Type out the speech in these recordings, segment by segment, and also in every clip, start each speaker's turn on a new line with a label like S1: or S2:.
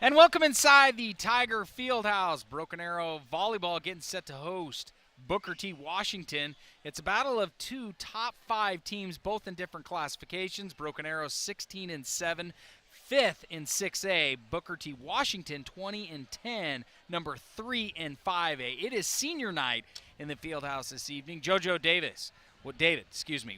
S1: And welcome inside the Tiger Fieldhouse. Broken Arrow Volleyball getting set to host Booker T. Washington. It's a battle of two top five teams, both in different classifications. Broken Arrow 16 and 7, fifth in 6A. Booker T. Washington 20 and 10, number 3 in 5A. It is senior night in the Fieldhouse this evening. David,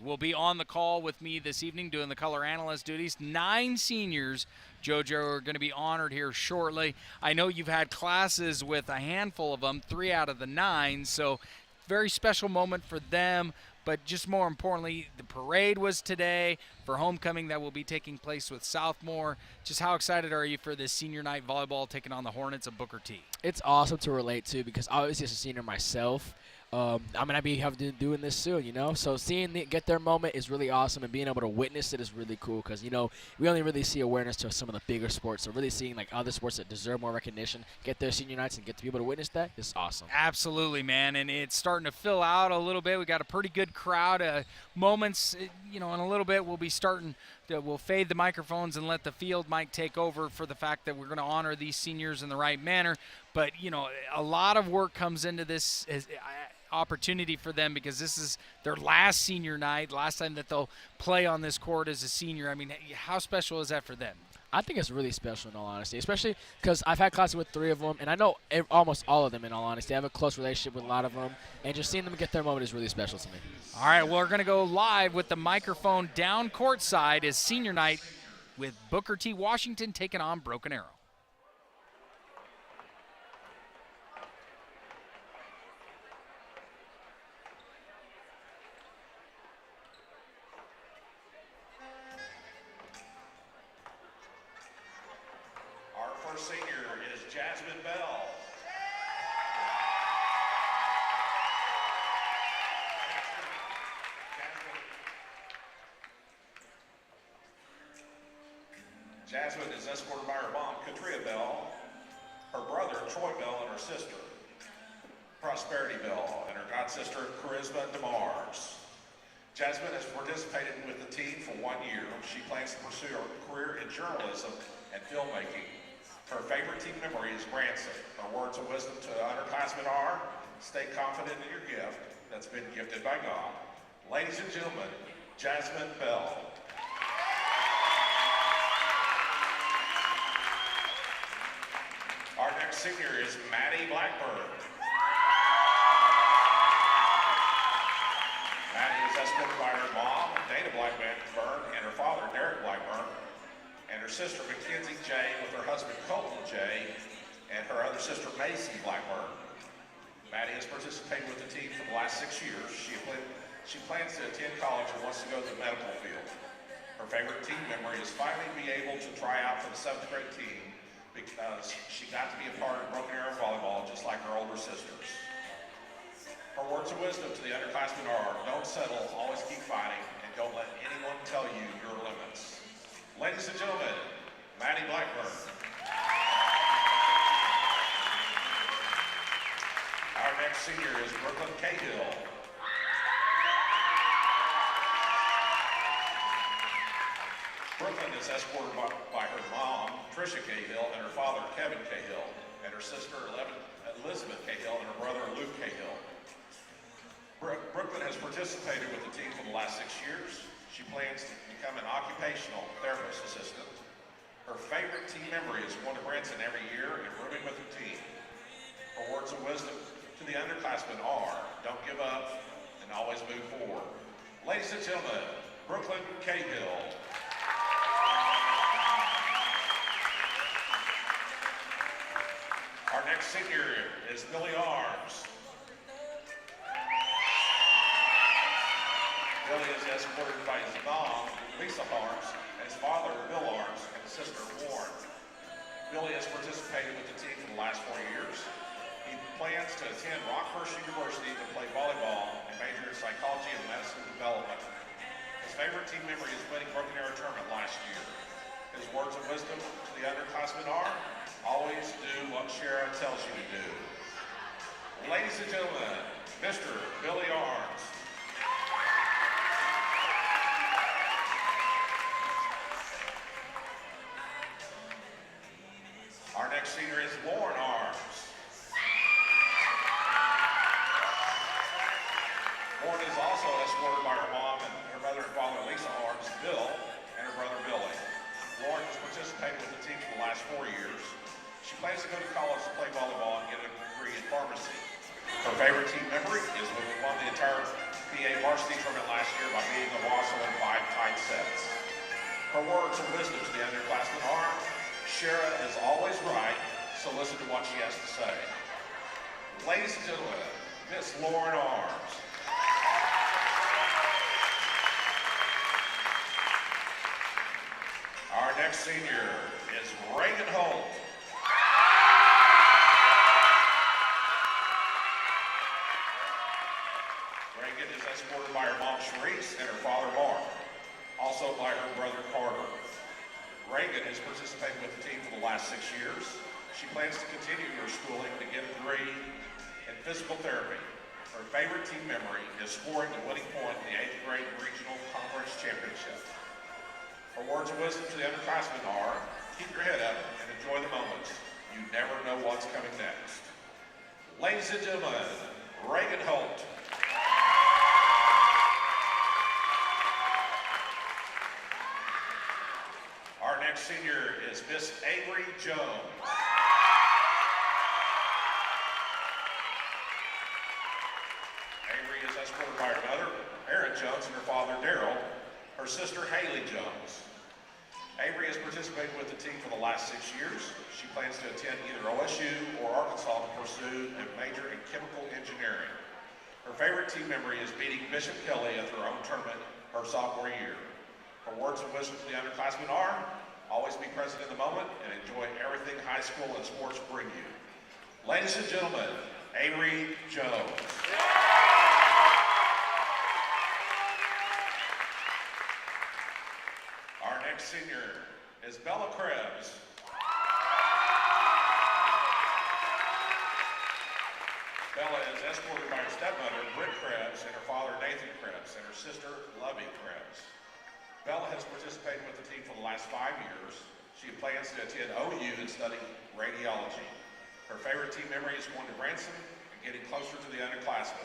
S1: will be on the call with me this evening doing the color analyst duties. 9 seniors, JoJo, are going to be honored here shortly. I know you've had classes with a handful of them, 3 out of the 9, so very special moment for them. But just more importantly, the parade was today for homecoming that will be taking place with Southmore. Just how excited are you for this senior night volleyball taking on the Hornets of Booker T?
S2: It's awesome to relate to because obviously as a senior myself, I'm gonna be doing this soon, So seeing it get their moment is really awesome, and being able to witness it is really cool because we only really see awareness to some of the bigger sports. So really seeing like other sports that deserve more recognition get their senior nights and get to be able to witness that is awesome.
S1: Absolutely, man, and it's starting to fill out a little bit. We got a pretty good crowd. Moments, in a little bit we'll be starting. We'll fade the microphones and let the field mic take over for the fact that we're going to honor these seniors in the right manner. But a lot of work comes into this opportunity for them because this is their last senior night, last time that they'll play on this court as a senior. I mean, how special is that for them?
S2: I think it's really special in all honesty, especially because I've had classes with 3 of them, and I know almost all of them in all honesty. I have a close relationship with a lot of them, and just seeing them get their moment is really special to me.
S1: All right, well, we're going to go live with the microphone down courtside as senior night with Booker T. Washington taking on Broken Arrow.
S3: Senior is Jasmine Bell. Jasmine is escorted by her mom, Katria Bell, her brother, Troy Bell, and her sister, Prosperity Bell, and her god sister, Charisma DeMars. Jasmine has participated with the team for 1 year. She plans to pursue her career in journalism and filmmaking. Her favorite team memory is Branson. Her words of wisdom to underclassmen are, stay confident in your gift that's been gifted by God. Ladies and gentlemen, Jasmine Bell. Our next senior is Maddie Blackburn. Maddie is escorted by her mom, Dana Blackburn, and her father, Derek Blackburn, and her sister, Mackenzie J., with her husband, Colton J., and her other sister, Macy Blackburn. Maddie has participated with the team for the last 6 years. She plans to attend college and wants to go to the medical field. Her favorite team memory is finally being able to try out for the 7th grade team because she got to be a part of Broken Arrow Volleyball just like her older sisters. Her words of wisdom to the underclassmen are, don't settle, always keep fighting, and don't let anyone tell you your limits. Ladies and gentlemen, Maddie Blackburn. Our next senior is Brooklyn Cahill. Brooklyn is escorted by her mom, Tricia Cahill, and her father, Kevin Cahill, and her sister, Elizabeth Cahill, and her brother, Luke Cahill. Brooklyn has participated with the team for the last 6 years. She plans to become an occupational therapist assistant. Her favorite team memory is going to Branson every year and rooming with her team. Her words of wisdom to the underclassmen are, don't give up and always move forward. Ladies and gentlemen, Brooklyn Cahill. Our next senior is Billy Arms. Billy is escorted by his mom, Lisa Arms, and his father, Bill Arms, and his sister, Warren. Billy has participated with the team for the last 4 years. He plans to attend Rockhurst University to play volleyball and major in psychology and medicine development. His favorite team memory is winning Broken Arrow tournament last year. His words of wisdom to the underclassmen are, always do what Shara tells you to do. Ladies and gentlemen, Mr. Billy Arms. Our next senior is Lauren Arms. Lauren is also escorted by her mom and her mother and father, Lisa Arms, Bill, and her brother, Billy. Lauren has participated with the team for the last 4 years. She plans to go to college to play volleyball and get a degree in pharmacy. Her favorite team memory is when we won the entire PA varsity tournament last year by beating the Wausau in 5 tight sets. Her words of wisdom to the underclassmen are, Shara is always right, so listen to what she has to say. Ladies and gentlemen, Miss Lauren Arms. Our next senior is Reagan Holt. Reagan is escorted by her mom, Sharice, and her father, Mark, also by her brother, Carter. Reagan has participated with the team for the last 6 years. She plans to continue her schooling to get a degree in physical therapy. Her favorite team memory is scoring the winning point in the 8th grade regional conference championship. Her words of wisdom to the underclassmen are, keep your head up and enjoy the moments. You never know what's coming next. Ladies and gentlemen, Reagan Holt. Our next senior is Miss Avery Jones. Avery is escorted by her mother, Erin Jones, and her father, Daryl, her sister, Haley Jones. Avery has participated with the team for the last 6 years. She plans to attend either OSU or Arkansas to pursue a major in chemical engineering. Her favorite team memory is beating Bishop Kelly at their own tournament her sophomore year. Her words of wisdom to the underclassmen are, always be present in the moment and enjoy everything high school and sports bring you. Ladies and gentlemen, Avery Jones. Our next senior is Bella Krebs. Bella is escorted by her stepmother, Britt Krebs, and her father, Nathan Krebs, and her sister, Lovey Krebs. Bella has participated with the team for the last 5 years. She plans to attend OU and study radiology. Her favorite team memory is going to Branson and getting closer to the underclassmen.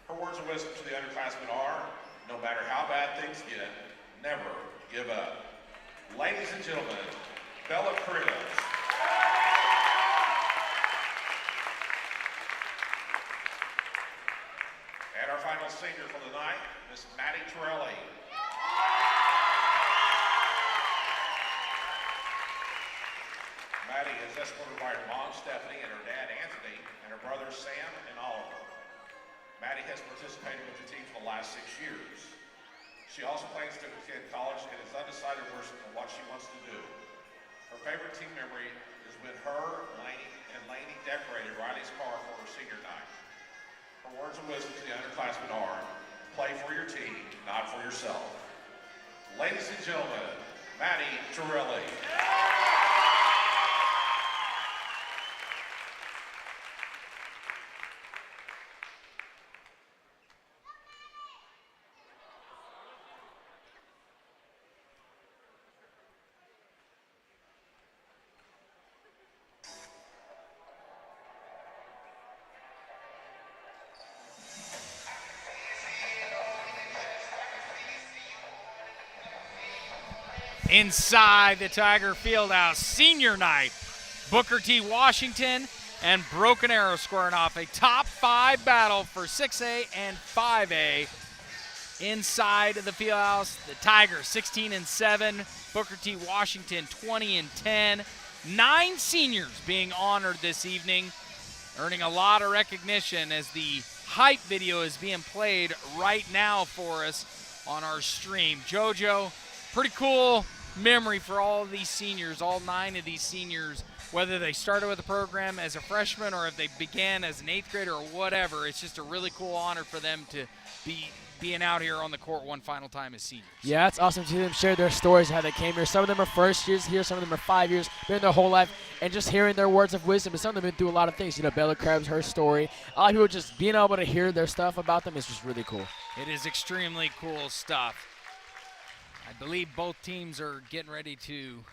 S3: Her words of wisdom to the underclassmen are, no matter how bad things get, never give up. Ladies and gentlemen, Bella Krebs. And our final senior for the night, Miss Maddie Torelli. Maddie is escorted by her mom, Stephanie, and her dad, Anthony, and her brothers, Sam and Oliver. Maddie has participated with the team for the last 6 years. She also plans to attend college and is undecided on what she wants to do. Her favorite team memory is when her, Laney decorated Riley's car for her senior night. Her words of wisdom to the underclassmen are, play for your team, not for yourself. Ladies and gentlemen, Maddie Torelli.
S1: Inside the Tiger Fieldhouse, senior night, Booker T. Washington and Broken Arrow squaring off a top 5 battle for 6A and 5A. Inside the Fieldhouse, the Tigers 16-7, Booker T. Washington 20-10. 9 seniors being honored this evening, earning a lot of recognition as the hype video is being played right now for us on our stream. JoJo, pretty cool memory for all of these seniors, all 9 of these seniors, whether they started with the program as a freshman or if they began as an 8th grader or whatever. It's just a really cool honor for them to be being out here on the court one final time as seniors.
S2: Yeah, it's awesome to see them share their stories, how they came here. Some of them are first years here, some of them are 5 years, been their whole life, and just hearing their words of wisdom. And some of them been through a lot of things. You know, Bella Krebs, her story. A lot of people just being able to hear their stuff about them is just really cool.
S1: It is extremely cool stuff. I believe both teams are getting ready to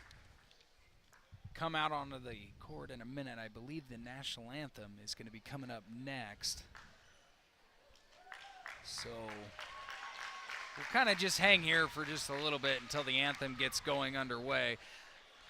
S1: come out onto the court in a minute. I believe the national anthem is going to be coming up next. So we'll kind of just hang here for just a little bit until the anthem gets going underway.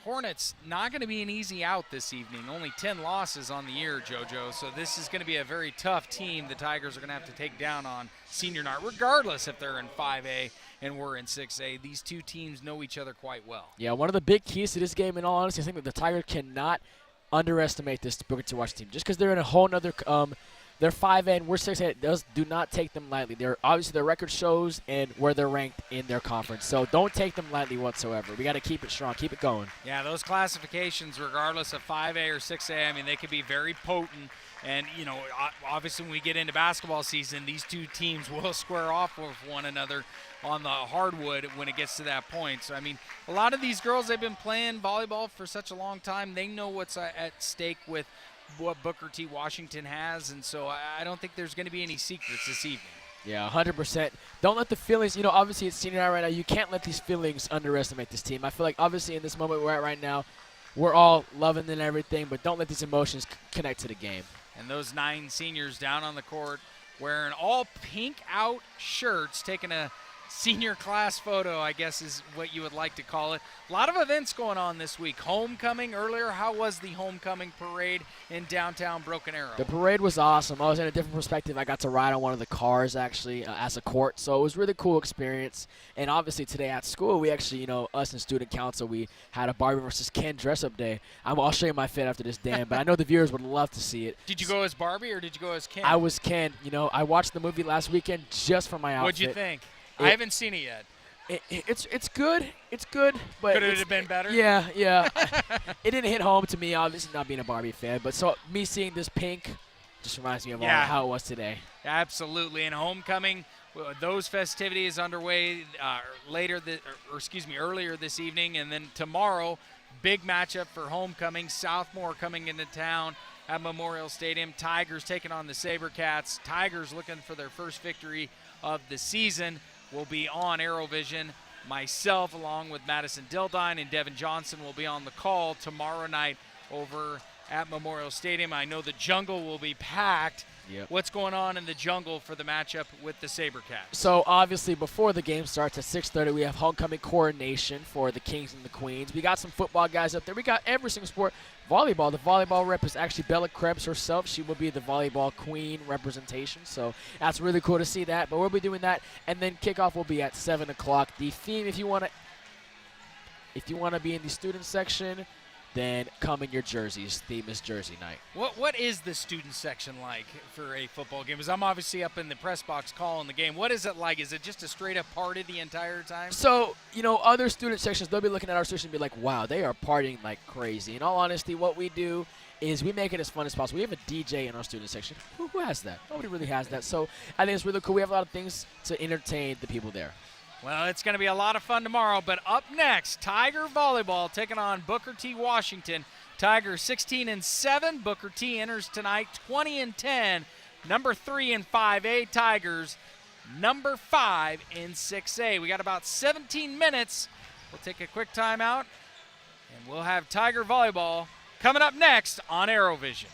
S1: Hornets not going to be an easy out this evening. Only 10 losses on the year, JoJo. So this is going to be a very tough team the Tigers are going to have to take down on senior night, regardless if they're in 5A and we're in 6A. These two teams know each other quite well.
S2: Yeah, one of the big keys to this game, in all honesty, I think that the Tigers cannot underestimate this Booker T. Washington team. Just because they're in a whole nother they're 5A and we're 6A. Do not take them lightly. They're obviously their record shows and where they're ranked in their conference. So don't take them lightly whatsoever. We got to keep it strong, keep it going.
S1: Yeah, those classifications, regardless of 5A or 6A, I mean, they could be very potent. And, you know, obviously when we get into basketball season, these two teams will square off with one another on the hardwood when it gets to that point. So, I mean, a lot of these girls, they've been playing volleyball for such a long time. They know what's at stake with what Booker T. Washington has, and so I don't think there's going to be any secrets this evening.
S2: Yeah, 100%. Don't let the feelings, you know, obviously it's senior night right now. You can't let these feelings underestimate this team. I feel like obviously in this moment we're at right now, we're all loving and everything, but don't let these emotions connect to the game.
S1: And those 9 seniors down on the court wearing all pink out shirts, taking a senior class photo, I guess is what you would like to call it. A lot of events going on this week. Homecoming earlier. How was the homecoming parade in downtown Broken Arrow?
S2: The parade was awesome. I was in a different perspective. I got to ride on one of the cars actually as a court, so it was a really cool experience. And obviously today at school, we actually, you know, us and student council, we had a Barbie versus Ken dress-up day. I'll show you my fit after this, Dan, but I know the viewers would love to see it.
S1: Did you go as Barbie or did you go as Ken?
S2: I was Ken. You know, I watched the movie last weekend just for my outfit.
S1: What'd you think? I haven't seen it yet.
S2: It's good. It's good, but
S1: could it have been better?
S2: Yeah. It didn't hit home to me, obviously not being a Barbie fan, but so me seeing this pink just reminds me of how it was today.
S1: Absolutely. And homecoming, those festivities underway earlier this evening, and then tomorrow, big matchup for homecoming. Southmore coming into town at Memorial Stadium. Tigers taking on the SaberCats. Tigers looking for their first victory of the season. Will be on ArrowVision. Myself, along with Madison Dildine and Devin Johnson, will be on the call tomorrow night over at Memorial Stadium. I know the jungle will be packed.
S2: Yep.
S1: What's going on in the jungle for the matchup with the SaberCats?
S2: So obviously before the game starts at 6:30, we have homecoming coronation for the Kings and the Queens. We got some football guys up there. We got every single sport. Volleyball. The volleyball rep is actually Bella Krebs herself. She will be the volleyball queen representation. So that's really cool to see that. But we'll be doing that, and then kickoff will be at 7 o'clock. The theme, if you want to be in the student section, then come in your jerseys. Theme is Jersey Night.
S1: What is the student section like for a football game? Because I'm obviously up in the press box calling the game. What is it like? Is it just a straight-up party the entire time?
S2: So, you know, other student sections, they'll be looking at our section and be like, wow, they are partying like crazy. In all honesty, what we do is we make it as fun as possible. We have a DJ in our student section. Who has that? Nobody really has that. So I think it's really cool. We have a lot of things to entertain the people there.
S1: Well, it's going to be a lot of fun tomorrow, but up next, Tiger Volleyball taking on Booker T. Washington. Tigers 16-7. Booker T. enters tonight 20-10. Number 3 in 5A. Tigers number 5 in 6A. We got about 17 minutes. We'll take a quick timeout, and we'll have Tiger Volleyball coming up next on ArrowVision.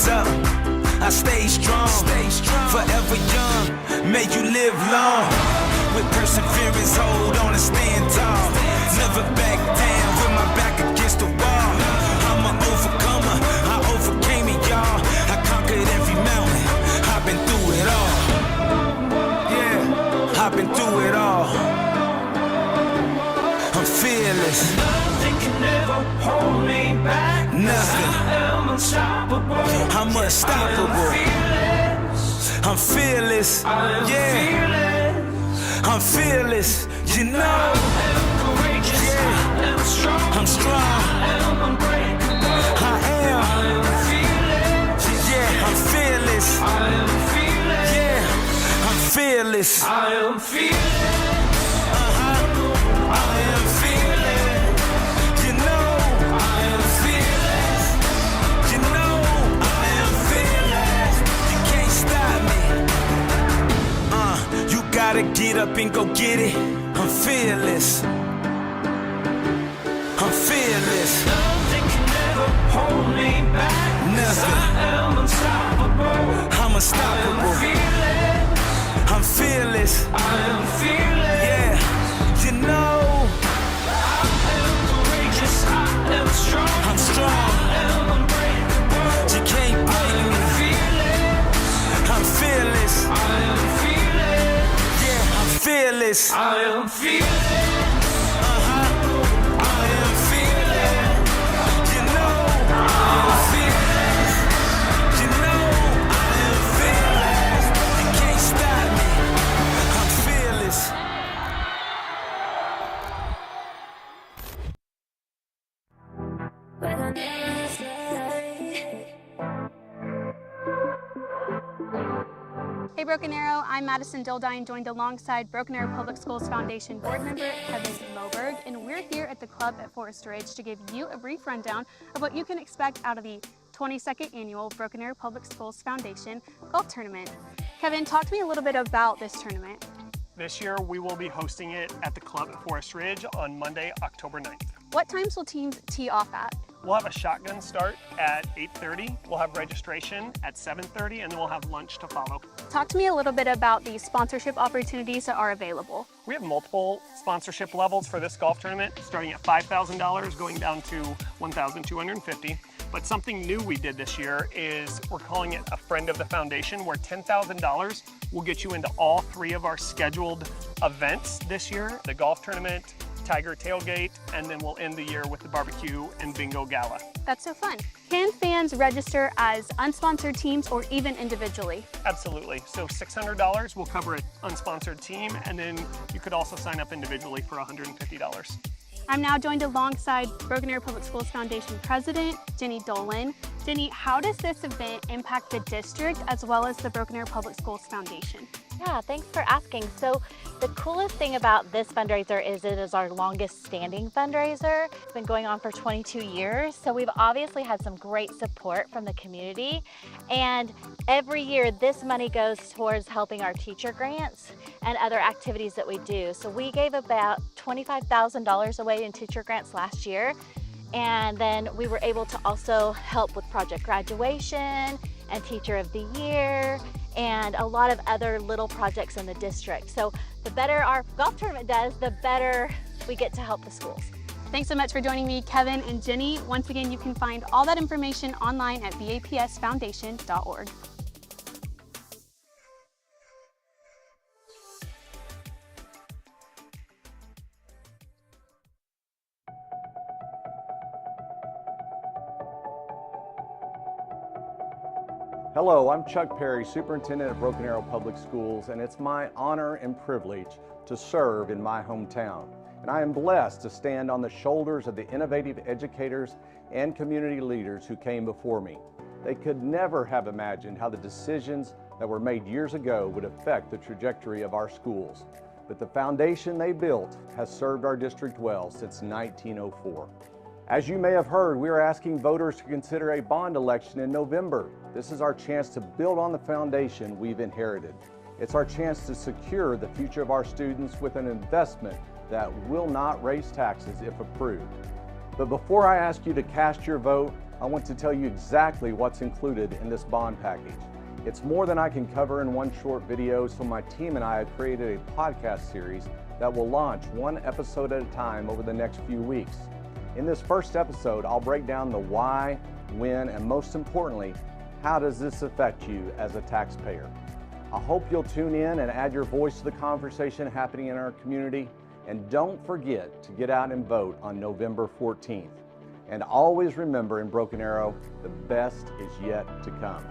S4: up, I stay strong, forever young, may you live long. With perseverance, hold on and stand tall. Never back down with my back against the wall. I'm an overcomer, I overcame it, y'all. I conquered every mountain, I've been through it all. Yeah, I've been through it all. I'm fearless.
S5: Nothing can ever hold me back.
S4: Nothing.
S5: I am unstoppable.
S4: I'm unstoppable. I'm fearless. Yeah. I'm fearless. You know.
S5: I'm courageous.
S4: Yeah.
S5: I am strong.
S4: I'm strong.
S5: I am unbreakable.
S4: I am.
S5: I am fearless.
S4: Yeah. I'm fearless.
S5: I am fearless.
S4: Yeah. I'm fearless.
S5: I am fearless.
S4: I am fearless. You know. I am fearless. You know. I am fearless. You can't stop me. You gotta get up and go get it. I'm fearless. I'm fearless.
S5: Nothing can ever hold me back.
S4: Nothing.
S5: I am unstoppable.
S4: I'm unstoppable. I'm fearless.
S5: I am fearless.
S4: Yeah. You know.
S5: I am courageous. I am strong.
S4: I'm strong.
S5: I am unbreakable.
S4: You can't break me.
S5: Fearless.
S4: I'm fearless.
S5: I am fearless.
S4: Yeah. I'm fearless.
S5: I am fearless.
S4: I am fearless. You know. I am fearless. You know. I am fearless. You can't stop me. I'm fearless.
S6: Hey Broken Arrow, I'm Madison Dildine, joined alongside Broken Arrow Public Schools Foundation board member Kevin Moberg, and we're here at the club at Forest Ridge to give you a brief rundown of what you can expect out of the 22nd annual Broken Arrow Public Schools Foundation golf tournament. Kevin, talk to me a little bit about this tournament.
S7: This year, we will be hosting it at the club at Forest Ridge on Monday, October 9th.
S6: What times will teams tee off at?
S7: We'll have a shotgun start at 8:30. We'll have registration at 7:30, and then we'll have lunch to follow.
S6: Talk to me a little bit about the sponsorship opportunities that are available.
S7: We have multiple sponsorship levels for this golf tournament, starting at $5,000, going down to $1,250. But something new we did this year is we're calling it a Friend of the Foundation, where $10,000 will get you into all 3 of our scheduled events this year: the golf tournament, Tiger Tailgate, and then we'll end the year with the barbecue and bingo gala.
S6: That's so fun. Can fans register as unsponsored teams or even individually?
S7: Absolutely. So $600 will cover an unsponsored team, and then you could also sign up individually for $150.
S6: I'm now joined alongside Broken Arrow Public Schools Foundation President, Jenny Dolan. Jenny, how does this event impact the district as well as the Broken Arrow Public Schools Foundation?
S8: Yeah, thanks for asking. So the coolest thing about this fundraiser is it is our longest standing fundraiser. It's been going on for 22 years. So we've obviously had some great support from the community. And every year this money goes towards helping our teacher grants and other activities that we do. So we gave about $25,000 away in teacher grants last year. And then we were able to also help with project graduation and teacher of the year and a lot of other little projects in the district. So the better our golf tournament does, the better we get to help the schools.
S6: Thanks so much for joining me, Kevin and Jenny. Once again, you can find all that information online at bapsfoundation.org.
S9: Hello, I'm Chuck Perry, Superintendent of Broken Arrow Public Schools, and it's my honor and privilege to serve in my hometown. And I am blessed to stand on the shoulders of the innovative educators and community leaders who came before me. They could never have imagined how the decisions that were made years ago would affect the trajectory of our schools. But the foundation they built has served our district well since 1904. As you may have heard, we are asking voters to consider a bond election in November. This is our chance to build on the foundation we've inherited. It's our chance to secure the future of our students with an investment that will not raise taxes if approved. But before I ask you to cast your vote, I want to tell you exactly what's included in this bond package. It's more than I can cover in one short video, so my team and I have created a podcast series that will launch one episode at a time over the next few weeks. In this first episode, I'll break down the why, when, and most importantly, how does this affect you as a taxpayer? I hope you'll tune in and add your voice to the conversation happening in our community. And don't forget to get out and vote on November 14th. And always remember in Broken Arrow, the best is yet to come.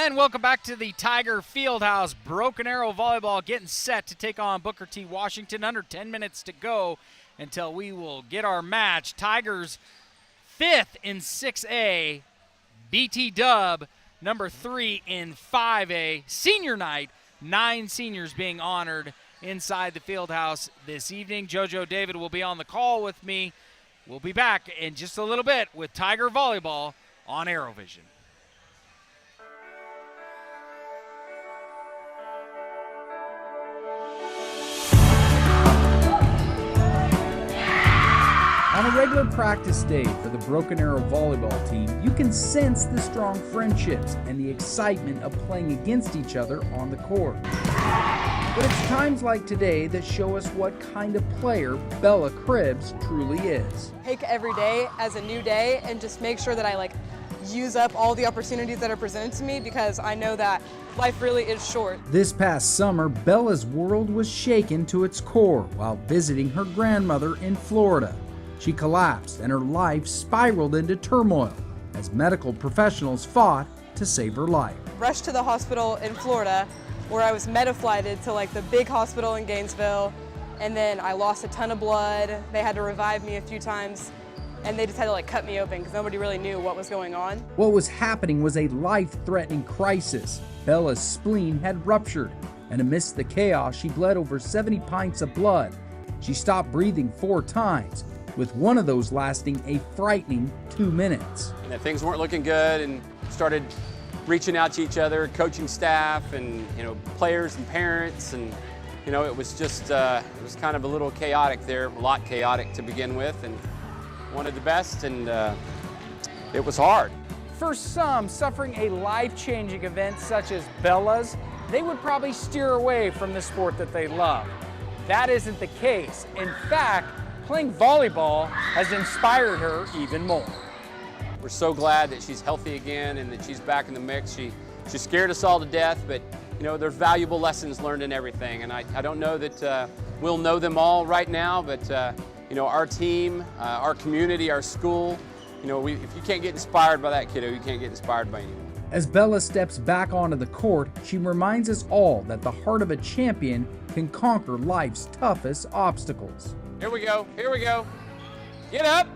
S1: And welcome back to the Tiger Fieldhouse. Broken Arrow Volleyball getting set to take on Booker T. Washington. Under 10 minutes to go until we will get our match. Tigers 5th in 6A. BT Dub number 3 in 5A. Senior night, 9 seniors being honored inside the Fieldhouse this evening. JoJo David will be on the call with me. We'll be back in just a little bit with Tiger Volleyball on ArrowVision.
S10: On a regular practice day for the Broken Arrow volleyball team, you can sense the strong friendships and the excitement of playing against each other on the court. But it's times like today that show us what kind of player Bella Cribbs truly is.
S11: Take every day as a new day and just make sure that I use up all the opportunities that are presented to me, because I know that life really is short.
S10: This past summer, Bella's world was shaken to its core while visiting her grandmother in Florida. She collapsed and her life spiraled into turmoil as medical professionals fought to save her life.
S11: Rushed to the hospital in Florida where I was meta-flighted to the big hospital in Gainesville, and then I lost a ton of blood. They had to revive me a few times, and they just had to cut me open because nobody really knew what was going on.
S10: What was happening was a life-threatening crisis. Bella's spleen had ruptured, and amidst the chaos, she bled over 70 pints of blood. She stopped breathing 4 times, with one of those lasting a frightening 2 minutes.
S12: And things weren't looking good, and started reaching out to each other, coaching staff and players and parents, and it was just it was kind of a little chaotic there, a lot chaotic to begin with, and wanted the best, and it was hard.
S13: For some, suffering a life-changing event such as Bella's, they would probably steer away from the sport that they love. That isn't the case. In fact, playing volleyball has inspired her even more.
S12: We're so glad that she's healthy again and that she's back in the mix. She scared us all to death, but there's valuable lessons learned in everything. And I don't know that we'll know them all right now, but our team, our community, our school, if you can't get inspired by that kiddo, you can't get inspired by anyone.
S10: As Bella steps back onto the court, she reminds us all that the heart of a champion can conquer life's toughest obstacles.
S12: Here we go, here we go. Get up.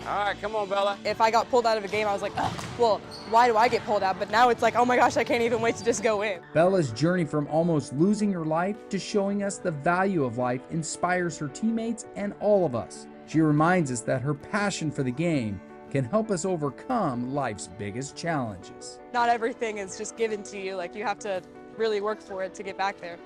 S12: All right, come on, Bella.
S11: If I got pulled out of a game, I was like, oh, well, why do I get pulled out? But now it's like, oh my gosh, I can't even wait to just go in.
S10: Bella's journey from almost losing her life to showing us the value of life inspires her teammates and all of us. She reminds us that her passion for the game can help us overcome life's biggest challenges.
S11: Not everything is just given to you. You have to really work for it to get back there.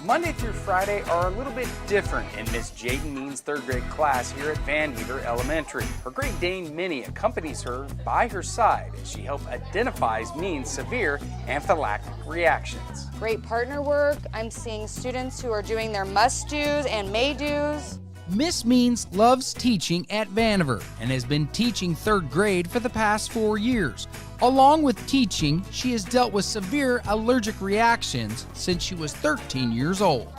S13: Monday through Friday are a little bit different in Miss Jaden Means third grade class here at Van Heaver Elementary. Her Great Dane Minnie accompanies her by her side as she helps identifies Means severe anaphylactic reactions.
S11: Great partner work. I'm seeing students who are doing their must-dos and may-dos.
S10: Miss Means loves teaching at Vandiver and has been teaching third grade for the past 4 years. Along with teaching, she has dealt with severe allergic reactions since she was 13 years old.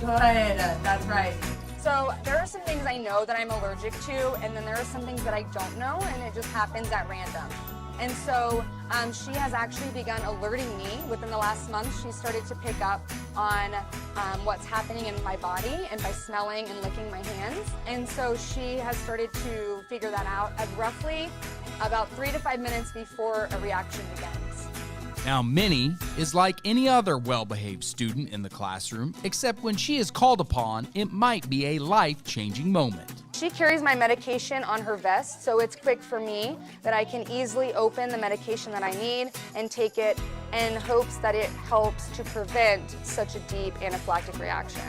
S11: Good, that's right. So there are some things I know that I'm allergic to, and then there are some things that I don't know, and it just happens at random. And so she has actually begun alerting me within the last month. She started to pick up on what's happening in my body and by smelling and licking my hands. And so she has started to figure that out at roughly about 3 to 5 minutes before a reaction begins.
S10: Now, Minnie is like any other well-behaved student in the classroom, except when she is called upon, it might be a life-changing moment.
S11: She carries my medication on her vest, so it's quick for me that I can easily open the medication that I need and take it in hopes that it helps to prevent such a deep anaphylactic reaction.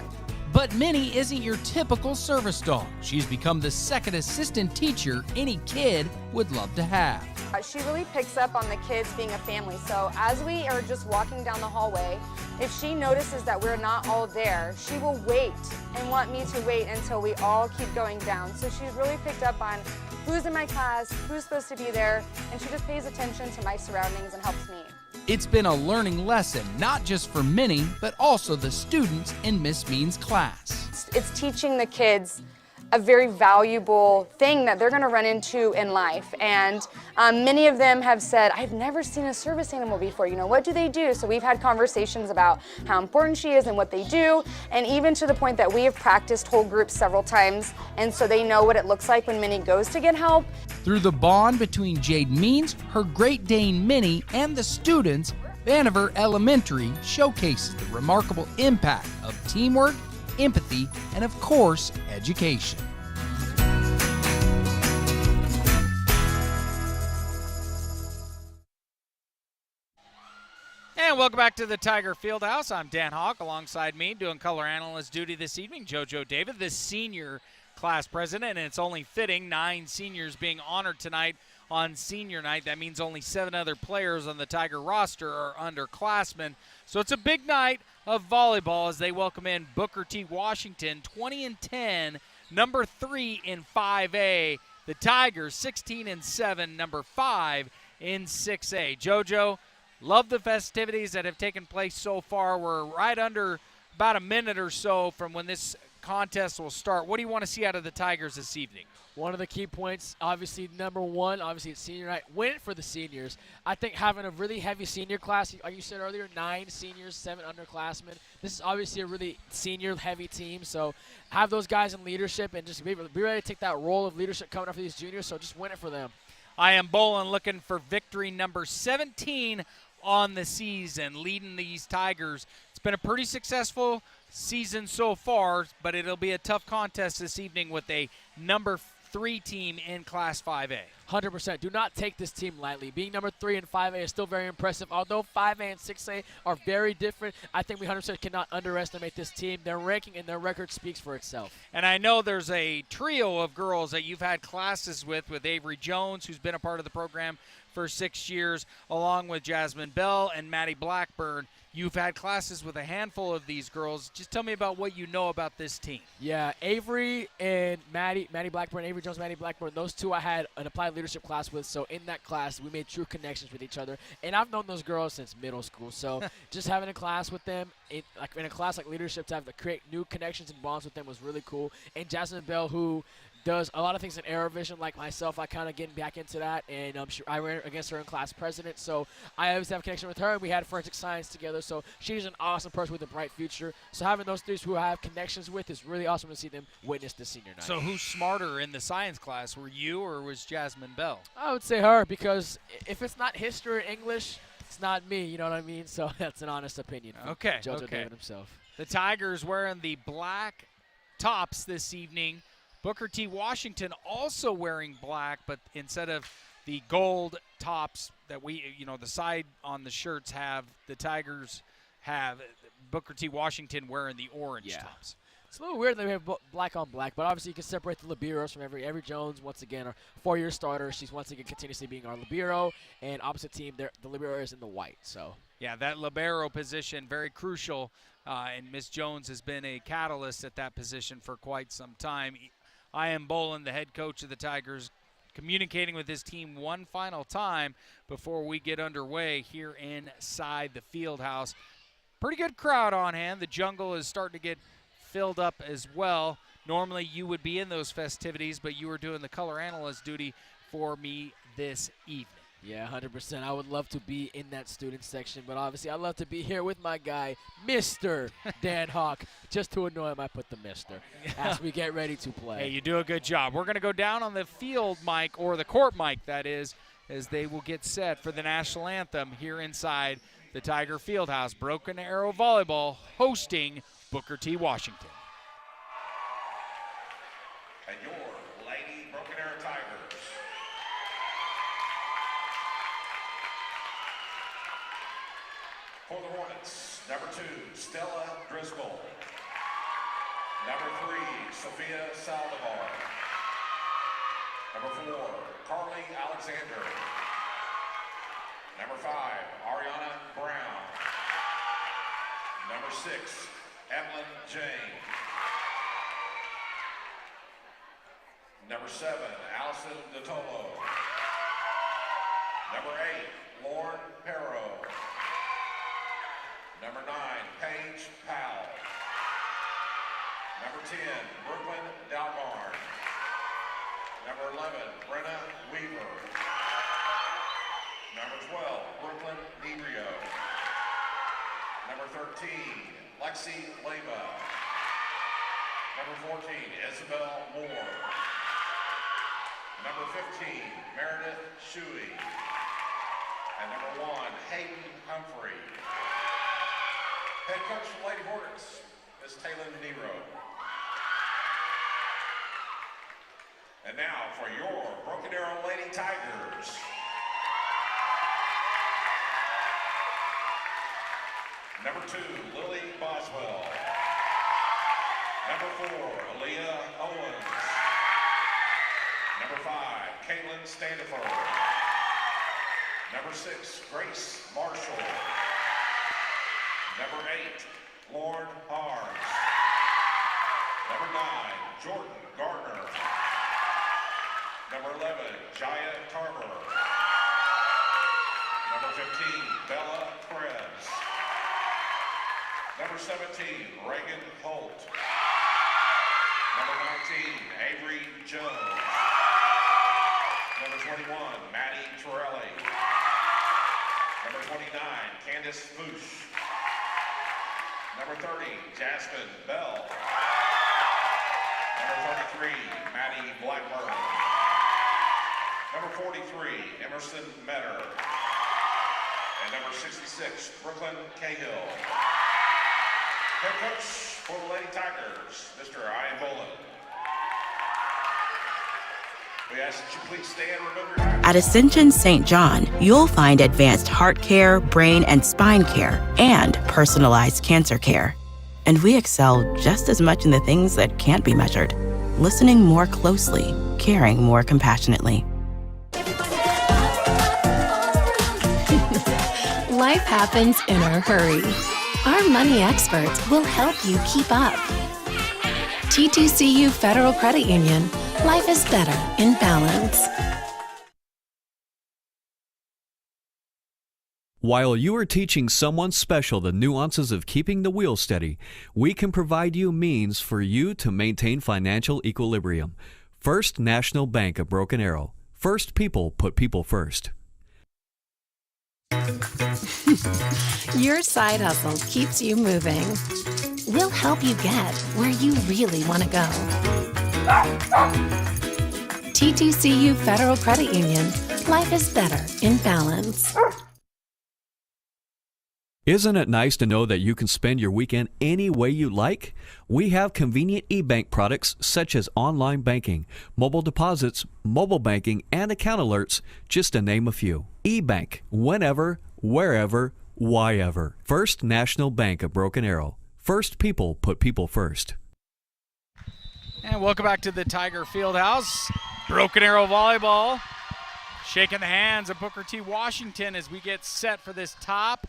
S10: But Minnie isn't your typical service dog. She's become the second assistant teacher any kid would love to have.
S11: She really picks up on the kids being a family, so as we are just walking down the hallway, if she notices that we're not all there, she will wait and want me to wait until we all keep going down. So she's really picked up on who's in my class, who's supposed to be there, and she just pays attention to my surroundings and helps me.
S10: It's been a learning lesson, not just for Minnie, but also the students in Miss Means' class.
S11: It's teaching the kids a very valuable thing that they're going to run into in life. And many of them have said, I've never seen a service animal before. You know, what do they do? So we've had conversations about how important she is and what they do, and even to the point that we have practiced whole groups several times, and so they know what it looks like when Minnie goes to get help.
S10: Through the bond between Jade Means, her Great Dane Minnie, and the students, Vandiver Elementary showcases the remarkable impact of teamwork, empathy, and of course, education.
S1: And welcome back to the Tiger Fieldhouse. I'm Dan Hawk. Alongside me, doing color analyst duty this evening, JoJo David, the senior class president, and it's only fitting 9 seniors being honored tonight on senior night. That means only 7 other players on the Tiger roster are underclassmen. So it's a big night of volleyball as they welcome in Booker T. Washington, 20-10, number 3 in 5A. The Tigers, 16-7, number 5 in 6A. JoJo, love the festivities that have taken place so far. We're right under about a minute or so from when this contest will start. What do you want to see out of the Tigers this evening?
S2: One of the key points, obviously, number one, obviously it's senior night. Win it for the seniors. I think having a really heavy senior class, like you said earlier, 9 seniors, 7 underclassmen. This is obviously a really senior-heavy team, so have those guys in leadership and just be ready to take that role of leadership coming up for these juniors, so just win it for them.
S1: I am Bolin looking for victory number 17 on the season, leading these Tigers. It's been a pretty successful season so far, but it'll be a tough contest this evening with a number 3 team in Class 5A.
S2: 100%. Do not take this team lightly. Being number 3 in 5A is still very impressive. Although 5A and 6A are very different, I think we 100% cannot underestimate this team. Their ranking and their record speaks for itself.
S1: And I know there's a trio of girls that you've had classes with Avery Jones, who's been a part of the program for 6 years, along with Jasmine Bell and Maddie Blackburn. You've had classes with a handful of these girls. Just tell me about what you know about this team.
S2: Yeah, Avery and Maddie Blackburn, Avery Jones, Maddie Blackburn, those two I had an applied leadership class with. So in that class, we made true connections with each other. And I've known those girls since middle school. So just having a class with them, in a class like leadership, to have to create new connections and bonds with them was really cool. And Jasmine Bell, who does a lot of things in AeroVision like myself. I kind of getting back into that, and I ran against her in class president, so I always have a connection with her, and we had forensic science together, so she's an awesome person with a bright future. So having those three who I have connections with is really awesome to see them witness this senior night.
S1: So who's smarter in the science class? Were you or was Jasmine Bell?
S2: I would say her, because if it's not history or English, it's not me, you know what I mean? So that's an honest opinion from JoJo David himself.
S1: The Tigers wearing the black tops this evening. Booker T. Washington also wearing black, but instead of the gold tops that we, the side on the shirts have, the Tigers have Booker T. Washington wearing the orange tops.
S2: It's a little weird that we have black on black, but obviously you can separate the liberos from every Jones. Once again, our 4-year starter. She's once again continuously being our libero, and opposite team, the libero is in the white. So
S1: yeah, that libero position, very crucial, and Miss Jones has been a catalyst at that position for quite some time. Ian Bolin, the head coach of the Tigers, communicating with his team one final time before we get underway here inside the field house. Pretty good crowd on hand. The jungle is starting to get filled up as well. Normally you would be in those festivities, but you were doing the color analyst duty for me this evening.
S2: Yeah, 100%. I would love to be in that student section, but obviously I'd love to be here with my guy, Mr. Dan Hawk. Just to annoy him, I put the Mr. as we get ready to play.
S1: Hey, you do a good job. We're going to go down on the field mic, or the court mic, that is, as they will get set for the national anthem here inside the Tiger Fieldhouse. Broken Arrow Volleyball hosting Booker T. Washington.
S3: And your Lady Broken Arrow Tigers. For the Hornets, number 2, Stella Driscoll. Number 3, Sophia Saldivar. Number 4, Carly Alexander. Number 5, Ariana Brown. Number 6, Evelyn Jane. Number 7, Allison DeTolo. Number 8, Lauren Perro. Number 9, Paige Powell. Number 10, Brooklyn Dalgarn. Number 11, Brenna Weaver. Number 12, Brooklyn Negrio. Number 13, Lexi Leva. Number 14, Isabel Moore. Number 15, Meredith Shuey. And number 1, Hayden Humphrey. Head coach for Lady Hornets, Ms. Taylor Nero. And now for your Broken Arrow Lady Tigers. Number 2, Lily Boswell. Number 4, Aaliyah Owens. Number 5, Caitlin Standifer. Number 6, Grace Marshall. Number 8, Lauren Harms. Number 9, Jordan Gardner. Number 11, Jaya Tarver. Number 15, Bella Krebs. Number 17, Reagan Holt. Number 19, Avery Jones. Number 21, Maddie Torelli. Number 29, Candace Foosh. Number 30, Jasmine Bell. Number 33, Maddie Blackburn. Number 43, Emerson Metter. And number 66, Brooklyn Cahill. Head coach for the Lady Tigers, Mr. Ian Bolin. We ask that you please stand and remove your hats.
S14: At Ascension St. John, you'll find advanced heart care, brain and spine care, and personalized cancer care. And we excel just as much in the things that can't be measured, listening more closely, caring more compassionately.
S15: Life happens in a hurry. Our money experts will help you keep up. TTCU Federal Credit Union. Life is better in balance.
S16: While you are teaching someone special the nuances of keeping the wheel steady, we can provide you means for you to maintain financial equilibrium. First National Bank of Broken Arrow. First people put people first.
S15: Your side hustle keeps you moving. We'll help you get where you really want to go. TTCU Federal Credit Union. Life is better in balance.
S16: Isn't it nice to know that you can spend your weekend any way you like? We have convenient e-bank products such as online banking, mobile deposits, mobile banking, and account alerts, just to name a few. E-bank, whenever, wherever, Why ever? First National Bank of Broken Arrow. First people put people first.
S1: And welcome back to the Tiger Fieldhouse. Broken Arrow Volleyball shaking the hands of Booker T. Washington as we get set for this top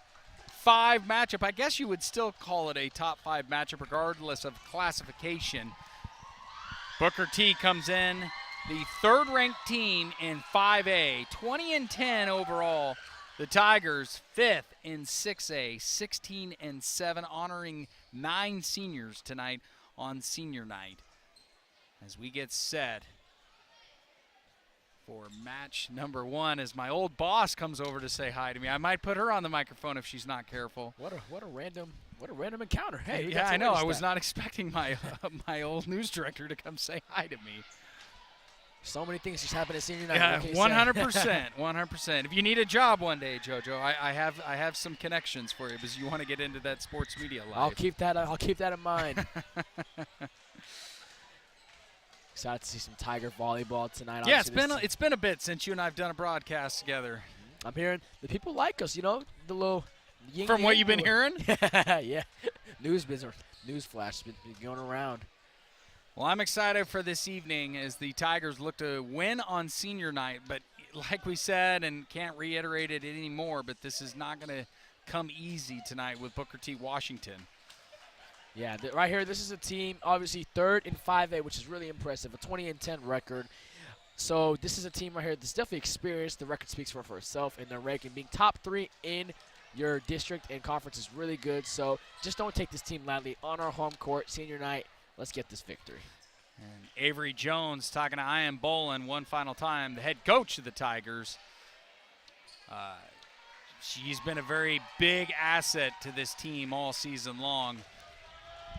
S1: 5 matchup. I guess you would still call it a top 5 matchup regardless of classification. Booker T comes in, the 3rd ranked team in 5A, 20-10 overall. The Tigers 5th in 6A, 16-7, honoring 9 seniors tonight on senior night. As we get set for match number 1, as my old boss comes over to say hi to me. I might put her on the microphone if she's not careful.
S2: What a random encounter. Hey,
S1: yeah, I know. I was not expecting my my old news director to come say hi to me.
S2: So many things just happened at senior night.
S1: Yeah, 100%, 100%. If you need a job one day, JoJo, I have some connections for you because you want to get into that sports media life.
S2: I'll keep that in mind. Excited to see some Tiger volleyball tonight.
S1: Yeah, it's been a bit since you and I've done a broadcast together.
S2: I'm hearing the people like us. You know, the little
S1: from what you've been hearing.
S2: Yeah, news flash been going around.
S1: Well, I'm excited for this evening as the Tigers look to win on senior night. But like we said, and can't reiterate it anymore, but this is not going to come easy tonight with Booker T. Washington.
S2: Yeah, right here, this is a team, obviously 3rd in 5A, which is really impressive, a 20-10 record. So this is a team right here that's definitely experienced. The record speaks for itself, and their ranking being top 3 in your district and conference is really good. So just don't take this team lightly. On our home court, senior night, let's get this victory.
S1: And Avery Jones talking to Ian Bolin one final time, the head coach of the Tigers. She's been a very big asset to this team all season long.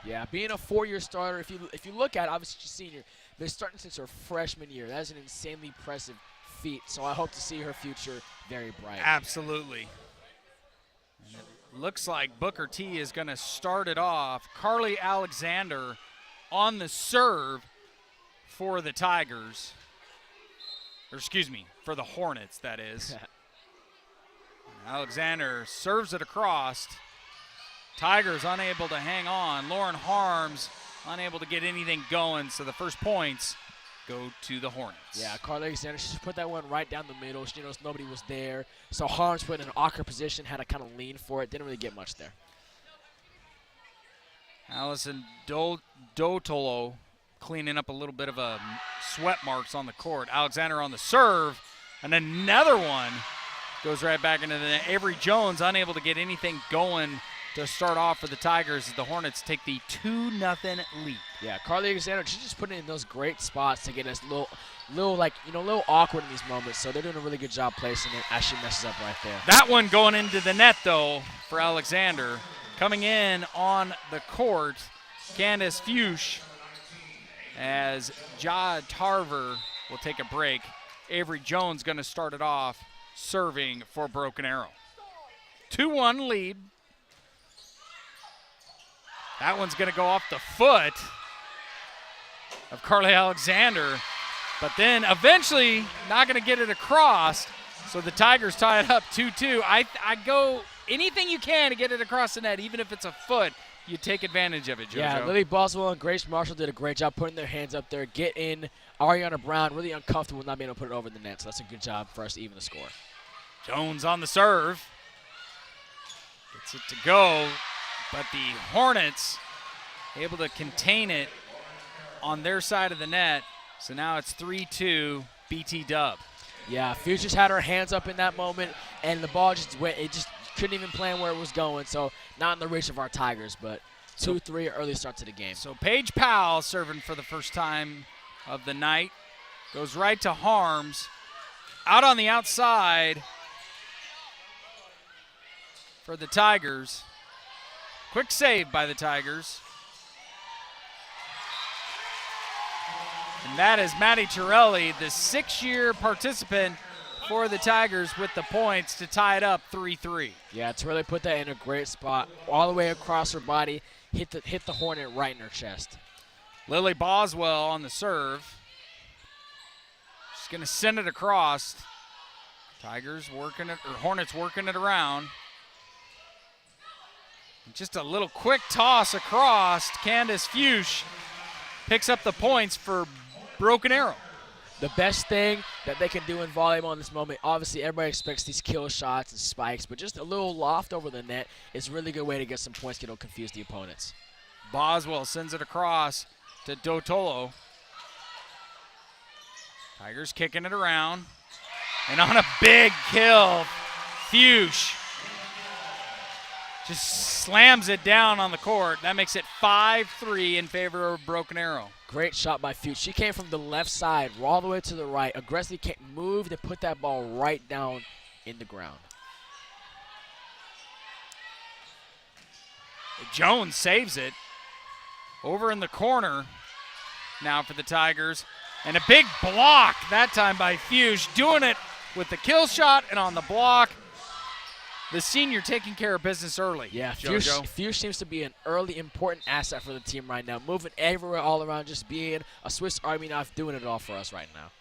S2: Yeah, being a 4-year starter, if you look at it, obviously she's senior, been starting since her freshman year. That is an insanely impressive feat. So I hope to see her future very bright.
S1: Absolutely. And it looks like Booker T is going to start it off. Carly Alexander on the serve for the Tigers. Or excuse me, for the Hornets, that is. Alexander serves it across. Tigers unable to hang on. Lauren Harms unable to get anything going, so the first points go to the Hornets.
S2: Yeah, Carly Alexander, she just put that one right down the middle. She knows nobody was there. So Harms put in an awkward position, had to kind of lean for it. Didn't really get much there.
S1: Allison Dotolo cleaning up a little bit of a sweat marks on the court. Alexander on the serve, and another one goes right back into the net. Avery Jones unable to get anything going to start off for the Tigers as the Hornets take the 2-0 lead.
S2: Yeah, Carly Alexander, she's just putting in those great spots to get us a little awkward in these moments. So they're doing a really good job placing it as she messes up right there.
S1: That one going into the net, though, for Alexander. Coming in on the court, Candace Fuchs, as Jad Tarver will take a break. Avery Jones going to start it off, serving for Broken Arrow. 2-1 lead. That one's going to go off the foot of Carly Alexander, but then eventually not going to get it across, so the Tigers tie it up 2-2. I go anything you can to get it across the net, even if it's a foot, you take advantage of it, JoJo.
S2: Yeah, Lily Boswell and Grace Marshall did a great job putting their hands up there, get in. Ariana Brown really uncomfortable not being able to put it over the net, so that's a good job for us to even the score.
S1: Jones on the serve. Gets it to go. But the Hornets able to contain it on their side of the net. So now it's 3-2 BT Dub.
S2: Yeah, Fuchs just had her hands up in that moment, and the ball just went. It just couldn't even plan where it was going. So not in the reach of our Tigers, but 2-3 early start to the game.
S1: So Paige Powell serving for the first time of the night. Goes right to Harms. Out on the outside for the Tigers. Quick save by the Tigers. And that is Maddie Torelli, the 6-year participant for the Tigers, with the points to tie it up 3-3.
S2: Yeah, Torelli put that in a great spot, all the way across her body, hit the Hornet right in her chest.
S1: Lily Boswell on the serve. She's going to send it across. Tigers working it, or Hornets working it around. Just a little quick toss across. Candace Fuchs picks up the points for Broken Arrow.
S2: The best thing that they can do in volleyball in this moment, obviously everybody expects these kill shots and spikes, but just a little loft over the net is a really good way to get some points, that'll confuse the opponents.
S1: Boswell sends it across to Dotolo. Tigers kicking it around. And on a big kill, Fuchs just slams it down on the court. That makes it 5-3 in favor of Broken Arrow.
S2: Great shot by Fuchs. She came from the left side all the way to the right, aggressively moved and put that ball right down in the ground.
S1: Jones saves it. Over in the corner now for the Tigers. And a big block that time by Fuchs, doing it with the kill shot and on the block. The senior taking care of business early.
S2: Yeah, Fuchs seems to be an early important asset for the team right now, moving everywhere all around, just being a Swiss Army knife, doing it all for us right now.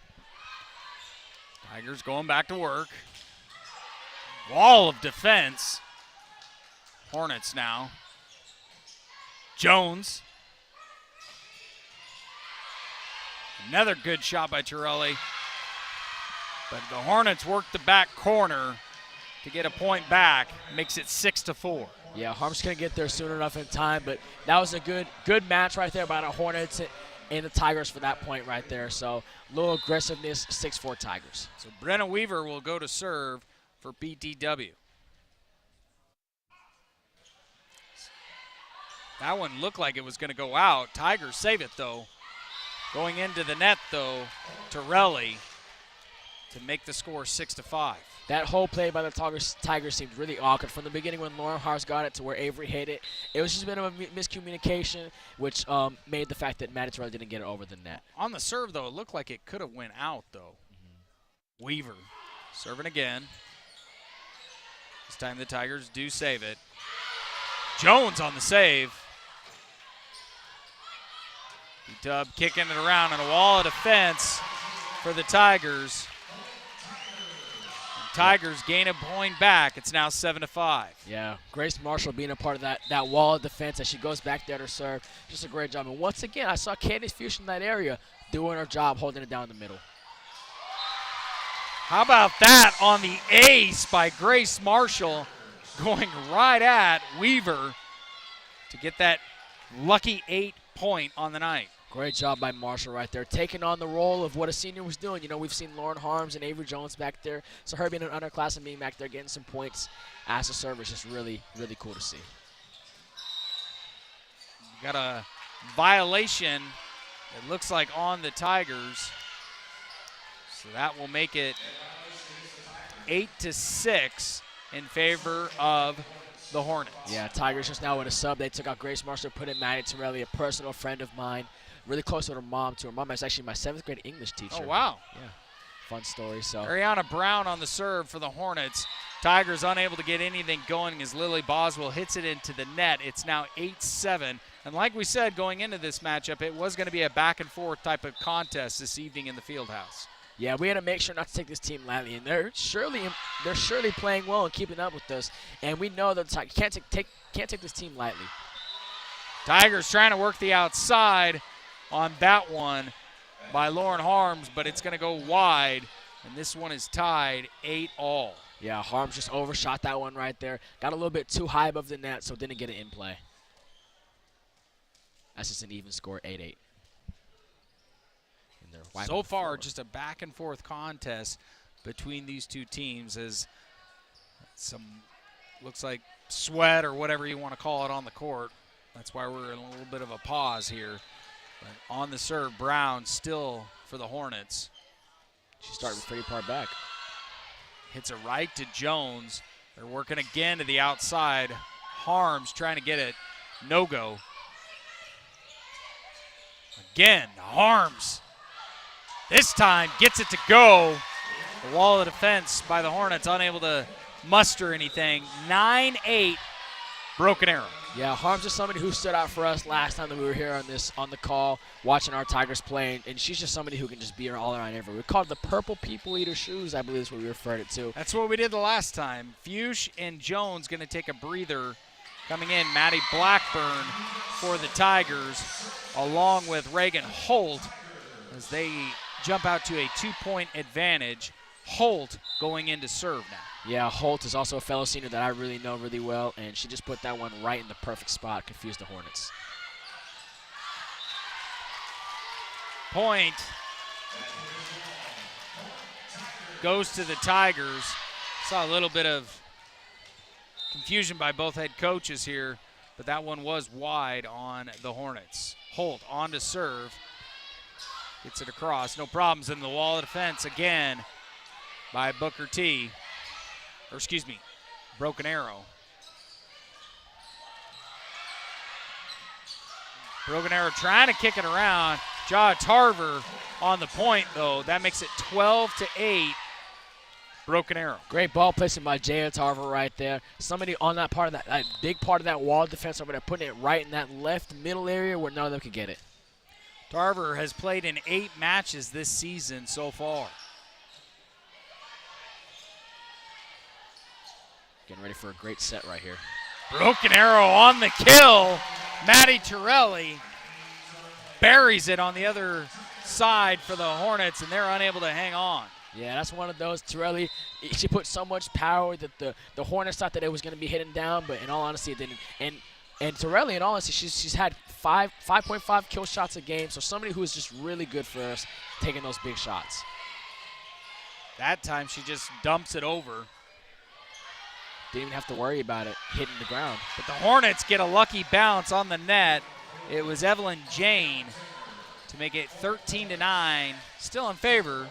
S1: Tigers going back to work. Wall of defense. Hornets now. Jones. Another good shot by Torelli. But the Hornets work the back corner to get a point back. Makes it 6-4.
S2: Yeah, Harm's going to get there soon enough in time, but that was a good match right there by the Hornets and the Tigers for that point right there. So a little aggressiveness, 6-4 Tigers.
S1: So Brenna Weaver will go to serve for BTW. That one looked like it was going to go out. Tigers save it, though. Going into the net, though, Torelli to make the score 6-5.
S2: That whole play by the Tigers seemed really awkward from the beginning when Lauren Hars got it to where Avery hit it. It was just a bit of a miscommunication, which made the fact that Maddie Torelli didn't get it over the net.
S1: On the serve, though, it looked like it could have went out, though. Weaver serving again. This time the Tigers do save it. Jones on the save. B-Dub kicking it around and a wall of defense for the Tigers. Tigers gain a point back. It's now 7-5.
S2: Yeah, Grace Marshall being a part of that wall of defense as she goes back there to serve. Just a great job. And once again, I saw Candace Fuchs in that area doing her job, holding it down the middle.
S1: How about that on the ace by Grace Marshall, going right at Weaver to get that lucky 8 point on the night.
S2: Great job by Marshall right there, taking on the role of what a senior was doing. You know, we've seen Lauren Harms and Avery Jones back there, so her being an underclassman being back there getting some points as a server is just really, really cool to see.
S1: Got a violation, it looks like, on the Tigers. So that will make it 8-6 in favor of the Hornets.
S2: Yeah, Tigers just now with a sub. They took out Grace Marshall, put in Maddie Torelli, a personal friend of mine. Really close with her mom, too. Her mom is actually my 7th grade English teacher.
S1: Oh, wow.
S2: Yeah, fun story. So
S1: Ariana Brown on the serve for the Hornets. Tigers unable to get anything going as Lily Boswell hits it into the net. It's now 8-7. And like we said going into this matchup, it was going to be a back-and-forth type of contest this evening in the Fieldhouse.
S2: Yeah, we had to make sure not to take this team lightly, and they're surely playing well and keeping up with us. And we know that you can't take this team lightly.
S1: Tigers trying to work the outside on that one by Lauren Harms, but it's going to go wide, and this one is tied 8-all.
S2: Yeah, Harms just overshot that one right there. Got a little bit too high above the net, so didn't get it in play. That's just an even score, 8-8.
S1: So far, just a back-and-forth contest between these two teams as some looks like sweat or whatever you want to call it on the court. That's why we're in a little bit of a pause here. But on the serve, Brown still for the Hornets.
S2: She's starting pretty far back.
S1: Hits it right to Jones. They're working again to the outside. Harms trying to get it. No-go. Again, Harms. This time gets it to go. The wall of defense by the Hornets unable to muster anything. 9-8, Broken Arrow.
S2: Yeah, Harms is somebody who stood out for us last time that we were here on the call, watching our Tigers play, and she's just somebody who can just be all around everywhere. We called it the Purple People Eater shoes, I believe is what we referred it to.
S1: That's what we did the last time. Fuchs and Jones going to take a breather Coming in, Maddie Blackburn for the Tigers, along with Reagan Holt, as they jump out to a 2-point advantage. Holt going in to serve now.
S2: Yeah, Holt is also a fellow senior that I really know really well, and she just put that one right in the perfect spot, confused the Hornets.
S1: Point goes to the Tigers. Saw a little bit of confusion by both head coaches here, but that one was wide on the Hornets. Holt on to serve. Gets it across. No problems in the wall of defense again by Booker T. Or excuse me, Broken Arrow. Broken Arrow trying to kick it around. Ja Tarver on the point, though. That makes it 12-8. Broken Arrow.
S2: Great ball placement by Jaya Tarver right there. Somebody on that part of that big part of that wall defense over there, putting it right in that left middle area where none of them could get it.
S1: Tarver has played in 8 matches this season so far.
S2: Getting ready for a great set right here.
S1: Broken Arrow on the kill. Maddie Torelli buries it on the other side for the Hornets, and they're unable to hang on.
S2: Yeah, that's one of those. Torelli, she put so much power that the Hornets thought that it was going to be hitting down, but in all honesty, it didn't. And Torelli, in all honesty, she's had 5.5 kill shots a game, so somebody who is just really good for us taking those big shots.
S1: That time she just dumps it over.
S2: Didn't even have to worry about it hitting the ground.
S1: But the Hornets get a lucky bounce on the net. It was Evelyn Jane to make it 13-9, still in favor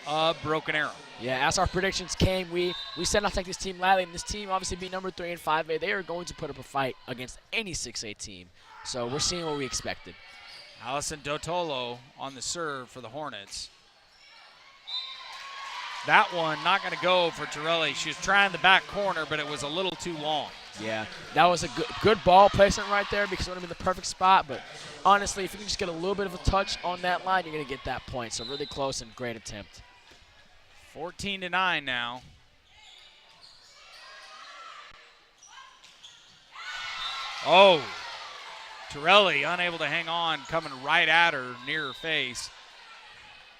S1: of Broken Arrow.
S2: Yeah, as our predictions came, we said not to take this team lightly, and this team obviously being number 3 in 5A. They are going to put up a fight against any 6A team. So we're seeing what we expected.
S1: Allison Dotolo on the serve for the Hornets. That one not going to go for Torelli. She was trying the back corner, but it was a little too long.
S2: Yeah, that was a good ball placement right there because it would have been the perfect spot. But honestly, if you can just get a little bit of a touch on that line, you're going to get that point. So really close and great attempt.
S1: 14-9 now. Oh, Torelli unable to hang on, coming right at her near her face.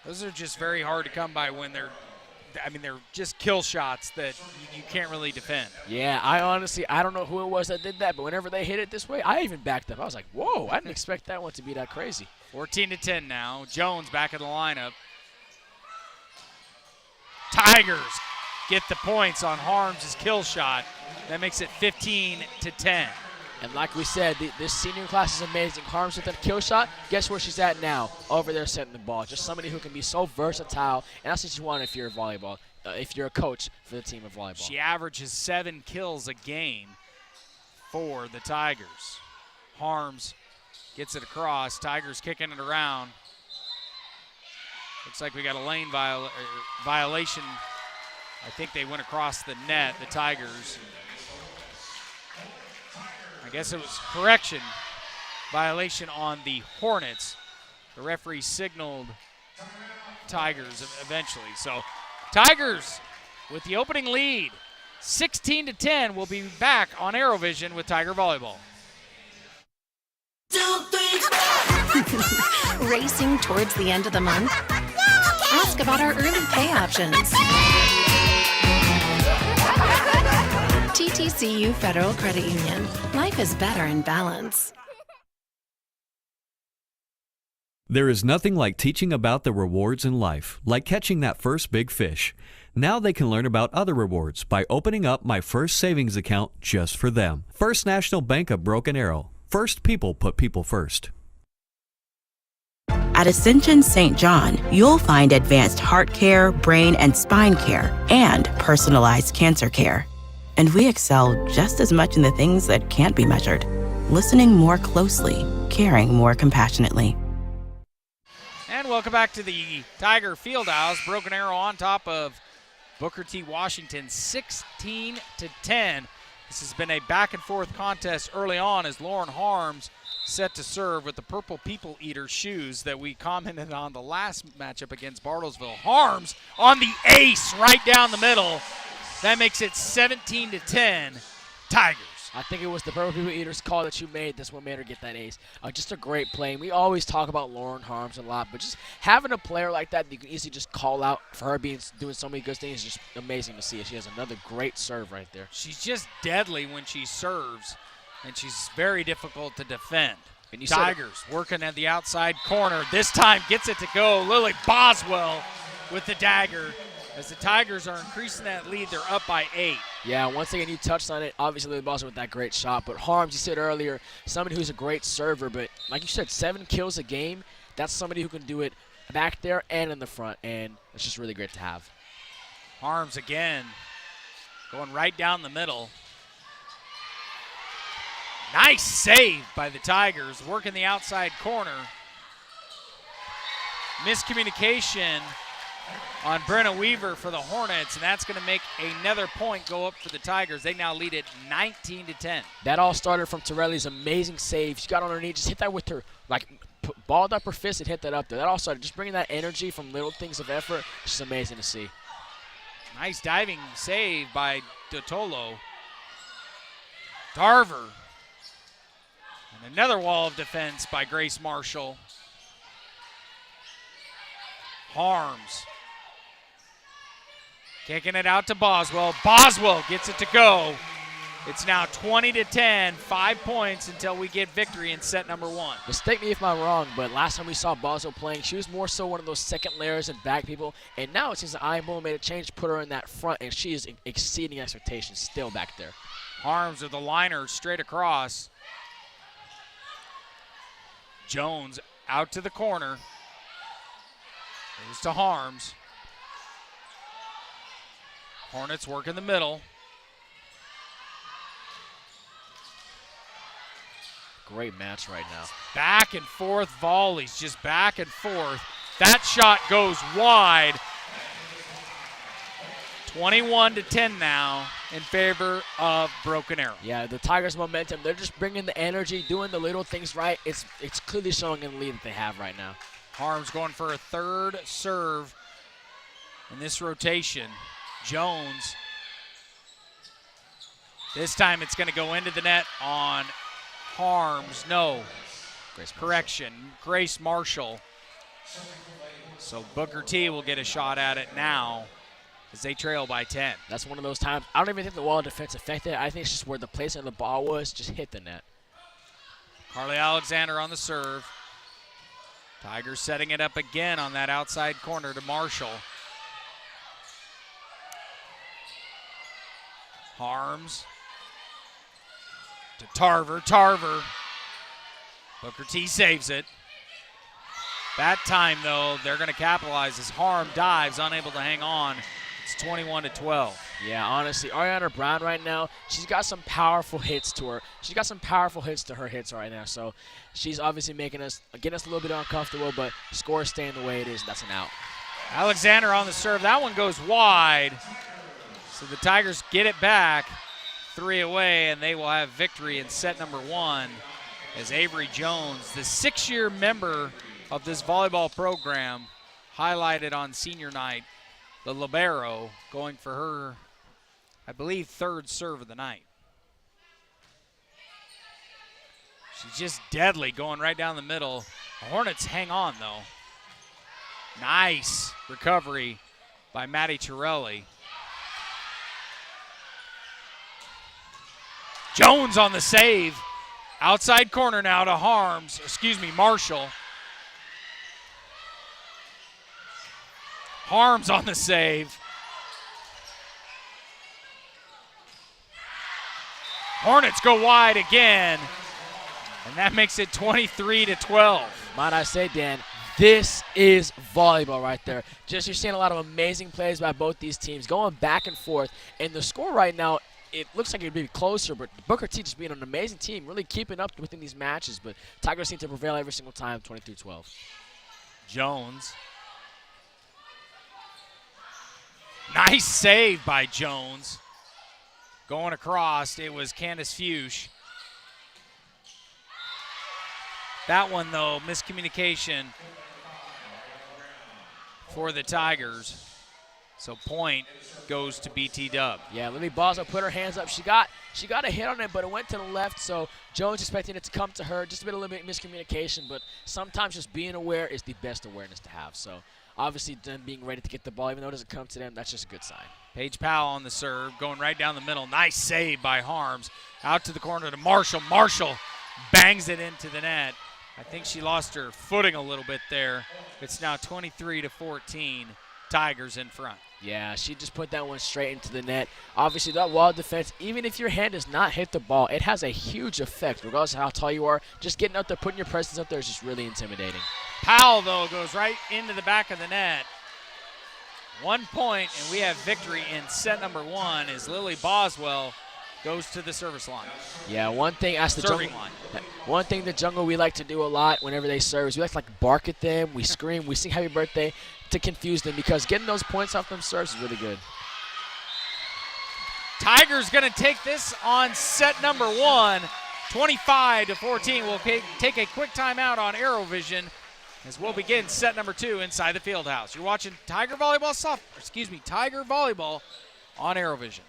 S1: Those are just very hard to come by when they're just kill shots that you can't really defend.
S2: Yeah, I don't know who it was that did that, but whenever they hit it this way, I even backed up. I was like, whoa, I didn't expect that one to be that crazy.
S1: 14-10 now. Jones back in the lineup. Tigers get the points on Harms' kill shot. That makes it 15-10.
S2: And like we said, this senior class is amazing. Harms with that kill shot. Guess where she's at now? Over there setting the ball. Just somebody who can be so versatile. And that's what you want if you're a volleyball, if you're a coach for the team of volleyball.
S1: She averages 7 kills a game for the Tigers. Harms gets it across. Tigers kicking it around. Looks like we got a lane violation. I think they went across the net, the Tigers. I guess it was correction violation on the Hornets. The referee signaled Tigers eventually. So Tigers with the opening lead, 16-10. We'll be back on Aerovision with Tiger Volleyball.
S15: Racing towards the end of the month? Ask about our early pay options. TTCU Federal Credit Union. Life is better in balance.
S16: There is nothing like teaching about the rewards in life, like catching that first big fish. Now they can learn about other rewards by opening up my first savings account just for them. First National Bank of Broken Arrow. First people put people first.
S14: At Ascension St. John, you'll find advanced heart care, brain and spine care, and personalized cancer care. And we excel just as much in the things that can't be measured. Listening more closely, caring more compassionately.
S1: And welcome back to the Tiger Fieldhouse. Broken Arrow on top of Booker T. Washington, 16-10. This has been a back and forth contest early on as Lauren Harms set to serve with the purple people eater shoes that we commented on the last matchup against Bartlesville. Harms on the ace right down the middle. That makes it 17-10 Tigers.
S2: I think it was the Purple People Eaters call that you made. That's what made her get that ace. Just a great play. And we always talk about Lauren Harms a lot, but just having a player like that you can easily just call out for her doing so many good things is just amazing to see. She has another great serve right there.
S1: She's just deadly when she serves, and she's very difficult to defend.
S2: And you
S1: Tigers working at the outside corner. This time gets it to go. Lily Boswell with the dagger. As the Tigers are increasing that lead, they're up by 8.
S2: Yeah, once again, you touched on it. Obviously, Lily Boswell with that great shot. But Harms, you said earlier, somebody who's a great server. But like you said, 7 kills a game. That's somebody who can do it back there and in the front. And it's just really great to have.
S1: Harms again going right down the middle. Nice save by the Tigers, working the outside corner. Miscommunication on Brenna Weaver for the Hornets, and that's going to make another point go up for the Tigers. They now lead it 19-10.
S2: That all started from Torelli's amazing save. She got on her knee, just hit that with her, balled up her fist and hit that up there. That all started just bringing that energy from little things of effort. It's just amazing to see.
S1: Nice diving save by Dotolo. Darver. And another wall of defense by Grace Marshall. Harms. Kicking it out to Boswell. Boswell gets it to go. It's now 20-10, 5 points until we get victory in set number 1.
S2: Mistake me if I'm wrong, but last time we saw Boswell playing, she was more so one of those second layers and back people. And now it seems that Iron Bull made a change, put her in that front, and she is exceeding expectations still back there.
S1: Harms with the liner straight across. Jones out to the corner. Goes to Harms. Hornets work in the middle.
S2: Great match right now.
S1: Back and forth volleys, just back and forth. That shot goes wide. 21-10 now in favor of Broken Arrow.
S2: Yeah, the Tigers' momentum, they're just bringing the energy, doing the little things right. It's clearly showing in the lead that they have right now.
S1: Harms going for a third serve in this rotation. Jones. This time it's going to go into the net on Harms. No. Correction. Grace Marshall. So Booker T will get a shot at it now as they trail by 10.
S2: That's one of those times. I don't even think the wall of defense affected it. I think it's just where the placement of the ball was, just hit the net.
S1: Carly Alexander on the serve. Tigers setting it up again on that outside corner to Marshall. Harms to Tarver. Tarver. Booker T saves it. That time, though, they're going to capitalize as Harm dives, unable to hang on. It's 21-12.
S2: Yeah, honestly, Ariana Brown right now, she's got some powerful hits to her. She's got some powerful hits to her hits right now. So she's obviously getting us a little bit uncomfortable, but score is staying the way it is. That's an out.
S1: Alexander on the serve. That one goes wide. So the Tigers get it back, 3 away, and they will have victory in set number 1 as Avery Jones, the 6-year member of this volleyball program, highlighted on senior night, the libero, going for her, I believe, 3rd serve of the night. She's just deadly going right down the middle. The Hornets hang on, though. Nice recovery by Maddie Torelli. Jones on the save. Outside corner now to Marshall. Harms on the save. Hornets go wide again, and that makes it 23-12.
S2: Might I say, Dan, this is volleyball right there. Just you're seeing a lot of amazing plays by both these teams going back and forth, and the score right now, it looks like it'd be closer, but Booker T just being an amazing team, really keeping up within these matches, but Tigers seem to prevail every single time, 23-12.
S1: Jones. Nice save by Jones. Going across, it was Candace Fuchs. That one, though, miscommunication for the Tigers. So point goes to BT Dub.
S2: Yeah, Lily Boswell put her hands up. She got a hit on it, but it went to the left, so Jones expecting it to come to her. Just a little bit of miscommunication, but sometimes just being aware is the best awareness to have. So obviously them being ready to get the ball, even though it doesn't come to them, that's just a good sign.
S1: Paige Powell on the serve, going right down the middle. Nice save by Harms. Out to the corner to Marshall. Marshall bangs it into the net. I think she lost her footing a little bit there. It's now 23-14. Tigers in front.
S2: Yeah, she just put that one straight into the net. Obviously, that wall defense, even if your hand does not hit the ball, it has a huge effect, regardless of how tall you are. Just getting out there, putting your presence up there is just really intimidating.
S1: Powell, though, goes right into the back of the net. 1 point, and we have victory in set number 1 as Lily Boswell goes to the service line.
S2: Yeah, one thing as the
S1: Serving
S2: jungle,
S1: line.
S2: one thing the jungle we like to do a lot whenever they serve is we like to bark at them, we scream, we sing happy birthday to confuse them, because getting those points off them serves is really good.
S1: Tigers going to take this on set number 1, 25-14. We'll take a quick timeout on AeroVision as we'll begin set number 2 inside the field house. You're watching Tiger Volleyball on AeroVision.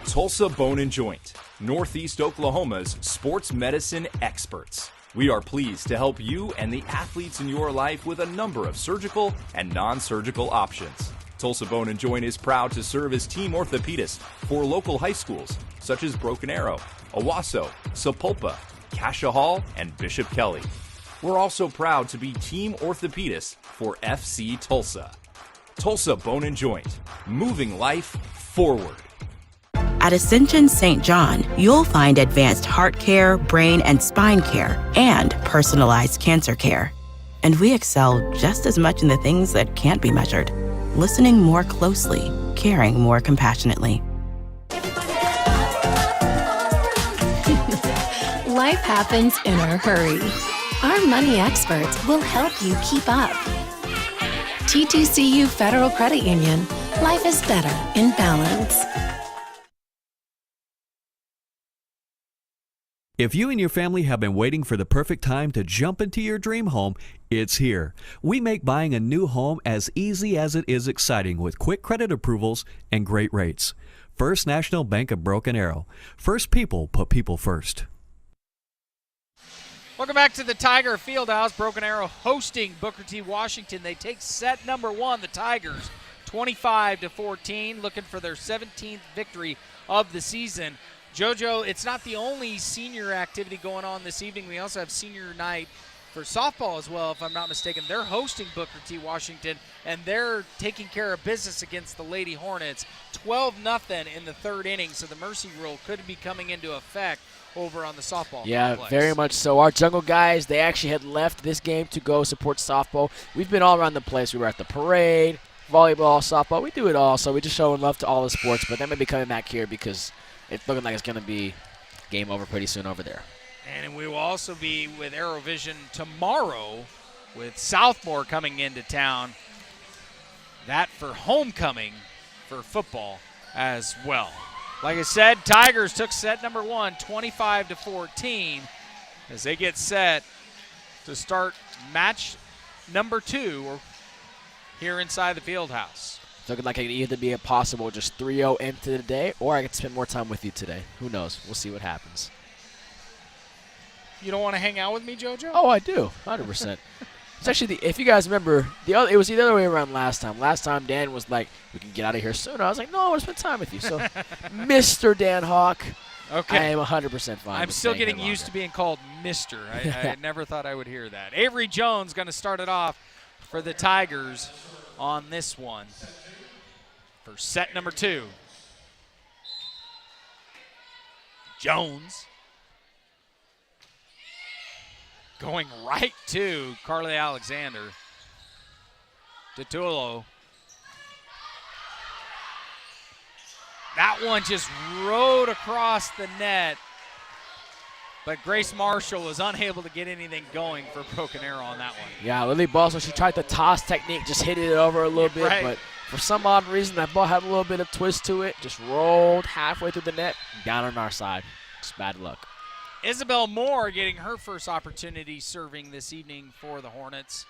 S17: Tulsa Bone and Joint, Northeast Oklahoma's sports medicine experts. We are pleased to help you and the athletes in your life with a number of surgical and non-surgical options. Tulsa Bone and Joint is proud to serve as team orthopedist for local high schools such as Broken Arrow, Owasso, Sapulpa, Cascia Hall, and Bishop Kelly. We're also proud to be team orthopedist for FC Tulsa. Tulsa Bone and Joint, moving life forward.
S14: At Ascension St. John, you'll find advanced heart care, brain and spine care, and personalized cancer care. And we excel just as much in the things that can't be measured. Listening more closely, caring more compassionately.
S15: Life happens in a hurry. Our money experts will help you keep up. TTCU Federal Credit Union. Life is better in balance.
S16: If you and your family have been waiting for the perfect time to jump into your dream home, it's here. We make buying a new home as easy as it is exciting with quick credit approvals and great rates. First National Bank of Broken Arrow. First people put people first.
S1: Welcome back to the Tiger Fieldhouse. Broken Arrow hosting Booker T. Washington. They take set number 1, the Tigers, 25-14, looking for their 17th victory of the season. JoJo, it's not the only senior activity going on this evening. We also have senior night for softball as well, if I'm not mistaken. They're hosting Booker T. Washington, and they're taking care of business against the Lady Hornets. 12-0 in the 3rd inning, so the mercy rule could be coming into effect over on the softball complex.
S2: Very much so. Our jungle guys, they actually had left this game to go support softball. We've been all around the place. We were at the parade, volleyball, softball. We do it all, so we just showing love to all the sports, but they may be coming back here because it's looking like it's going to be game over pretty soon over there.
S1: And we will also be with AeroVision tomorrow with Southmore coming into town. That for homecoming for football as well. Like I said, Tigers took set number 1, 25-14, as they get set to start match number 2 here inside the field house.
S2: It's looking like it could either be impossible, just 3-0 into the day, or I could spend more time with you today. Who knows? We'll see what happens.
S1: You don't want to hang out with me, JoJo?
S2: Oh, I do, 100%. It's actually, if you guys remember, it was the other way around last time. Last time, Dan was like, we can get out of here soon. I was like, no, I want to spend time with you. So, Mr. Dan Hawk,
S1: Okay.
S2: I am 100% fine.
S1: I'm still getting used to being called Mr. I never thought I would hear that. Avery Jones going to start it off for the Tigers on this one for set number 2. Jones going right to Carly Alexander. Titulo. That one just rode across the net, but Grace Marshall was unable to get anything going for Broken Arrow on that one.
S2: Yeah, Lily Balso, she tried the toss technique, just hit it over a little bit,
S1: Right.
S2: but for some odd reason, that ball had a little bit of twist to it, just rolled halfway through the net, down on our side. Just bad luck.
S1: Isabel Moore getting her first opportunity serving this evening for the Hornets.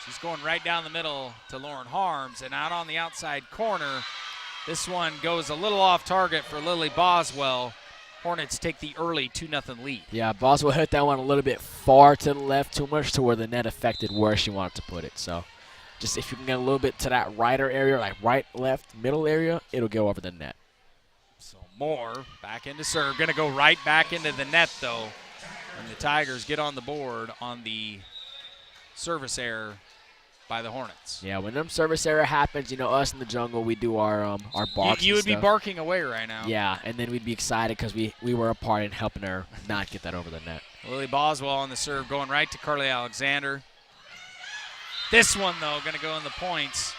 S1: She's going right down the middle to Lauren Harms, and out on the outside corner, this one goes a little off target for Lily Boswell. Hornets take the early 2-0 lead.
S2: Yeah, Boswell hit that one a little bit far to the left, too much to where the net affected where she wanted to put it. So just if you can get a little bit to that righter area, like right, left, middle area, it'll go over the net.
S1: So Moore back into serve. Going to go right back into the net, though. And the Tigers get on the board on the service error by the Hornets.
S2: Yeah, when them service error happens, you know, us in the jungle, we do our box.
S1: You would be barking away right now.
S2: Yeah, and then we'd be excited because we were a part in helping her not get that over the net.
S1: Lily Boswell on the serve, going right to Carly Alexander. This one, though, going to go in the points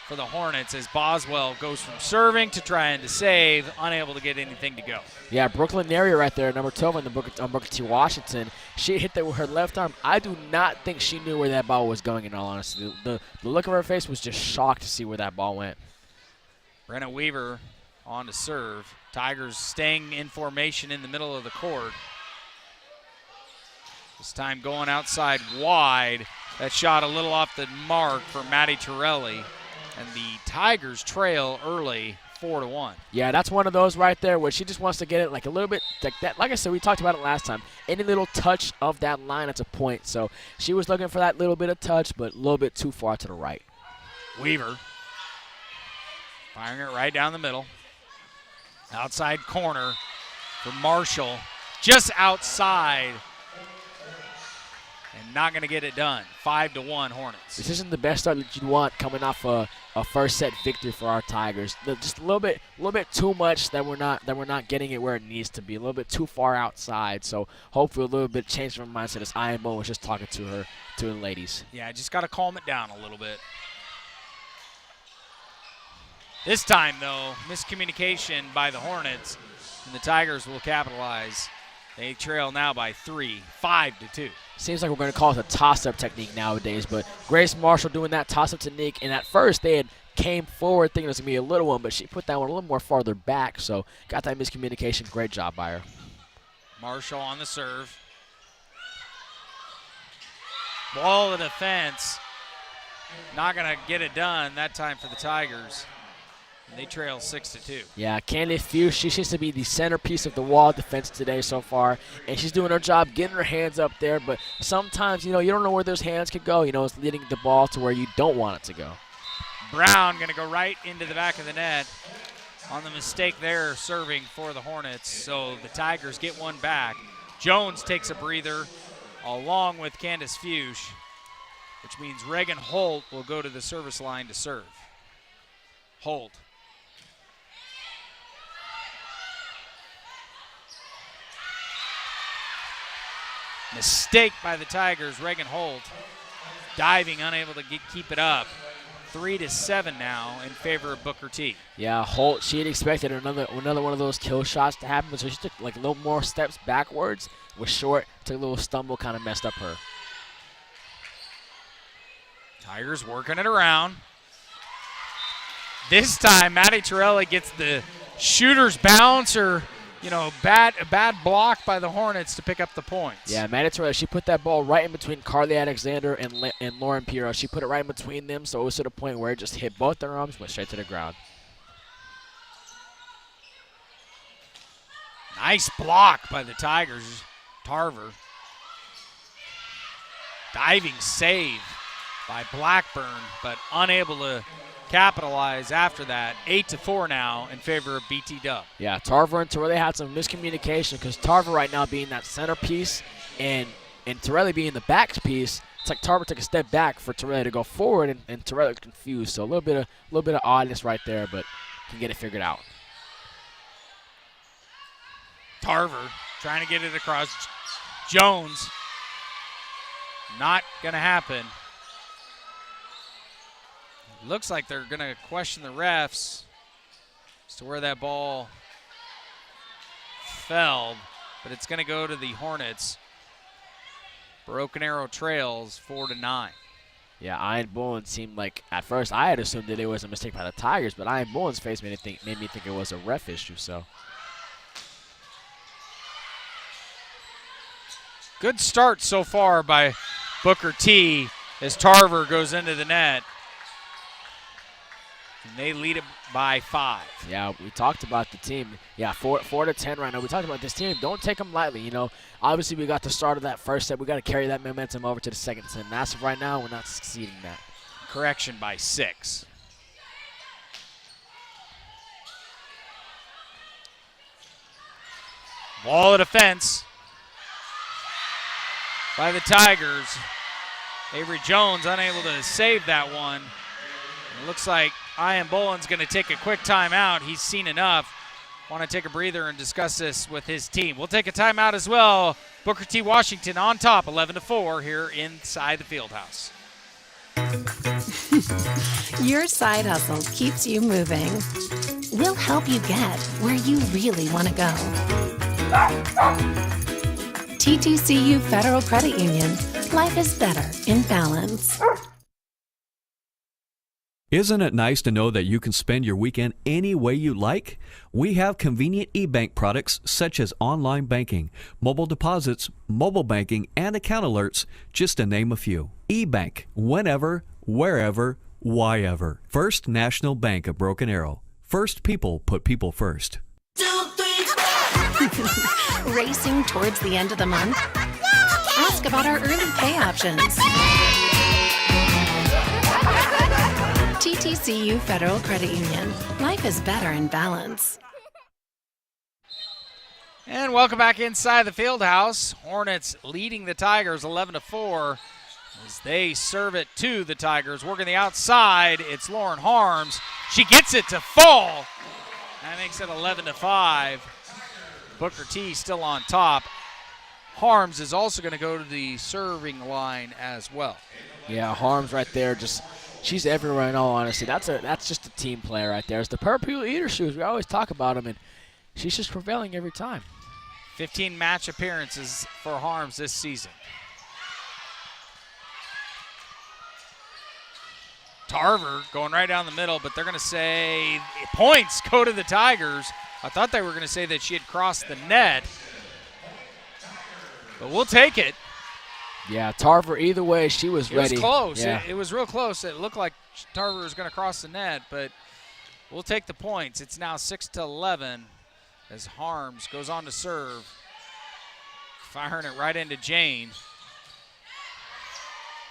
S1: for the Hornets as Boswell goes from serving to trying to save, unable to get anything to go.
S2: Yeah, Brooklyn Neria right there, number 12 on Booker T. Washington. She hit that with her left arm. I do not think she knew where that ball was going, in all honesty. The look of her face was just shocked to see where that ball went.
S1: Brenna Weaver on to serve. Tigers staying in formation in the middle of the court. This time going outside wide. That shot a little off the mark for Maddie Torelli. And the Tigers trail early 4-1.
S2: Yeah, that's one of those right there where she just wants to get it like a little bit like that. Like I said, we talked about it last time. Any little touch of that line, that's a point. So she was looking for that little bit of touch, but a little bit too far to the right.
S1: Weaver firing it right down the middle. Outside corner for Marshall. Just outside. And not going to get it done. 5-1 Hornets.
S2: This isn't the best start that you'd want coming off a first set victory for our Tigers. Just a little bit too much that we're not getting it where it needs to be. A little bit too far outside. So hopefully a little bit change from mindset as IMO was just talking to the ladies.
S1: Yeah, just got to calm it down a little bit. This time, though, miscommunication by the Hornets, and the Tigers will capitalize. They trail now by 3, 5-2.
S2: Seems like we're going to call it a toss-up technique nowadays, but Grace Marshall doing that toss-up technique, and at first they had came forward thinking it was going to be a little one, but she put that one a little more farther back, so got that miscommunication. Great job by her.
S1: Marshall on the serve. Ball of defense. Not going to get it done that time for the Tigers. And they trail 6-2.
S2: Yeah, Candy Few, she seems to be the centerpiece of the wall defense today so far, and she's doing her job getting her hands up there, but sometimes, you know, you don't know where those hands could go. You know, it's leading the ball to where you don't want it to go.
S1: Brown going to go right into the back of the net on the mistake there serving for the Hornets, so the Tigers get one back. Jones takes a breather along with Candace Fuchs, which means Reagan Holt will go to the service line to serve. Holt. Mistake by the Tigers. Reagan Holt diving, unable to keep it up. 3-7 now in favor of Booker T.
S2: Yeah, Holt, she had expected another one of those kill shots to happen, so she took like a little more steps backwards. Was short, took a little stumble, kind of messed up her.
S1: Tigers working it around. This time, Maddie Torelli gets the shooter's bounce or, you know, a bad block by the Hornets to pick up the points.
S2: Yeah, Maddie Torelli, she put that ball right in between Carly Alexander and Lauren Piro. She put it right in between them, so it was to the point where it just hit both their arms, went straight to the ground.
S1: Nice block by the Tigers. Tarver. Diving save by Blackburn, but unable to capitalize after that. 8-4 now in favor of BT Dub.
S2: Yeah, Tarver and Torelli had some miscommunication because Tarver right now being that centerpiece and Torelli being the back piece. It's like Tarver took a step back for Torelli to go forward, and Torelli was confused. So a little bit of oddness right there, but can get it figured out.
S1: Tarver trying to get it across. Jones. Not going to happen. Looks like they're going to question the refs as to where that ball fell, but it's going to go to the Hornets. Broken Arrow trails 4-9.
S2: Yeah, Ian Bullen seemed like, at first I had assumed that it was a mistake by the Tigers, but Ian Bullen's face made me think it was a ref issue. So
S1: good start so far by Booker T as Tarver goes into the net. And they lead it by 5.
S2: Yeah, we talked about the team. Yeah, 4-10 right now. We talked about this team. Don't take them lightly. You know, obviously we got the start of that first set. We got to carry that momentum over to the second set. And as of right now, we're not succeeding that.
S1: Correction by 6. Wall of defense by the Tigers. Avery Jones unable to save that one. It looks like Ian Boland's going to take a quick timeout. He's seen enough. Want to take a breather and discuss this with his team. We'll take a timeout as well. Booker T. Washington on top, 11-4 here inside the Fieldhouse.
S15: Your side hustle keeps you moving. We'll help you get where you really want to go. T2CU Federal Credit Union. Life is better in balance.
S16: Isn't it nice to know that you can spend your weekend any way you like? We have convenient e-bank products such as online banking, mobile deposits, mobile banking, and account alerts, just to name a few. E-bank, whenever, wherever, whyever. First National Bank of Broken Arrow. First people put people first.
S15: Racing towards the end of the month? Ask about our early pay options. TTCU Federal Credit Union. Life is better in balance.
S1: And welcome back inside the Fieldhouse. Hornets leading the Tigers 11-4 as they serve it to the Tigers. Working the outside, it's Lauren Harms. She gets it to fall. That makes it 11-5. Booker T still on top. Harms is also going to go to the serving line as well.
S2: Yeah, Harms right there, she's everywhere in all honesty. That's just a team player right there. It's the purple eater shoes. We always talk about them, and she's just prevailing every time.
S1: 15 match appearances for Harms this season. Tarver going right down the middle, but they're going to say points go to the Tigers. I thought they were going to say that she had crossed the net, but we'll take it.
S2: Yeah, Tarver, either way, she was ready.
S1: It was close.
S2: Yeah.
S1: It was real close. It looked like Tarver was going to cross the net, but we'll take the points. It's now 6-11 as Harms goes on to serve, firing it right into Jane.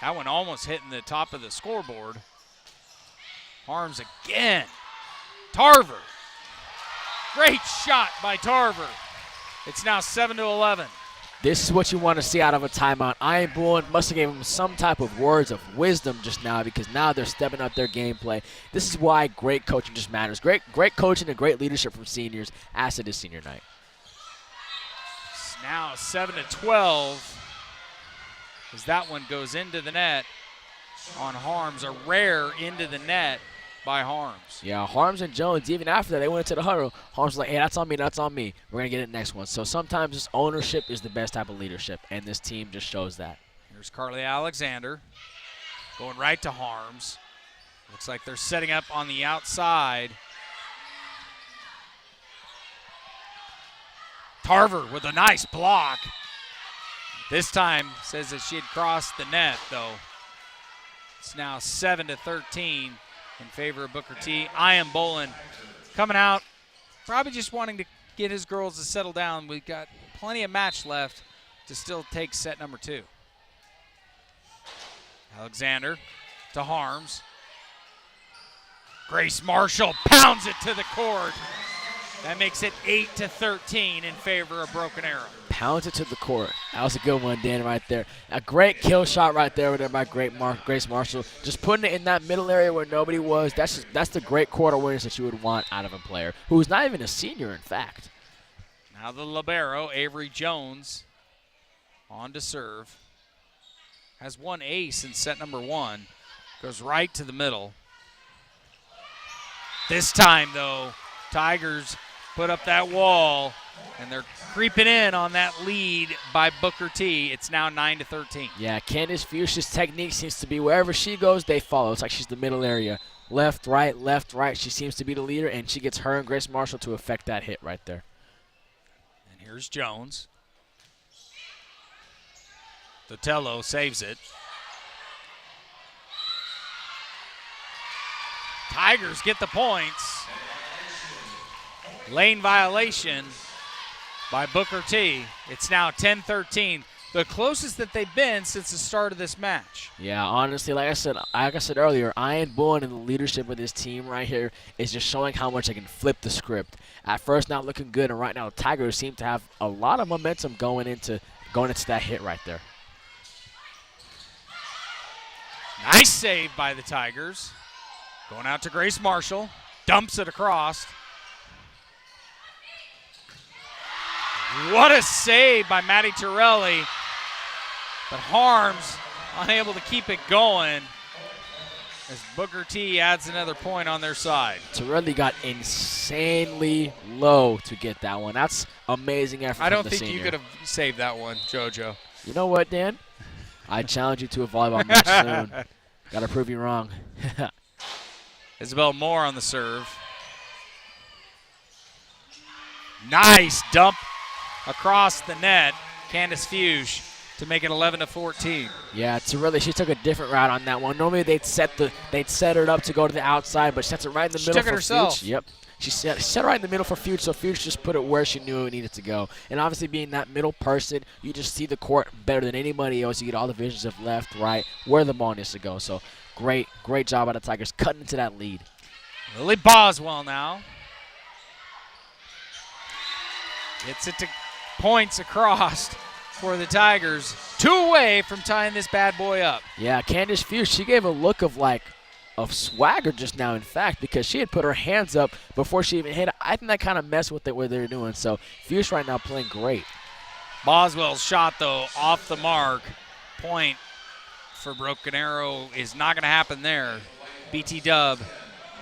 S1: That one almost hitting the top of the scoreboard. Harms again. Tarver. Great shot by Tarver. It's now 7-11.
S2: This is what you want to see out of a timeout. Ian Bullen must have given him some type of words of wisdom just now, because now they're stepping up their gameplay. This is why great coaching just matters. Great coaching and great leadership from seniors as it is senior night.
S1: It's now 7-12 as that one goes into the net on Harms. A rare into the net by Harms.
S2: Yeah, Harms and Jones, even after that, they went into the huddle. Harms was like, hey, that's on me, that's on me. We're going to get it next one. So sometimes this ownership is the best type of leadership, and this team just shows that.
S1: Here's Carly Alexander going right to Harms. Looks like they're setting up on the outside. Tarver with a nice block. This time says that she had crossed the net, though. It's now 7-13 in favor of Booker T. Ian Bolin coming out, probably just wanting to get his girls to settle down. We've got plenty of match left to still take set number 2. Alexander to Harms. Grace Marshall pounds it to the court. That makes it 8-13 in favor of Broken Arrow.
S2: Pounds it to the court. That was a good one, Dan, right there. A great kill shot right there by Grace Marshall. Just putting it in that middle area where nobody was. That's the great court awareness that you would want out of a player who's not even a senior, in fact.
S1: Now the libero, Avery Jones, on to serve. Has one ace in set number 1. Goes right to the middle. This time, though, Tigers put up that wall, and they're creeping in on that lead by Booker T. It's now 9-13.
S2: Yeah, Candace Fuchs's technique seems to be wherever she goes, they follow. It's like she's the middle area. Left, right. She seems to be the leader, and she gets her and Grace Marshall to affect that hit right there.
S1: And here's Jones. Dotello saves it. Tigers get the points. Lane violation by Booker T. It's now 10-13, the closest that they've been since the start of this match.
S2: Yeah, honestly, like I said earlier, Ian Bowen and the leadership of this team right here is just showing how much they can flip the script. At first, not looking good, and right now, the Tigers seem to have a lot of momentum going into that hit right there.
S1: Nice save by the Tigers. Going out to Grace Marshall, dumps it across. What a save by Maddie Torelli. But Harms unable to keep it going as Booker T adds another point on their side.
S2: Torelli got insanely low to get that one. That's amazing effort.
S1: I don't
S2: from the
S1: think
S2: senior.
S1: you could have saved that one, JoJo.
S2: You know what, Dan? I challenge you to a volleyball match soon. Got to prove you wrong.
S1: Isabel Moore on the serve. Nice dump across the net. Candace Fuchs to make it 11-14.
S2: Yeah, Torelli, she took a different route on that one. Normally they'd set her up to go to the outside, but she sets it right in the middle
S1: took it
S2: for
S1: herself.
S2: Fuchs. Yep. She set it right in the middle for Fuchs, so Fuchs just put it where she knew it needed to go. And obviously being that middle person, you just see the court better than anybody else. You get all the visions of left, right, where the ball needs to go. So great job by the Tigers cutting into that lead.
S1: Lily Boswell now. Gets it to points across for the Tigers. 2 away from tying this bad boy up.
S2: Yeah, Candace Fuchs, she gave a look of swagger just now, in fact, because she had put her hands up before she even hit it. I think that kind of messed with what they're doing. So Fuchs right now playing great.
S1: Boswell's shot, though, off the mark. Point for Broken Arrow is not going to happen there. BT Dub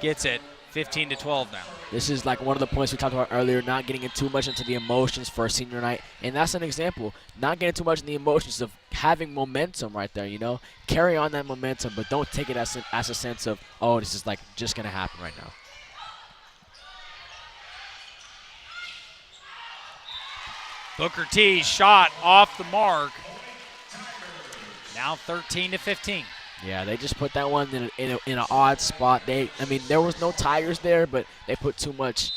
S1: gets it. 15-12 now.
S2: This is like one of the points we talked about earlier, not getting too much into the emotions for a senior night. And that's an example. Not getting too much in the emotions of having momentum right there, you know? Carry on that momentum, but don't take it as a sense of, oh, this is like just going to happen right now.
S1: Booker T shot off the mark. Now 13-15.
S2: Yeah, they just put that one in an odd spot. There was no Tigers there, but they put too much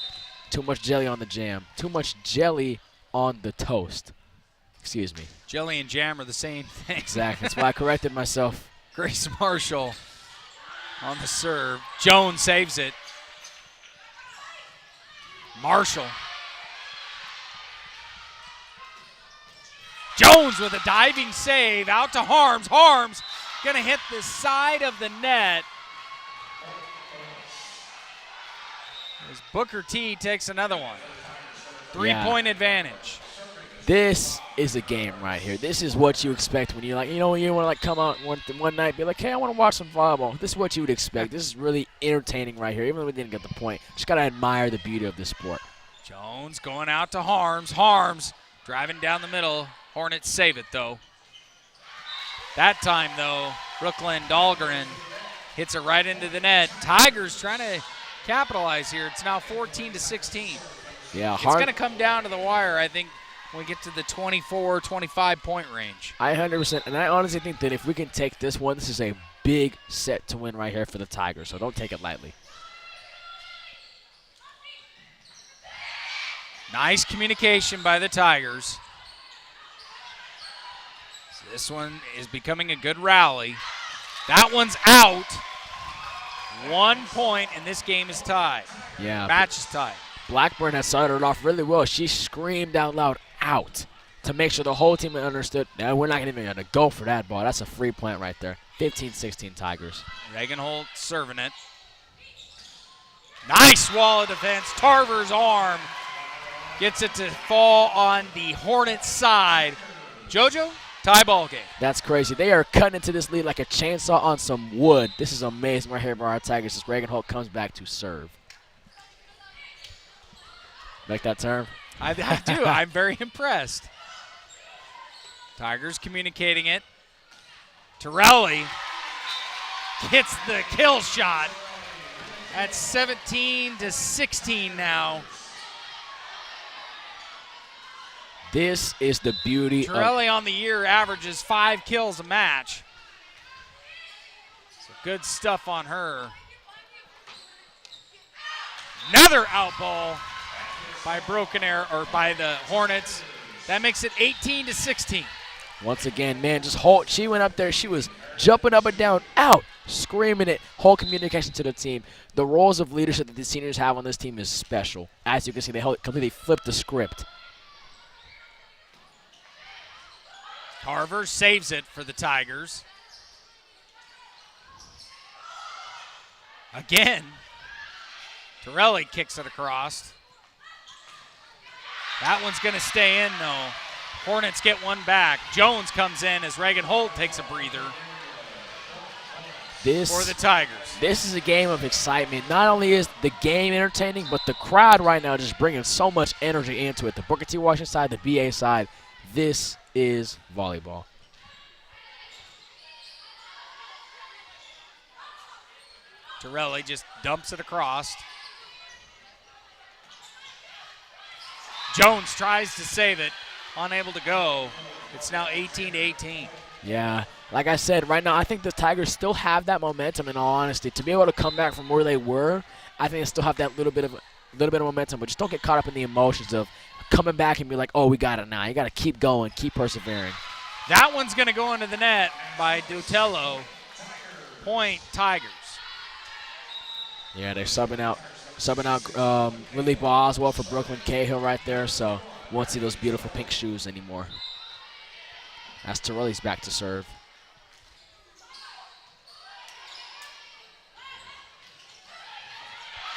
S2: jelly on the jam. Too much jelly on the toast. Excuse me.
S1: Jelly and jam are the same thing.
S2: Exactly. That's why I corrected myself.
S1: Grace Marshall on the serve. Jones saves it. Marshall. Jones with a diving save out to Harms. Harms going to hit the side of the net. As Booker T takes another one. 3-point advantage.
S2: This is a game right here. This is what you expect when you when you want to come out one night, be like, hey, I want to watch some volleyball. This is what you would expect. This is really entertaining right here, even though we didn't get the point. Just got to admire the beauty of this sport.
S1: Jones going out to Harms. Harms driving down the middle. Hornets save it, though. That time, though, Brooklyn Dahlgren hits it right into the net. Tigers trying to capitalize here. It's now 14-16.
S2: Yeah,
S1: it's going to come down to the wire, I think, when we get to the 24, 25-point range.
S2: 100%. And I honestly think that if we can take this one, this is a big set to win right here for the Tigers. So don't take it lightly.
S1: Nice communication by the Tigers. This one is becoming a good rally. That one's out. 1 point, and this game is tied.
S2: Yeah.
S1: Match is tied.
S2: Blackburn has started it off really well. She screamed out loud, out, to make sure the whole team understood, no, we're not even going to go for that ball. That's a free plant right there. 15-16 Tigers.
S1: Reagan Holt serving it. Nice wall of defense. Tarver's arm gets it to fall on the Hornets side. JoJo, tie ball game.
S2: That's crazy. They are cutting into this lead like a chainsaw on some wood. This is amazing right here by our Tigers as Reagan Holt comes back to serve. Like that term?
S1: I do. I'm very impressed. Tigers communicating it. Torelli hits the kill shot. At 17-16 now.
S2: This is the beauty
S1: Torelli on the year averages 5 kills a match. So good stuff on her. Another out ball by Broken Arrow, or by the Hornets. That makes it 18-16.
S2: Once again, man, just Holt. She went up there. She was jumping up and down, out, screaming it. Whole communication to the team. The roles of leadership that the seniors have on this team is special. As you can see, they completely flipped the script.
S1: Carver saves it for the Tigers. Again, Torelli kicks it across. That one's going to stay in, though. Hornets get one back. Jones comes in as Reagan Holt takes a breather for the Tigers.
S2: This is a game of excitement. Not only is the game entertaining, but the crowd right now just bringing so much energy into it. The Booker T. Washington side, the BA side. This is volleyball.
S1: Torelli just dumps it across. Jones tries to save it, unable to go. It's now 18-18.
S2: Yeah, like I said, right now I think the Tigers still have that momentum. In all honesty, to be able to come back from where they were, I think they still have that little bit of momentum. But just don't get caught up in the emotions of coming back and be like, oh, we got it now. You got to keep going, keep persevering.
S1: That one's going to go into the net by Dutello. Point Tigers.
S2: Yeah, they're subbing out Lily Boswell for Brooklyn Cahill right there, so won't see those beautiful pink shoes anymore. As Torelli's back to serve.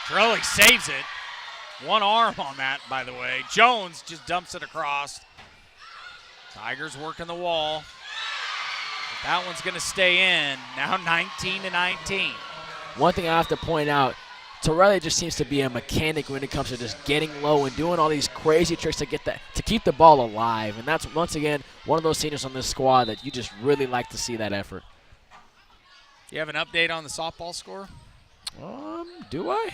S1: Torelli saves it. One arm on that, by the way. Jones just dumps it across. Tigers working the wall. But that one's going to stay in. Now 19-19.
S2: One thing I have to point out, Torelli just seems to be a mechanic when it comes to just getting low and doing all these crazy tricks to keep the ball alive. And that's, once again, one of those seniors on this squad that you just really like to see that effort.
S1: You have an update on the softball score?
S2: Do I?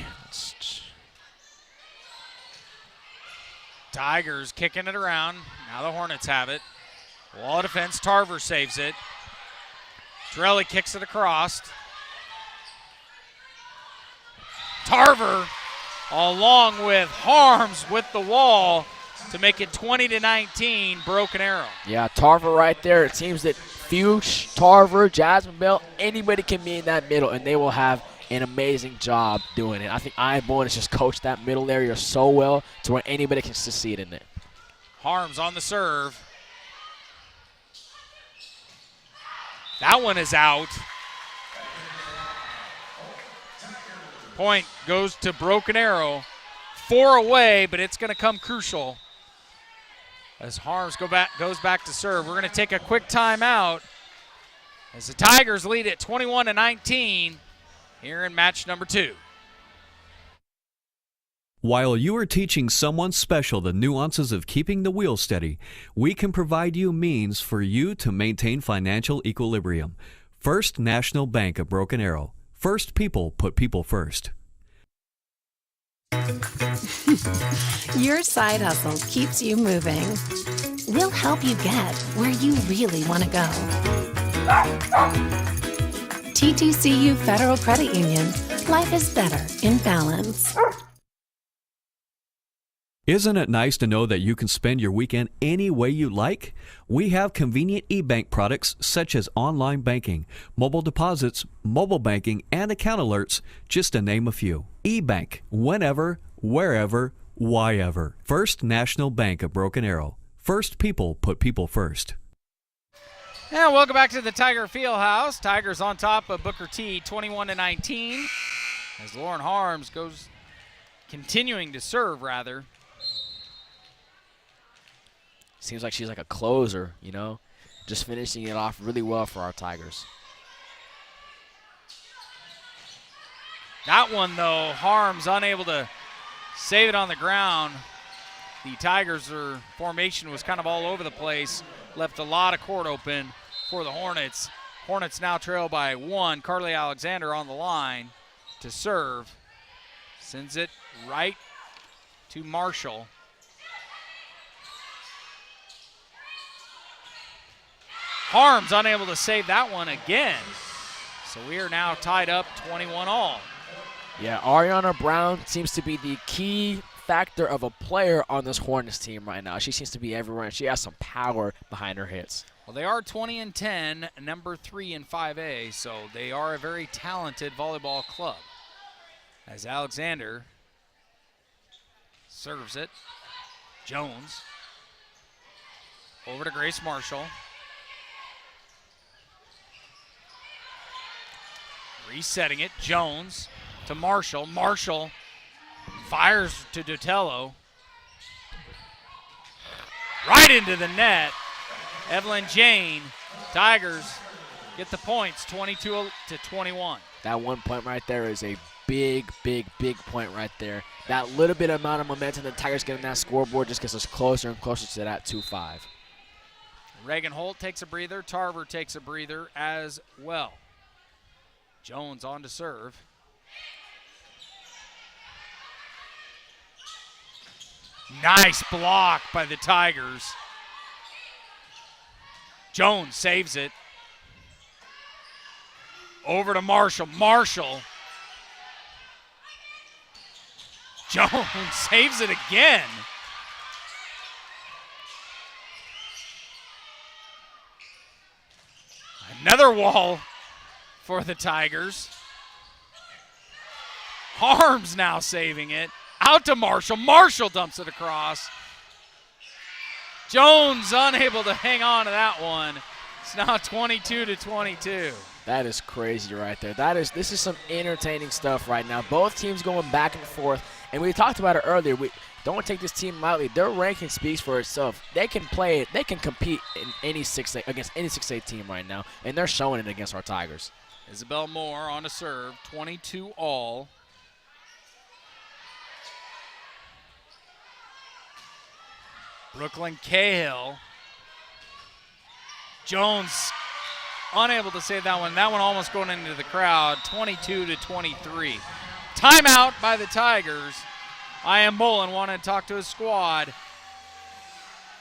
S1: Tigers kicking it around. Now the Hornets have it. Wall of defense. Tarver saves it. Torelli kicks it across. Tarver, along with Harms with the wall to make it 20-19, Broken Arrow.
S2: Yeah, Tarver right there. It seems that Fuchs, Tarver, Jasmine Bell, anybody can be in that middle, and they will have an amazing job doing it. I think Ian Bowen has just coached that middle area so well to where anybody can succeed in it.
S1: Harms on the serve. That one is out. Point goes to Broken Arrow. 4 away, but it's going to come crucial as Harms goes back to serve. We're going to take a quick timeout as the Tigers lead at 21-19 here in match number 2.
S16: While you are teaching someone special the nuances of keeping the wheel steady, we can provide you means for you to maintain financial equilibrium. First National Bank of Broken Arrow. First people put people first.
S15: Your side hustle keeps you moving. We'll help you get where you really want to go. TTCU Federal Credit Union. Life is better in balance.
S16: Isn't it nice to know that you can spend your weekend any way you like? We have convenient e-bank products such as online banking, mobile deposits, mobile banking, and account alerts, just to name a few. E-bank, whenever, wherever, whyever. First National Bank of Broken Arrow. First people put people first.
S1: And welcome back to the Tiger Fieldhouse. Tigers on top of Booker T, 21-19, as Lauren Harms goes continuing to serve, rather.
S2: Seems like she's like a closer, you know, just finishing it off really well for our Tigers.
S1: That one, though, Harms unable to save it on the ground. The Tigers' formation was kind of all over the place, left a lot of court open for the Hornets. Hornets now trail by 1. Carly Alexander on the line to serve. Sends it right to Marshall. Harms unable to save that one again. So we are now tied up 21-all.
S2: Yeah, Ariana Brown seems to be the key factor of a player on this Hornets team right now. She seems to be everywhere, and she has some power behind her hits.
S1: Well, they are 20-10, number 3 in 5A, so they are a very talented volleyball club. As Alexander serves it, Jones over to Grace Marshall. Resetting it, Jones to Marshall. Marshall fires to Dotello. Right into the net. Evelyn Jane, Tigers get the points, 22-21.
S2: That 1 point right there is a big, big, big point right there. That little bit amount of momentum the Tigers get in that scoreboard just gets us closer and closer to that 2-5.
S1: Reagan Holt takes a breather. Tarver takes a breather as well. Jones on to serve. Nice block by the Tigers. Jones saves it. Over to Marshall. Marshall. Jones saves it again. Another wall for the Tigers. Harms now saving it. Out to Marshall. Marshall dumps it across. Jones unable to hang on to that one. It's now 22-22.
S2: That is crazy right there. This is some entertaining stuff right now. Both teams going back and forth. And we talked about it earlier. We don't take this team lightly. Their ranking speaks for itself. They can play it. They can compete in any 6A against any 6A team right now, and they're showing it against our Tigers.
S1: Isabel Moore on to serve, 22-all. Brooklyn Cahill. Jones unable to save that one. That one almost going into the crowd, 22-23. Timeout by the Tigers. Ian Mullen wanted to talk to his squad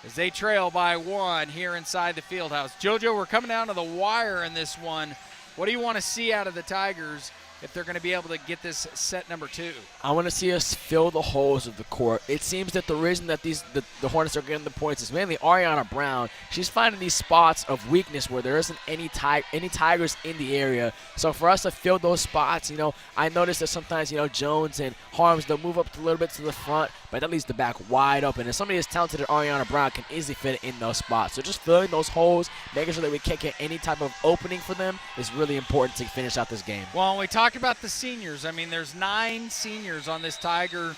S1: as they trail by 1 here inside the field house. JoJo, we're coming down to the wire in this one. What do you want to see out of the Tigers if they're going to be able to get this set number 2?
S2: I want to see us fill the holes of the court. It seems that the reason that the Hornets are getting the points is mainly Ariana Brown. She's finding these spots of weakness where there isn't any Tigers in the area. So for us to fill those spots, I noticed that sometimes, Jones and Harms, they'll move up a little bit to the front, but that leaves the back wide open. And somebody as talented as Ariana Brown can easily fit in those spots. So just filling those holes, making sure that we can't get any type of opening for them is really important to finish out this game.
S1: Well, when we talk about the seniors, there's 9 seniors on this Tiger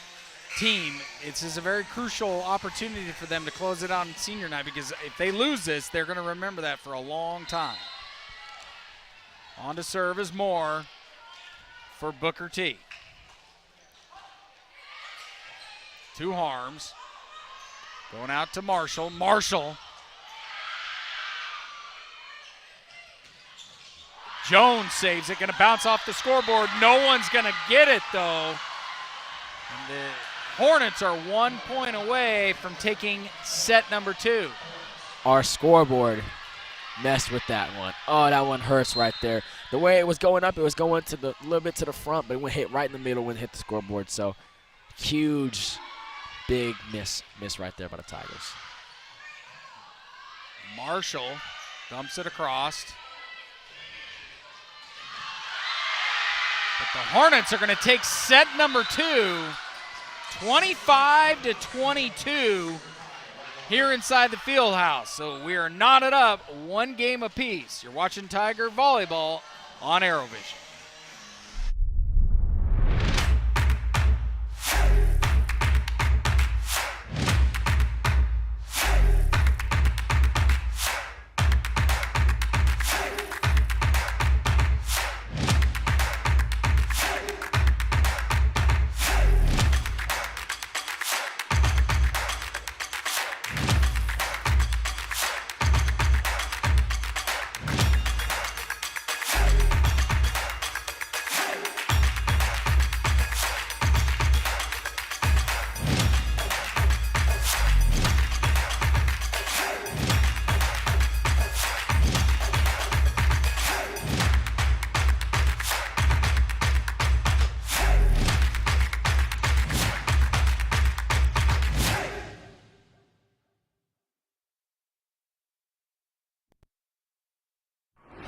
S1: team. This is a very crucial opportunity for them to close it out on senior night, because if they lose this, they're going to remember that for a long time. On to serve is Moore for Booker T. To Harms. Going out to Marshall. Marshall. Jones saves it. Going to bounce off the scoreboard. No one's going to get it, though. And the Hornets are 1 point away from taking set number 2.
S2: Our scoreboard messed with that one. Oh, that one hurts right there. The way it was going up, it was going to the little bit to the front, but it went hit right in the middle when it hit the scoreboard. So huge big miss right there by the Tigers.
S1: Marshall dumps it across. But the Hornets are going to take set number 2, 25-22 here inside the field house. So we are knotted up 1 game apiece. You're watching Tiger Volleyball on AeroVision.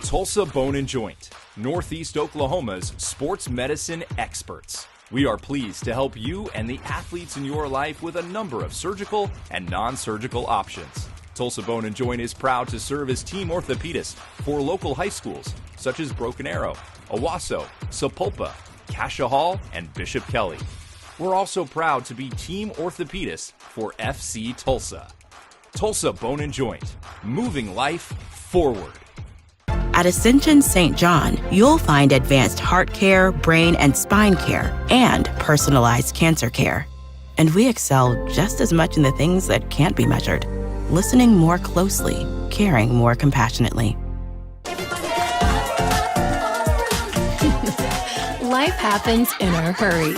S17: Tulsa Bone and Joint, Northeast Oklahoma's sports medicine experts. We are pleased to help you and the athletes in your life with a number of surgical and non-surgical options. Tulsa Bone and Joint is proud to serve as team orthopedist for local high schools such as Broken Arrow, Owasso, Sapulpa, Cascia Hall, and Bishop Kelly. We're also proud to be team orthopedist for FC Tulsa. Tulsa Bone and Joint, moving life forward.
S14: At Ascension St. John, you'll find advanced heart care, brain and spine care, and personalized cancer care. And we excel just as much in the things that can't be measured. Listening more closely, caring more compassionately.
S15: Life happens in a hurry.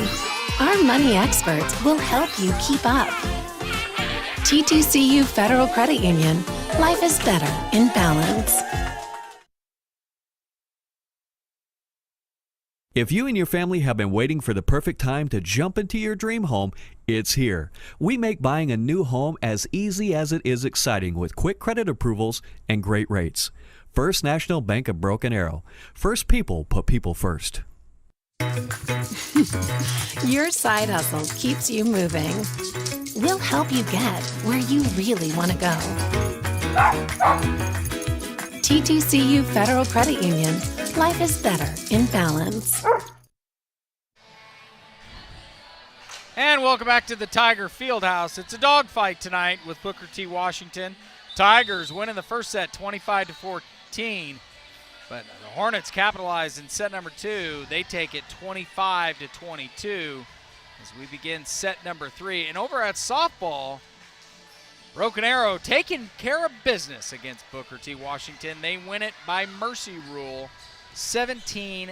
S15: Our money experts will help you keep up. T2CU Federal Credit Union. Life is better in balance.
S16: If you and your family have been waiting for the perfect time to jump into your dream home, it's here. We make buying a new home as easy as it is exciting with quick credit approvals and great rates. First National Bank of Broken Arrow. First people put people first.
S15: Your side hustle keeps you moving. We'll help you get where you really want to go. T2CU Federal Credit Union. Life is better in balance.
S1: And welcome back to the Tiger Fieldhouse. It's a dogfight tonight with Booker T. Washington. Tigers winning the first set 25-14. But the Hornets capitalize in set number 2. They take it 25-22 as we begin set number 3. And over at softball, Broken Arrow taking care of business against Booker T. Washington. They win it by mercy rule, 17-0.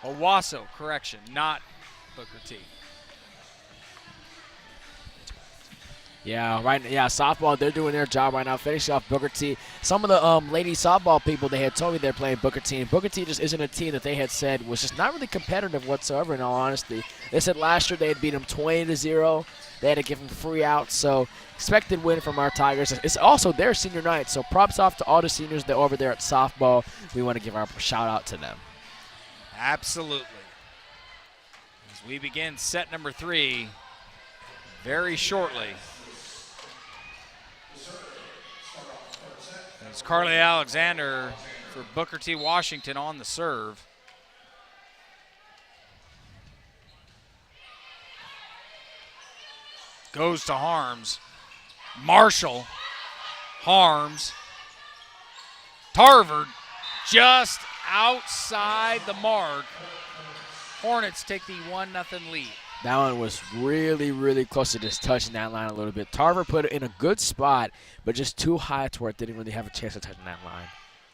S1: Owasso, correction, not Booker T.
S2: Yeah, softball, they're doing their job right now, finishing off Booker T. Some of the lady softball people, they had told me they're playing Booker T, and Booker T just isn't a team that they had said was just not really competitive whatsoever, in all honesty. They said last year they had beat them 20-0. They had to give them free outs, so expected win from our Tigers. It's also their senior night, so props off to all the seniors that are over there at softball. We want to give our shout out to them.
S1: Absolutely. As we begin set number 3 very shortly. It's Carly Alexander for Booker T. Washington on the serve. Goes to Harms. Marshall. Harms. Tarver just outside the mark. Hornets take the 1-0 lead.
S2: That one was really, really close to just touching that line a little bit. Tarver put it in a good spot, but just too high to where it didn't really have a chance of touching that line.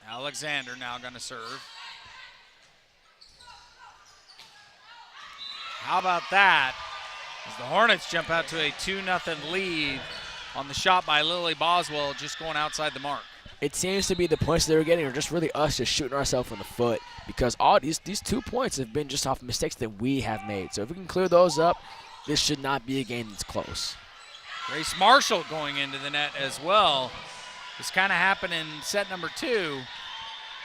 S1: Alexander now going to serve. How about that? As the Hornets jump out to a 2-0 lead on the shot by Lily Boswell, just going outside the mark.
S2: It seems to be the points they were getting are just really us just shooting ourselves in the foot, because all these 2 points have been just off mistakes that we have made. So if we can clear those up, this should not be a game that's close.
S1: Grace Marshall going into the net as well. This kind of happened in set number 2,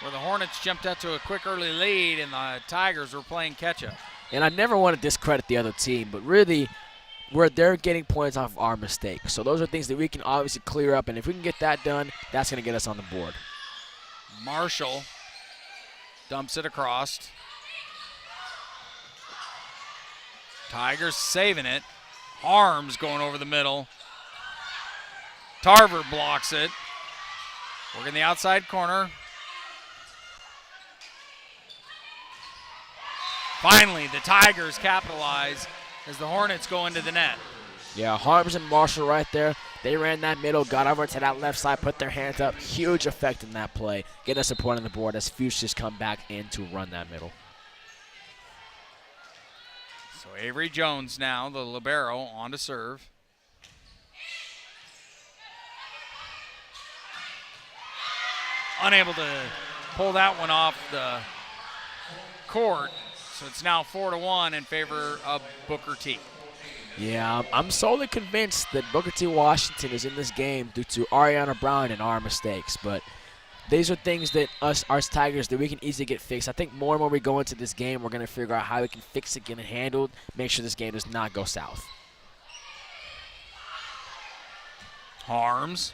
S1: where the Hornets jumped out to a quick early lead and the Tigers were playing catch-up.
S2: And I never want to discredit the other team, but really, they're getting points off of our mistakes. So those are things that we can obviously clear up, and if we can get that done, that's going to get us on the board.
S1: Marshall dumps it across. Tigers saving it. Arms going over the middle. Tarver blocks it. Working the outside corner. Finally, the Tigers capitalize as the Hornets go into the net.
S2: Yeah, Harms and Marshall right there. They ran that middle, got over to that left side, put their hands up. Huge effect in that play. Get us a point on the board as Fuchsia's come back in to run that middle.
S1: So Avery Jones now, the libero, on to serve. Unable to pull that one off the court. So it's now 4-1 in favor of Booker T.
S2: Yeah, I'm solely convinced that Booker T. Washington is in this game due to Ariana Brown and our mistakes. But these are things that us Tigers, that we can easily get fixed. I think more and more we go into this game, we're going to figure out how we can fix it, get it handled, make sure this game does not go south.
S1: Harms.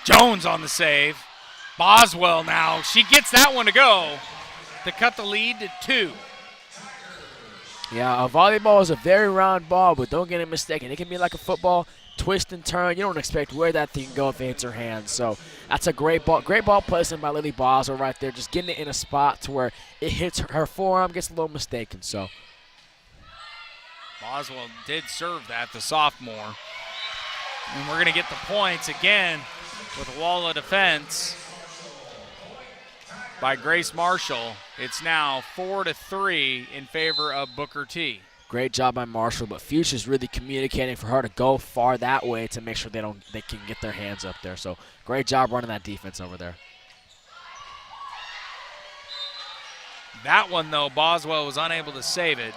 S1: Jones on the save. Boswell now. She gets that one to go to cut the lead to 2.
S2: Yeah, a volleyball is a very round ball, but don't get it mistaken. It can be like a football, twist and turn. You don't expect where that thing can go if it hits her hand. So that's a great ball placement by Lily Boswell right there, just getting it in a spot to where it hits her forearm, gets a little mistaken. So
S1: Boswell did serve that, the sophomore. And we're going to get the points again with a wall of defense by Grace Marshall. It's now 4-3 in favor of Booker T.
S2: Great job by Marshall, but Fuchsia's really communicating for her to go far that way to make sure they can get their hands up there. So great job running that defense over there.
S1: That one, though, Boswell was unable to save it,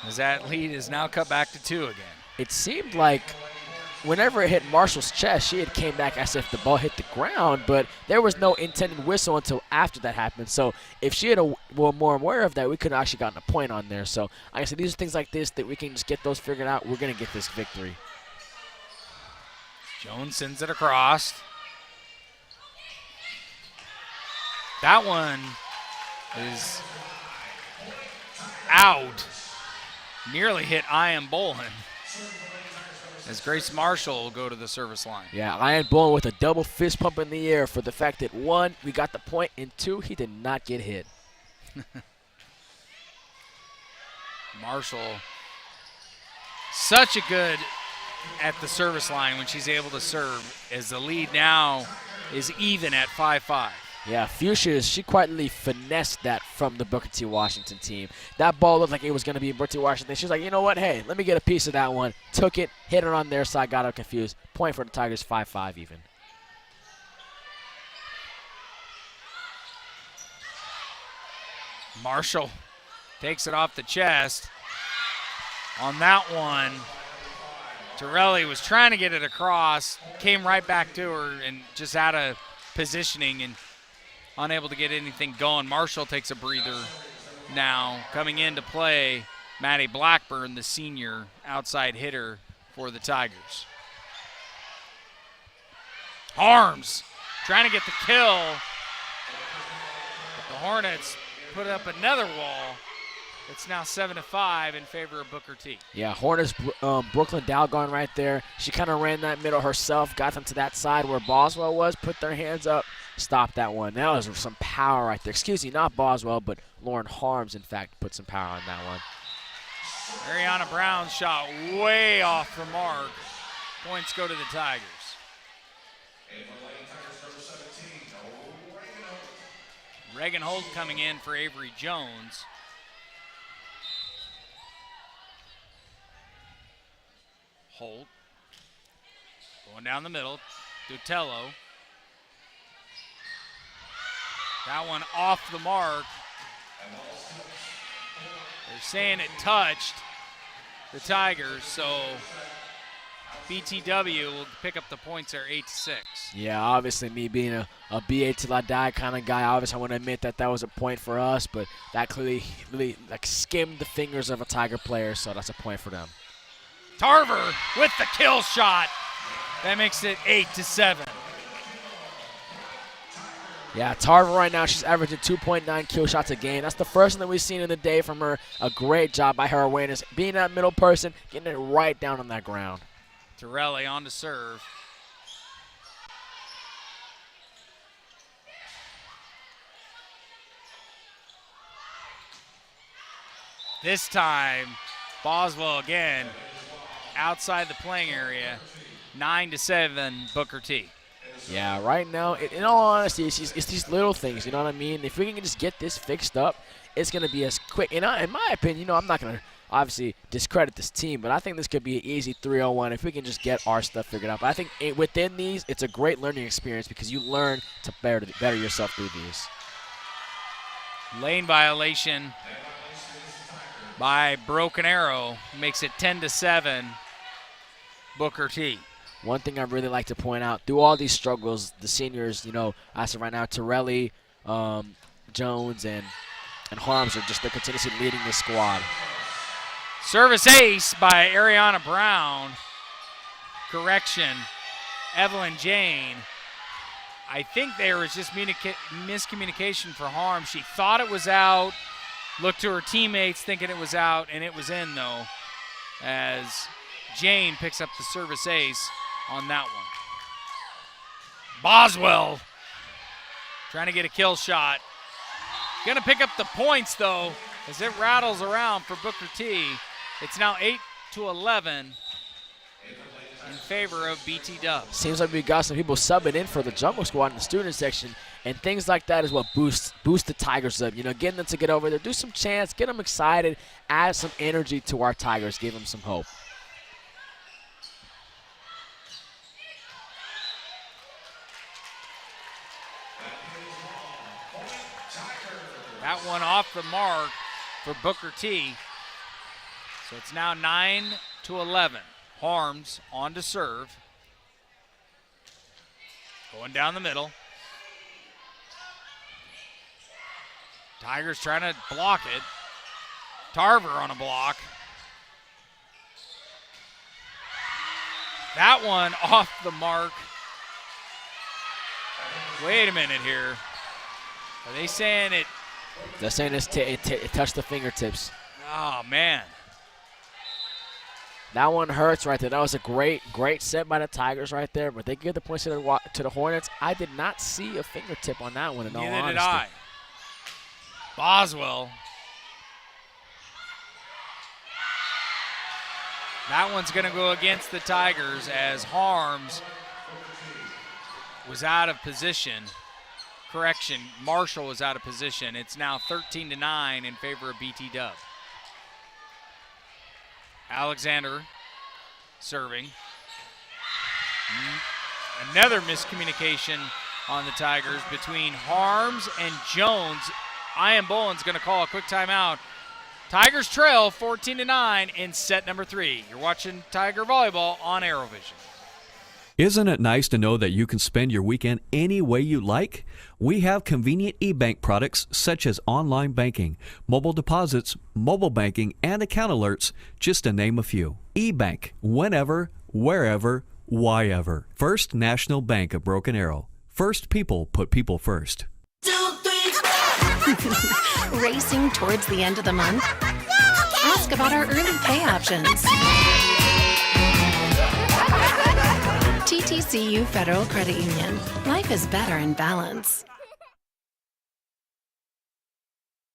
S1: as that lead is now cut back to 2 again.
S2: It seemed like whenever it hit Marshall's chest, she had came back as if the ball hit the ground, but there was no intended whistle until after that happened. So if she had were more aware of that, we could have actually gotten a point on there. So like I said, these are things like this that we can just get those figured out. We're going to get this victory.
S1: Jones sends it across. That one is out. Nearly hit Ian Bolin, as Grace Marshall will go to the service line.
S2: Yeah, Ian Bolin with a double fist pump in the air for the fact that 1, we got the point, and 2, he did not get hit.
S1: Marshall, such a good at the service line when she's able to serve, as the lead now is even at 5-5.
S2: Yeah, Fuchsia, she quietly finessed that from the Booker T. Washington team. That ball looked like it was going to be Booker T. Washington. She was like, you know what, hey, let me get a piece of that one. Took it, hit it on their side, got her confused. Point for the Tigers, 5-5 even.
S1: Marshall takes it off the chest. On that one, Torelli was trying to get it across, came right back to her and just out of positioning and unable to get anything going. Marshall takes a breather now. Coming in to play, Maddie Blackburn, the senior outside hitter for the Tigers. Harms trying to get the kill, but the Hornets put up another wall. It's now 7-5 in favor of Booker T.
S2: Yeah, Hornets, Brooklyn Dalgarn right there. She kind of ran that middle herself, got them to that side where Boswell was, put their hands up, stopped that one. That was some power right there. Excuse me, not Boswell, but Lauren Harms, in fact, put some power on that one.
S1: Ariana Brown's shot way off the mark. Points go to the Tigers. Reagan Holt coming in for Avery Jones. Holt going down the middle. Dutello. That one off the mark. They're saying it touched the Tigers, so BTW will pick up the points there, 8-6.
S2: Yeah, obviously me being a BA till I die kind of guy, obviously I want to admit that was a point for us, but that clearly really like skimmed the fingers of a Tiger player, so that's a point for them.
S1: Tarver with the kill shot. That makes it 8-7.
S2: Yeah, Tarver right now, she's averaging 2.9 kill shots a game. That's the first one that we've seen in the day from her. A great job by her awareness, being that middle person, getting it right down on that ground.
S1: Torelli on to serve. This time, Boswell again outside the playing area. 9-7, Booker T.
S2: Yeah, right now, in all honesty, it's these little things, you know what I mean? If we can just get this fixed up, it's going to be as quick. And in my opinion, I'm not going to obviously discredit this team, but I think this could be an easy 3-0-1 if we can just get our stuff figured out. But I think within these, it's a great learning experience because you learn to better yourself through these.
S1: Lane violation by Broken Arrow makes it 10-7, Booker T.
S2: One thing I really like to point out, through all these struggles, the seniors, as of right now, Torelli, Jones, and Harms are just continuously leading the squad.
S1: Service ace by Ariana Brown. Correction, Evelyn Jane. I think there was just miscommunication for Harms. She thought it was out, looked to her teammates thinking it was out, and it was in, though, as Jane picks up the service ace on that one. Boswell trying to get a kill shot. Gonna pick up the points, though, as it rattles around for Booker T. It's now 8-11 in favor of BT Dub.
S2: Seems like we got some people subbing in for the Jungle Squad in the student section, and things like that is what boost the Tigers up. Getting them to get over there, do some chants, get them excited, add some energy to our Tigers, give them some hope.
S1: That one off the mark for Booker T. So it's now 9-11. Harms on to serve. Going down the middle. Tigers trying to block it. Tarver on a block. That one off the mark. Wait a minute here. Are they saying it?
S2: They're saying it touched the fingertips.
S1: Oh, man.
S2: That one hurts right there. That was a great set by the Tigers right there, but they give the points to the Hornets. I did not see a fingertip on that one, in all honesty.
S1: Neither did I. Boswell. That one's going to go against the Tigers as Harms was out of position. Correction, Marshall was out of position. It's now 13-9 in favor of BT Dub. Alexander serving. Another miscommunication on the Tigers between Harms and Jones. Ian Boland's going to call a quick timeout. Tigers trail 14-9 in set number 3. You're watching Tiger Volleyball on Aerovision.
S16: Isn't it nice to know that you can spend your weekend any way you like? We have convenient e-bank products such as online banking, mobile deposits, mobile banking, and account alerts, just to name a few. E-bank, whenever, wherever, whyever. First National Bank of Broken Arrow. First people put people first.
S15: Racing towards the end of the month? Ask about our early pay options. TTCU Federal Credit Union. Life is better in balance.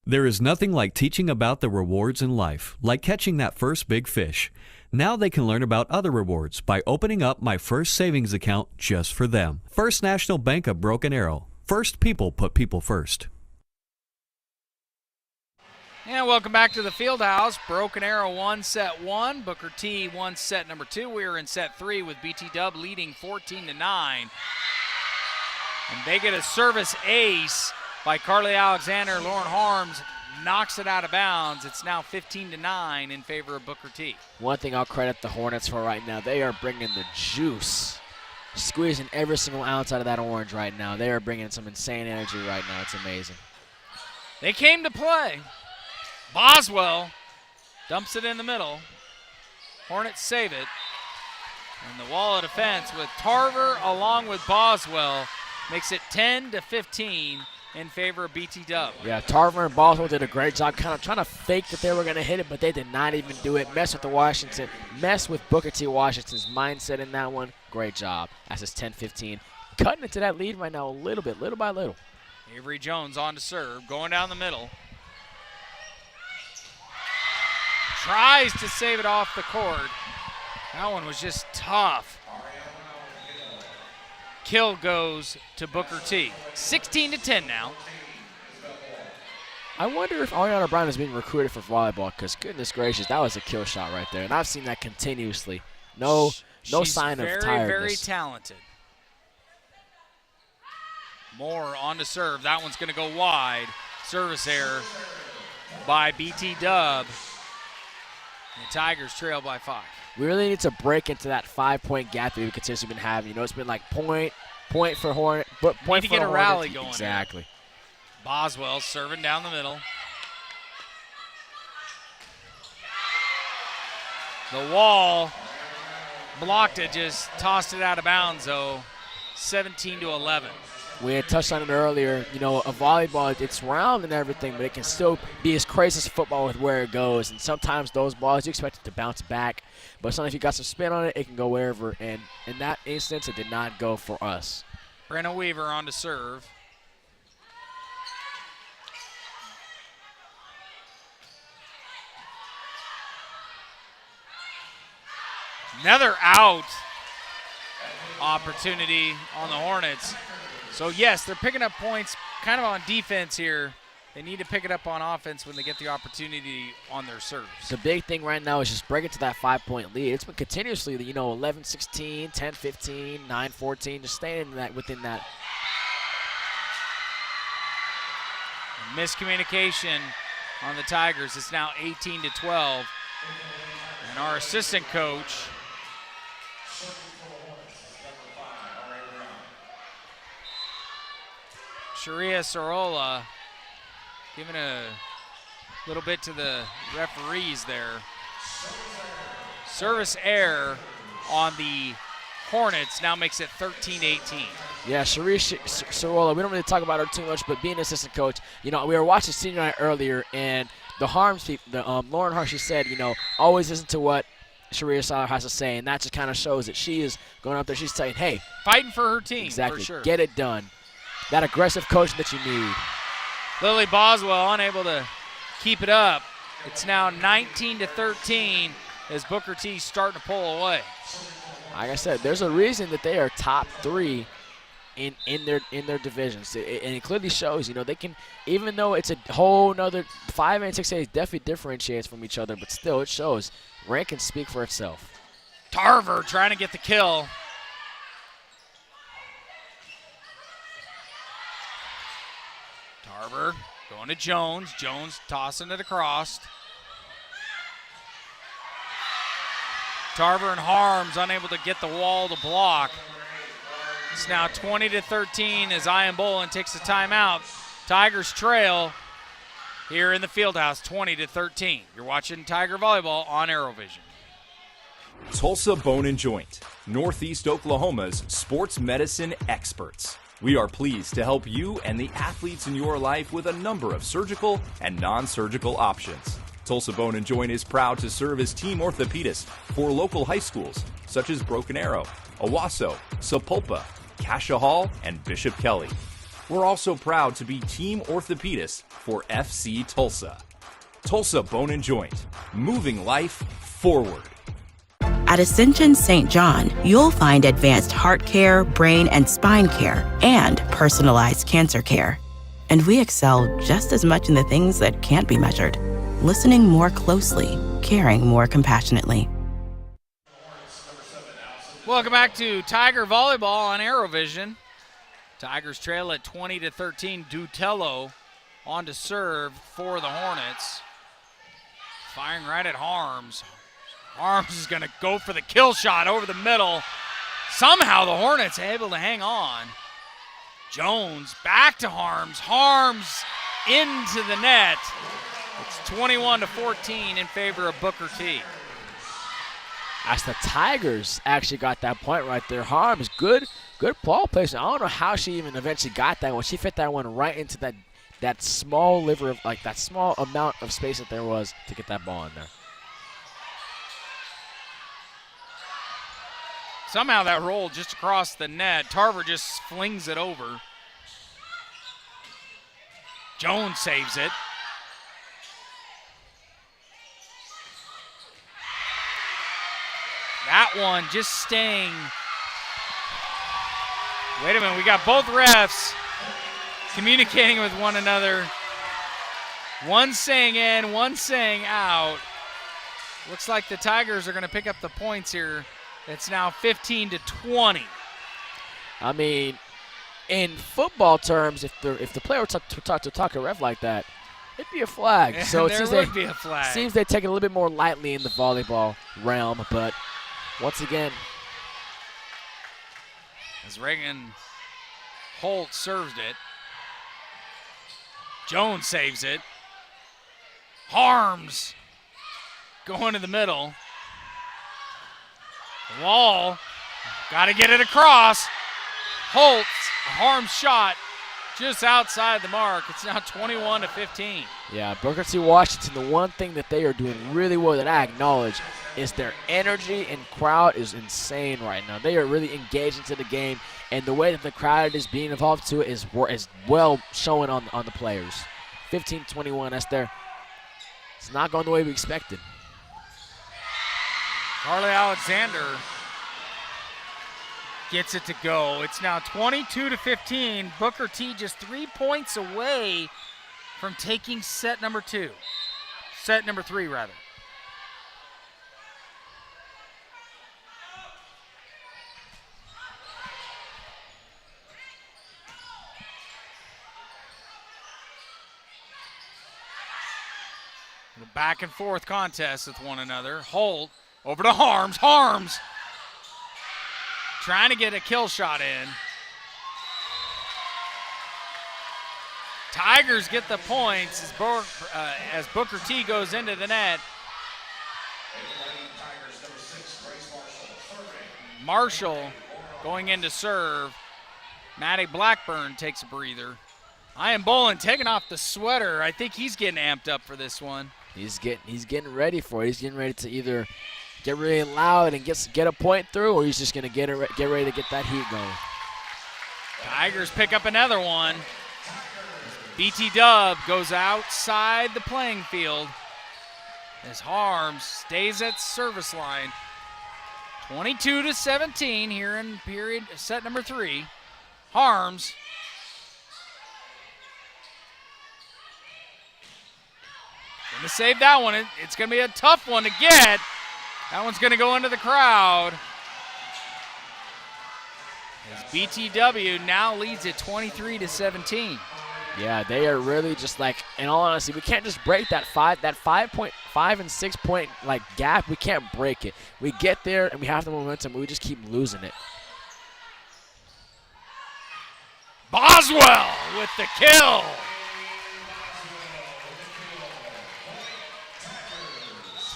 S16: There is nothing like teaching about the rewards in life, like catching that first big fish. Now they can learn about other rewards by opening up my first savings account just for them. First National Bank of Broken Arrow. First people put people first.
S1: And welcome back to the Fieldhouse. Broken Arrow won set 1. Booker T won set number 2. We are in set 3 with BT Dub leading 14-9. And they get a service ace by Carly Alexander. Lauren Harms knocks it out of bounds. It's now 15-9 in favor of Booker T.
S2: One thing I'll credit the Hornets for right now, they are bringing the juice, squeezing every single ounce out of that orange right now. They are bringing some insane energy right now. It's amazing.
S1: They came to play. Boswell dumps it in the middle. Hornets save it. And the wall of defense with Tarver along with Boswell makes it 10-15 in favor of BT Dub.
S2: Yeah, Tarver and Boswell did a great job kind of trying to fake that they were going to hit it, but they did not even do it. Mess with Booker T. Washington's mindset in that one. Great job. That's his 10-15. Cutting into that lead right now a little bit, little by little.
S1: Avery Jones on to serve, going down the middle. Tries to save it off the cord. That one was just tough. Kill goes to Booker T. 16-10 now.
S2: I wonder if Ariana Brown is being recruited for volleyball, because goodness gracious, that was a kill shot right there. And I've seen that continuously. No sign of tiredness.
S1: She's very talented. Moore on to serve. That one's going to go wide. Service error by BT Dub. The Tigers trail by 5.
S2: We really need to break into that 5-point gap that we've continuously been having. You know, it's been like point for Hornet. Point
S1: need to get a rally going.
S2: Exactly.
S1: Boswell serving down the middle. The wall blocked it, just tossed it out of bounds, though. 17-11.
S2: We had touched on it earlier. You know, a volleyball, it's round and everything, but it can still be as crazy as football with where it goes. And sometimes those balls, you expect it to bounce back. But sometimes if you got some spin on it, it can go wherever. And in that instance, it did not go for us.
S1: Brenna Weaver on to serve. Another out opportunity on the Hornets. So, yes, they're picking up points kind of on defense here. They need to pick it up on offense when they get the opportunity on their serves.
S2: The big thing right now is just break it to that 5-point lead. It's been continuously, 11-16, 10-15, 9-14, just staying within that.
S1: Miscommunication on the Tigers. It's now 18-12. And our assistant coach, Sharia Sorolla, giving a little bit to the referees there. Service error on the Hornets now makes it 13-18.
S2: Yeah, Sharia Sorolla, we don't really talk about her too much, but being an assistant coach, we were watching senior night earlier, and Lauren Harsh, she said, always listen to what Sharia Sorolla has to say, and that just kind of shows that she is going up there. She's saying, hey.
S1: Fighting for her team,
S2: exactly,
S1: for sure.
S2: Get it done. That aggressive coach that you need.
S1: Lily Boswell unable to keep it up. It's now 19-13 as Booker T's starting to pull away.
S2: Like I said, there's a reason that they are top 3 in their divisions. And it clearly shows, they can, even though it's a whole nother 5A and 6A definitely differentiates from each other, but still it shows. Rank can speak for itself.
S1: Tarver trying to get the kill. Tarver going to Jones. Jones tossing it across. Tarver and Harms unable to get the wall to block. It's now 20-13 as Ian Bolin takes the timeout. Tigers trail here in the Fieldhouse, 20-13. You're watching Tiger Volleyball on AeroVision.
S17: Tulsa Bone and Joint, Northeast Oklahoma's sports medicine experts. We are pleased to help you and the athletes in your life with a number of surgical and non-surgical options. Tulsa Bone and Joint is proud to serve as team orthopedist for local high schools such as Broken Arrow, Owasso, Sapulpa, Cascia Hall, and Bishop Kelly. We're also proud to be team orthopedist for FC Tulsa. Tulsa Bone and Joint, moving life forward.
S14: At Ascension St. John, you'll find advanced heart care, brain and spine care, and personalized cancer care. And we excel just as much in the things that can't be measured. Listening more closely, caring more compassionately.
S1: Welcome back to Tiger Volleyball on AeroVision. Tigers trail at 20-13. Dutello on to serve for the Hornets. Firing right at Harms. Harms is going to go for the kill shot over the middle. Somehow the Hornets are able to hang on. Jones back to Harms. Harms into the net. It's 21-14 in favor of Booker T.
S2: As the Tigers actually got that point right there. Harms, good ball placement. I don't know how she even eventually got that one. She fit that one right into that small that small amount of space that there was to get that ball in there.
S1: Somehow that rolled just across the net. Tarver just flings it over. Jones saves it. That one just staying. Wait a minute, we got both refs communicating with one another. One saying in, one saying out. Looks like the Tigers are going to pick up the points here. It's now 15-20.
S2: I mean, in football terms, if the player were to talk a ref like that, it'd be a flag.
S1: And
S2: so it
S1: there
S2: seems
S1: would be a flag.
S2: Seems they take it a little bit more lightly in the volleyball realm, but once again,
S1: as Reagan Holt serves it, Jones saves it. Harms going to the middle. Wall, got to get it across. Holtz, a Harms shot just outside the mark. It's now 21-15.
S2: Yeah, Booker T. Washington, the one thing that they are doing really well that I acknowledge is their energy and crowd is insane right now. They are really engaged into the game, and the way that the crowd is being involved to it is well showing on the players. 15-21, it's not going the way we expected.
S1: Carly Alexander gets it to go. It's now 22-15. Booker T just 3 points away from taking set number 3, rather. A back and forth contest with one another. Holt over to Harms. Harms trying to get a kill shot in. Tigers get the points as Booker T goes into the net. Marshall going in to serve. Maddie Blackburn takes a breather. Ian Bolin taking off the sweater. I think he's getting amped up for this one.
S2: He's getting ready for it. He's getting ready to either get really loud and get a point through, or he's just going to get ready to get that heat going.
S1: Tigers pick up another one. BT Dub goes outside the playing field as Harms stays at service line. 22-17 here in set number 3. Harms going to save that one. It's going to be a tough one to get. That one's going to go into the crowd. As BTW now leads it 23-17.
S2: Yeah, they are really just in all honesty, we can't just break that 5.5 and 6 point gap. We can't break it. We get there and we have the momentum, but we just keep losing it.
S1: Boswell with the kill.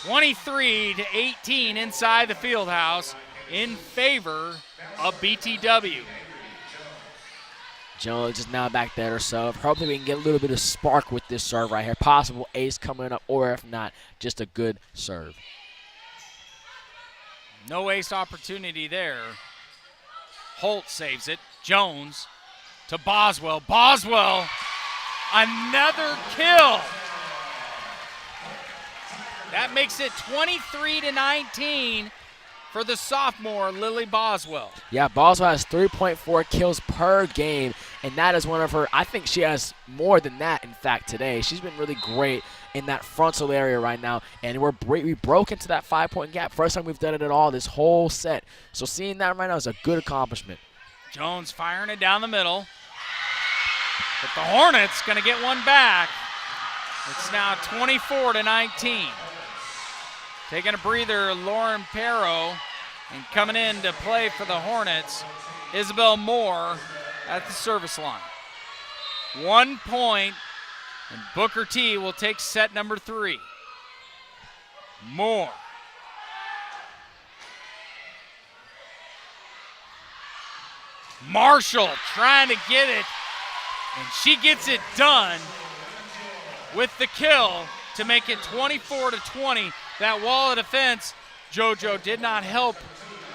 S1: (23-18) inside the field house in favor of BTW.
S2: Jones is now back there to serve. Hopefully we can get a little bit of spark with this serve right here. Possible ace coming up, or if not, just a good serve.
S1: No ace opportunity there. Holt saves it. Jones to Boswell. Boswell, another kill. That makes it 23-19 for the sophomore, Lily Boswell.
S2: Yeah, Boswell has 3.4 kills per game, and that is one of her, I think she has more than that, in fact, today. She's been really great in that frontal area right now, and we broke into that 5-point gap. First time we've done it at all this whole set. So seeing that right now is a good accomplishment.
S1: Jones firing it down the middle. But the Hornets going to get one back. It's now 24-19. Taking a breather, Lauren Perro, and coming in to play for the Hornets, Isabel Moore at the service line. 1 point, and Booker T will take set number 3. Moore. Marshall trying to get it, and she gets it done with the kill to make it 24-20. That wall of defense, JoJo, did not help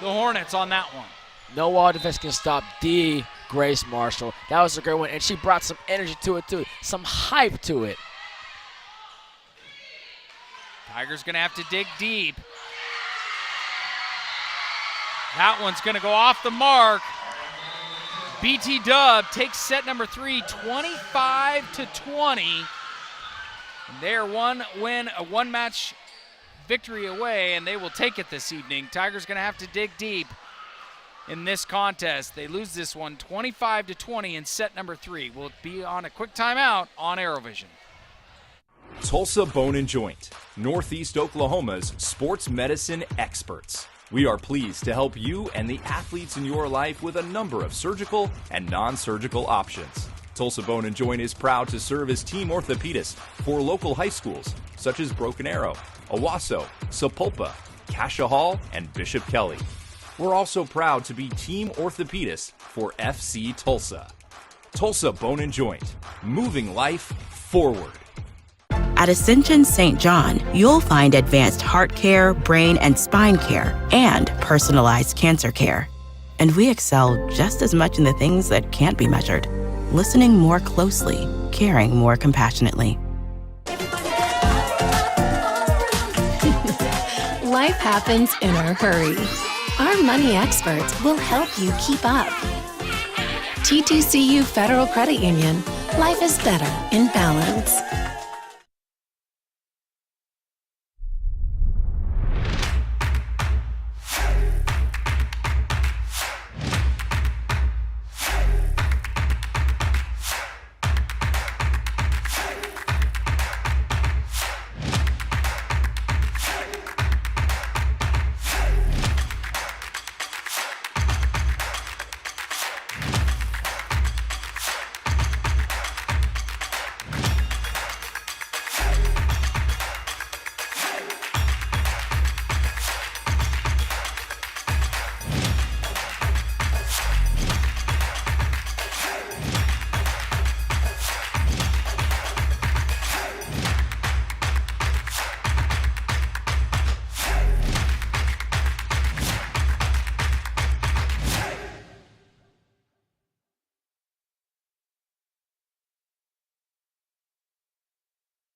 S1: the Hornets on that one.
S2: No wall defense can stop D. Grace Marshall. That was a great one, and she brought some energy to it too, some hype to it.
S1: Tigers going to have to dig deep. That one's going to go off the mark. BT Dub takes set number 3, 25-20. They are one match victory away, and they will take it this evening. Tigers going to have to dig deep in this contest. They lose this one 25-20 in set number 3. We'll be on a quick timeout on Aerovision.
S17: Tulsa Bone and Joint, Northeast Oklahoma's sports medicine experts. We are pleased to help you and the athletes in your life with a number of surgical and non-surgical options. Tulsa Bone and Joint is proud to serve as team orthopedist for local high schools such as Broken Arrow, Owasso, Sapulpa, Cascia Hall, and Bishop Kelly. We're also proud to be team orthopedist for FC Tulsa. Tulsa Bone and Joint, moving life forward.
S14: At Ascension St. John, you'll find advanced heart care, brain and spine care, and personalized cancer care. And we excel just as much in the things that can't be measured. Listening more closely, caring more compassionately.
S15: Life happens in a hurry. Our money experts will help you keep up. T2CU Federal Credit Union. Life is better in balance.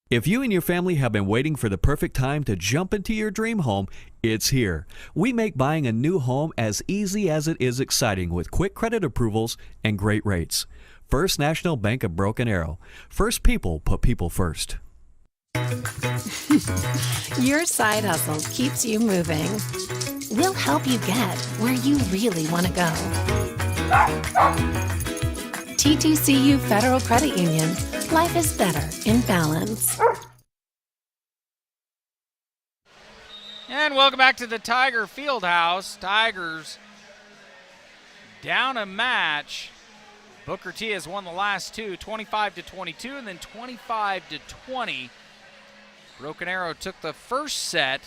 S16: If you and your family have been waiting for the perfect time to jump into your dream home, it's here. We make buying a new home as easy as it is exciting with quick credit approvals and great rates. First National Bank of Broken Arrow. First people put people first.
S15: Your side hustle keeps you moving. We'll help you get where you really want to go. T2CU Federal Credit Union. Life is better in balance.
S1: And welcome back to the Tiger Fieldhouse. Tigers down a match. Booker T has won the last two, 25-22 and then 25-20. Broken Arrow took the first set,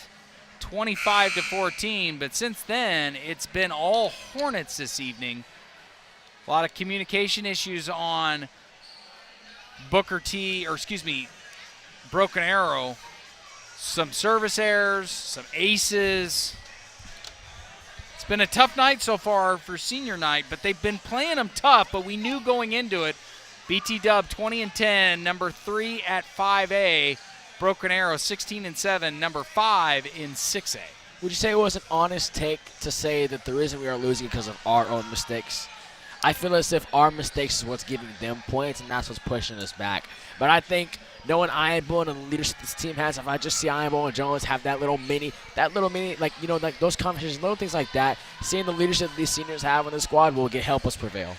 S1: 25-14, but since then it's been all Hornets this evening. A lot of communication issues on Broken Arrow. Some service errors, some aces. It's been a tough night so far for senior night, but they've been playing them tough, but we knew going into it. BT Dub 20-10, number 3 at 5A. Broken Arrow 16-7, number 5 in 6A.
S2: Would you say it was an honest take to say that the reason we are losing because of our own mistakes? I feel as if our mistakes is what's giving them points, and that's what's pushing us back. But I think knowing Iron Bull and the leadership this team has, if I just see Iron Bull and Jones have that little mini, like, you know, like those conversations, little things like that, seeing the leadership these seniors have in the squad will help us prevail.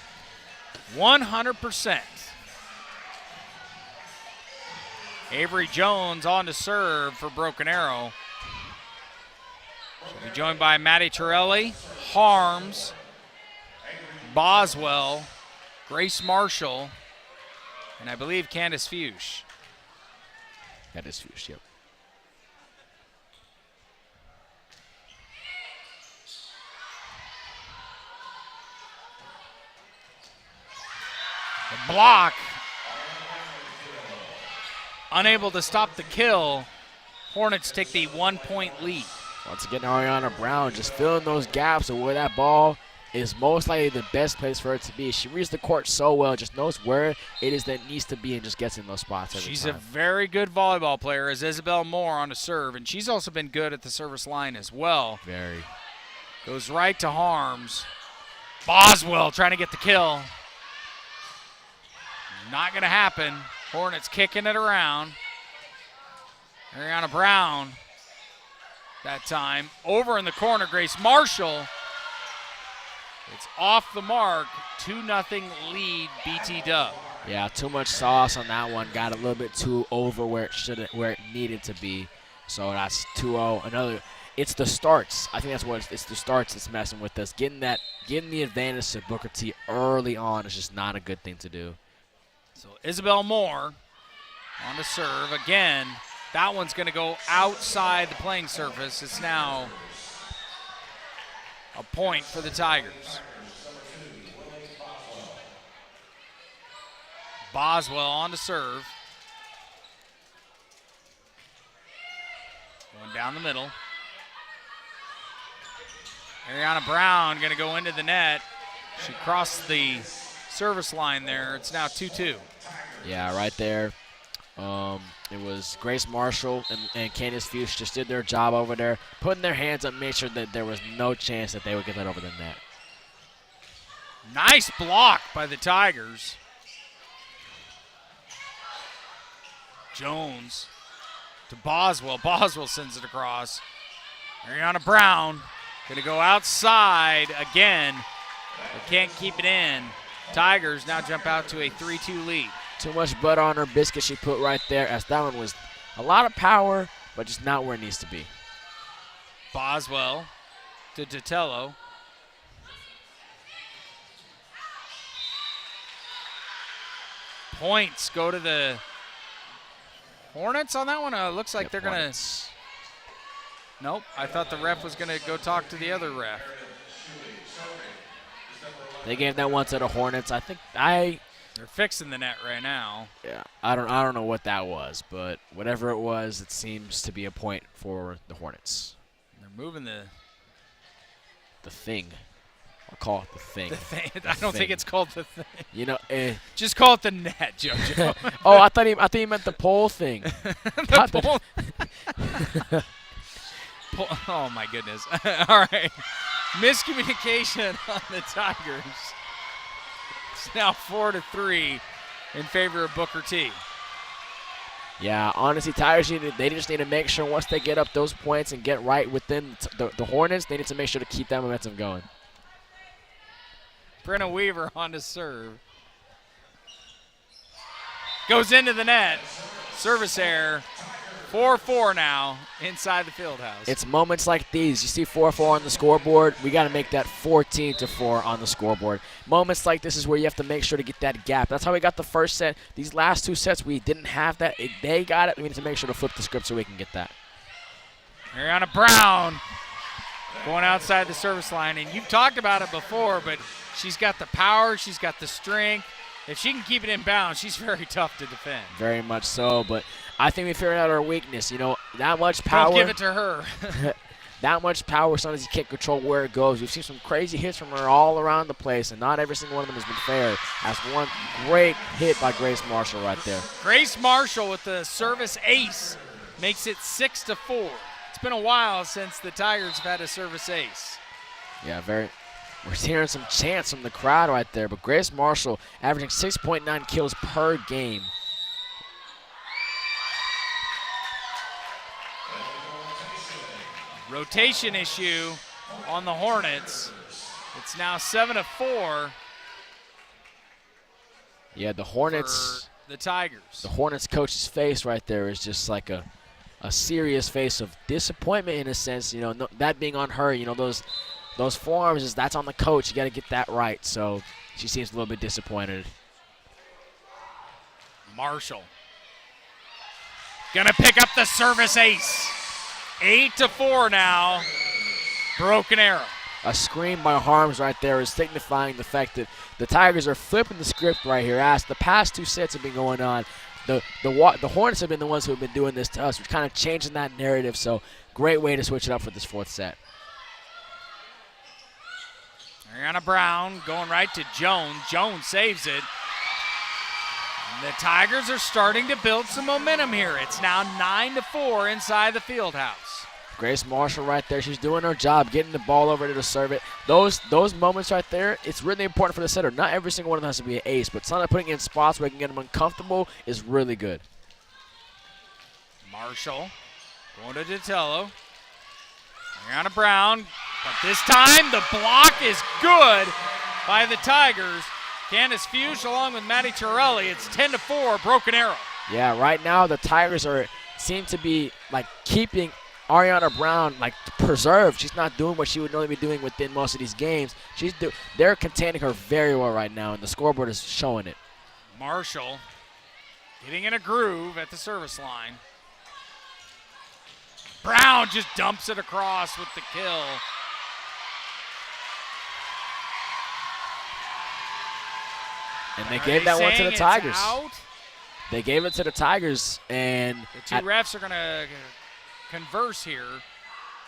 S1: 100%. Avery Jones on to serve for Broken Arrow. She'll be joined by Maddie Torelli, Harms, Boswell, Grace Marshall, and I believe Candace Fuchs.
S2: Candace Fuchs, yep.
S1: The block. Unable to stop the kill. Hornets take the 1-point lead.
S2: Once again, Ariana Brown just filling those gaps of where that ball is most likely the best place for her to be. She reads the court so well, just knows where it is that it needs to be and just gets in those spots every
S1: She's
S2: time.
S1: a very good volleyball player, as Isabel Moore on to serve, and she's also been good at the service line as well.
S2: Very.
S1: Goes right to Harms. Boswell trying to get the kill. Not going to happen. Hornets kicking it around. Ariana Brown that time. Over in the corner, Grace Marshall. It's off the mark. 2-0 lead, BT Dub.
S2: Yeah, too much sauce on that one. Got a little bit too over where it needed to be. So that's 2-0. Another. It's the starts. I think that's what it's the starts that's messing with us. Getting the advantage to Booker T early on is just not a good thing to do.
S1: So Isabel Moore on to serve again. That one's going to go outside the playing surface. It's now a point for the Tigers. Boswell on to serve. Going down the middle. Ariana Brown going to go into the net. She crossed the service line there. It's now 2-2.
S2: Yeah, right there. It was Grace Marshall and Candace Fuchs just did their job over there, putting their hands up, made sure that there was no chance that they would get that over the net.
S1: Nice block by the Tigers. Jones to Boswell. Boswell sends it across. Ariana Brown going to go outside again. They can't keep it in. Tigers now jump out to a 3-2 lead.
S2: Too much butter on her biscuit she put right there, as that one was a lot of power, but just not where it needs to be.
S1: Boswell to Dotello. Points go to the Hornets on that one. Looks like they're going to. Nope, I thought the ref was going to go talk to the other ref.
S2: They gave that one to the Hornets.
S1: They're fixing the net right now.
S2: Yeah, I don't know what that was, but whatever it was, it seems to be a point for the Hornets.
S1: They're moving the
S2: thing. I'll call it the thing.
S1: The thing. I don't think it's called the thing.
S2: You know,
S1: just call it the net, JoJo.
S2: Oh, I thought he meant the pole thing.
S1: The pole. Oh my goodness! All right, miscommunication on the Tigers. It's now 4-3 in favor of Booker T.
S2: Yeah, honestly, Tigers they just need to make sure once they get up those points and get right within the Hornets, they need to make sure to keep that momentum going.
S1: Brenna Weaver on to serve. Goes into the net. Service error. 4-4 now inside the field house.
S2: It's moments like these. You see 4-4 on the scoreboard. We got to make that 14-4 on the scoreboard. Moments like this is where you have to make sure to get that gap. That's how we got the first set. These last two sets, we didn't have that. They got it. We need to make sure to flip the script so we can get that.
S1: Ariana Brown going outside the service line. And you've talked about it before, but she's got the power. She's got the strength. If she can keep it in bounds, she's very tough to defend.
S2: Very much so, but I think we figured out our weakness. You know, that much power.
S1: Don't give it to her.
S2: That much power, sometimes you can't control where it goes. We've seen some crazy hits from her all around the place, and not every single one of them has been fair. That's one great hit by Grace Marshall right there.
S1: Grace Marshall with the service ace makes it 6-4. It's been a while since the Tigers have had a service ace.
S2: Yeah, we're hearing some chants from the crowd right there, but Grace Marshall averaging 6.9 kills per game.
S1: Rotation issue on the Hornets. It's now 7-4.
S2: Yeah, the Hornets.
S1: the Tigers.
S2: The Hornets coach's face right there is just like a serious face of disappointment in a sense. You know, that being on her, you know, those forearms, that's on the coach. You got to get that right. So she seems a little bit disappointed.
S1: Marshall gonna pick up the service ace. 8-4 now. Broken Arrow.
S2: A screen by Harms right there is signifying the fact that the Tigers are flipping the script right here. As the past 2 sets have been going on, the Hornets have been the ones who have been doing this to us. We're kind of changing that narrative, so great way to switch it up for this 4th set.
S1: Ariana Brown going right to Jones. Jones saves it. And the Tigers are starting to build some momentum here. It's now 9-4 inside the field house.
S2: Grace Marshall right there. She's doing her job, getting the ball over to serve it. Those moments right there, it's really important for the setter. Not every single one of them has to be an ace, but sometimes putting it in spots where you can get them uncomfortable is really good.
S1: Marshall going to Ditello. Ariana Brown, but this time the block is good by the Tigers. Candace Fuchs along with Maddie Torelli. It's 10-4, Broken Arrow.
S2: Yeah, right now the Tigers seem to be like keeping Ariana Brown like preserved. She's not doing what she would normally be doing within most of these games. They're containing her very well right now, and the scoreboard is showing it.
S1: Marshall getting in a groove at the service line. Brown just dumps it across with the kill.
S2: And they gave that one to the Tigers.
S1: Out?
S2: They gave it to the Tigers, and
S1: the two refs are going to converse here.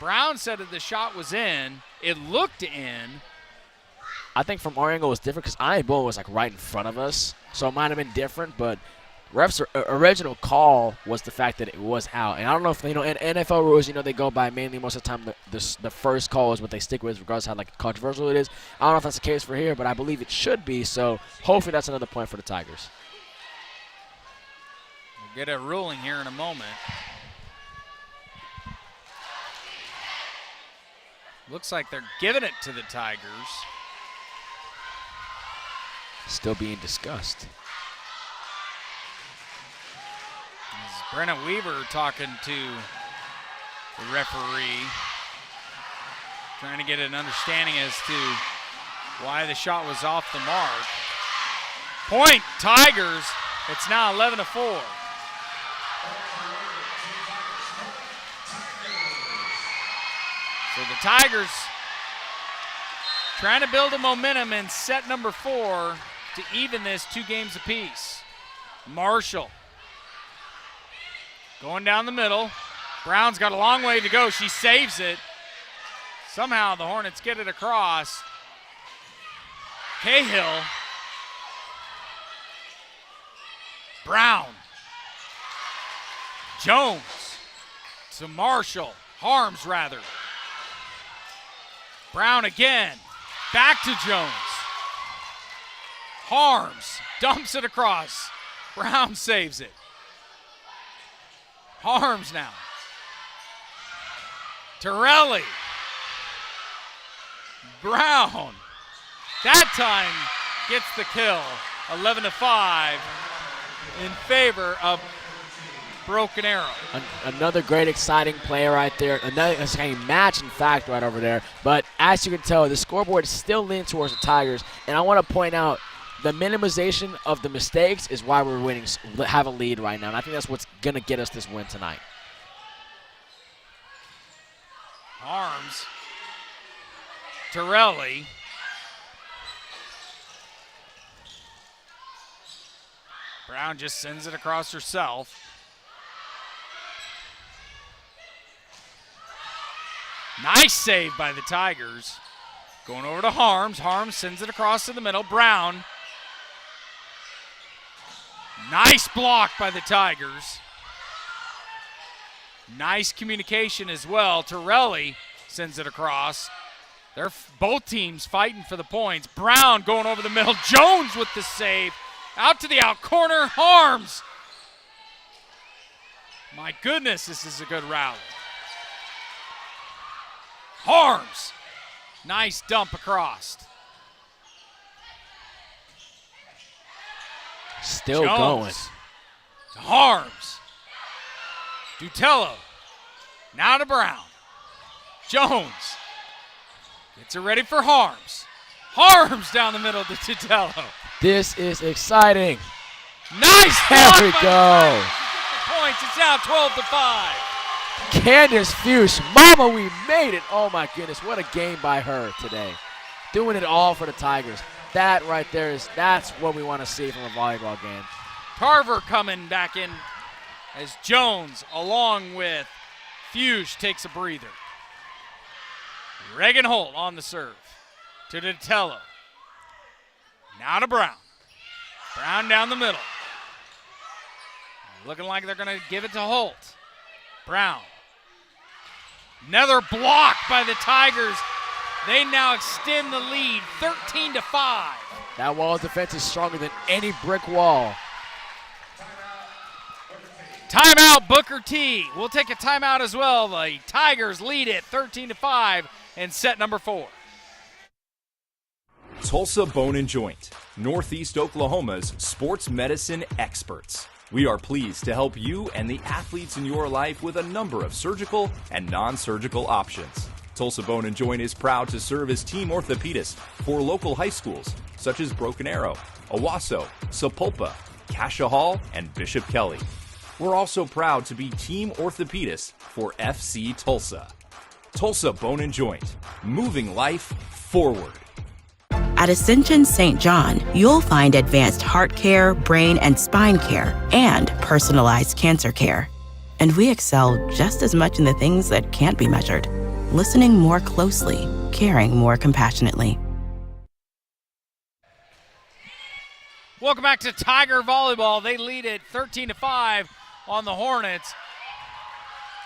S1: Brown said that the shot was in. It looked in.
S2: I think from our angle it was different because Iron Bull was like right in front of us, so it might have been different. But refs' original call was the fact that it was out. And I don't know if, you know, in NFL rules, you know, they go by mainly most of the time the first call is what they stick with, regardless of how like controversial it is. I don't know if that's the case for here, but I believe it should be. So hopefully that's another point for the Tigers.
S1: We'll get a ruling here in a moment. Looks like they're giving it to the Tigers.
S2: Still being discussed.
S1: Brenna Weaver talking to the referee, trying to get an understanding as to why the shot was off the mark. Point, Tigers. It's now 11-4. So the Tigers trying to build a momentum in set number 4 to even this 2 games apiece. Marshall going down the middle. Brown's got a long way to go. She saves it. Somehow the Hornets get it across. Cahill. Brown. Jones to Marshall. Harms, rather. Brown again. Back to Jones. Harms dumps it across. Brown saves it. Harms now. Torelli. Brown. That time gets the kill. 11-5 in favor of Broken Arrow.
S2: Another great exciting play right there. Another exciting match, in fact, right over there. But as you can tell, the scoreboard is still leaning towards the Tigers. And I want to point out the minimization of the mistakes is why we're winning, have a lead right now. And I think that's what's going to get us this win tonight.
S1: Harms. Torelli. Brown just sends it across herself. Nice save by the Tigers. Going over to Harms. Harms sends it across to the middle. Brown. Nice block by the Tigers. Nice communication as well. Torelli sends it across. They're both teams fighting for the points. Brown going over the middle. Jones with the save. Out to the out corner. Harms. My goodness, this is a good rally. Harms. Nice dump across.
S2: Still
S1: Jones
S2: going.
S1: to Harms. Dutello. Now to Brown. Jones gets it ready for Harms. Harms down the middle to Dutello.
S2: This is exciting.
S1: Nice
S2: There
S1: block
S2: we
S1: by the
S2: go.
S1: Tigers. The points. It's now 12-5.
S2: Candace Fuchs, mama, we made it. Oh my goodness, what a game by her today. Doing it all for the Tigers. That right there that's what we want to see from a volleyball game.
S1: Tarver coming back in as Jones, along with Fuchs, takes a breather. Reagan Holt on the serve to Dutello. Now to Brown. Brown down the middle. Looking like they're going to give it to Holt. Brown. Another block by the Tigers. They now extend the lead 13-5.
S2: That wall's defense is stronger than any brick wall.
S1: Timeout, Booker T. We'll take a timeout as well. The Tigers lead it 13-5 in set number 4.
S17: Tulsa Bone and Joint, Northeast Oklahoma's sports medicine experts. We are pleased to help you and the athletes in your life with a number of surgical and non-surgical options. Tulsa Bone and Joint is proud to serve as team orthopedist for local high schools such as Broken Arrow, Owasso, Sapulpa, Cascia Hall, and Bishop Kelly. We're also proud to be team orthopedist for FC Tulsa. Tulsa Bone and Joint, moving life forward.
S14: At Ascension St. John, you'll find advanced heart care, brain and spine care, and personalized cancer care. And we excel just as much in the things that can't be measured. Listening more closely, caring more compassionately.
S1: Welcome back to Tiger Volleyball. They lead it 13-5 on the Hornets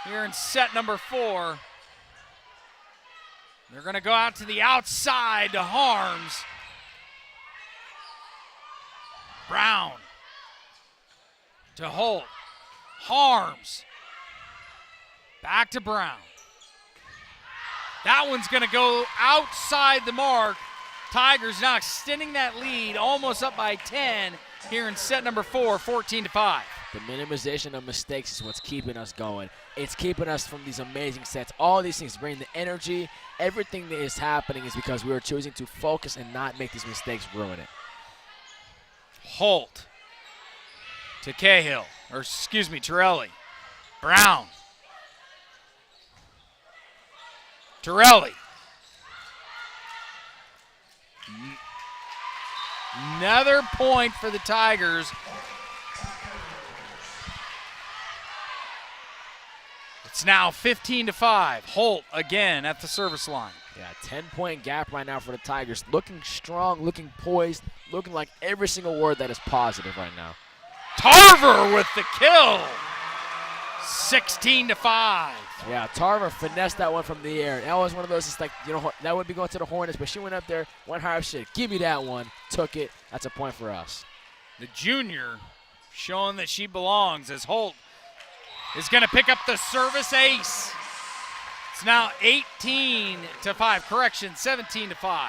S1: here in set number 4. They're going to go out to the outside to Harms. Brown to Holt. Harms. Back to Brown. That one's going to go outside the mark. Tigers now extending that lead almost up by 10 here in set number 4, 14-5.
S2: The minimization of mistakes is what's keeping us going. It's keeping us from these amazing sets. All these things bring the energy. Everything that is happening is because we are choosing to focus and not make these mistakes ruin it.
S1: Holt to Cahill, or excuse me, Torelli. Brown. Torelli. Another point for the Tigers. It's now 15-5. Holt again at the service line.
S2: Yeah, 10-point gap right now for the Tigers. Looking strong, looking poised, looking like every single word that is positive right now.
S1: Tarver with the kill. 16-5.
S2: Yeah, Tarver finessed that one from the air. That was one of those, it's like, you know, that would be going to the Hornets, but she went up there, went higher, shit. Give me that one. Took it. That's a point for us.
S1: The junior showing that she belongs as Holt is going to pick up the service ace. It's now 18-5. Correction, 17-5.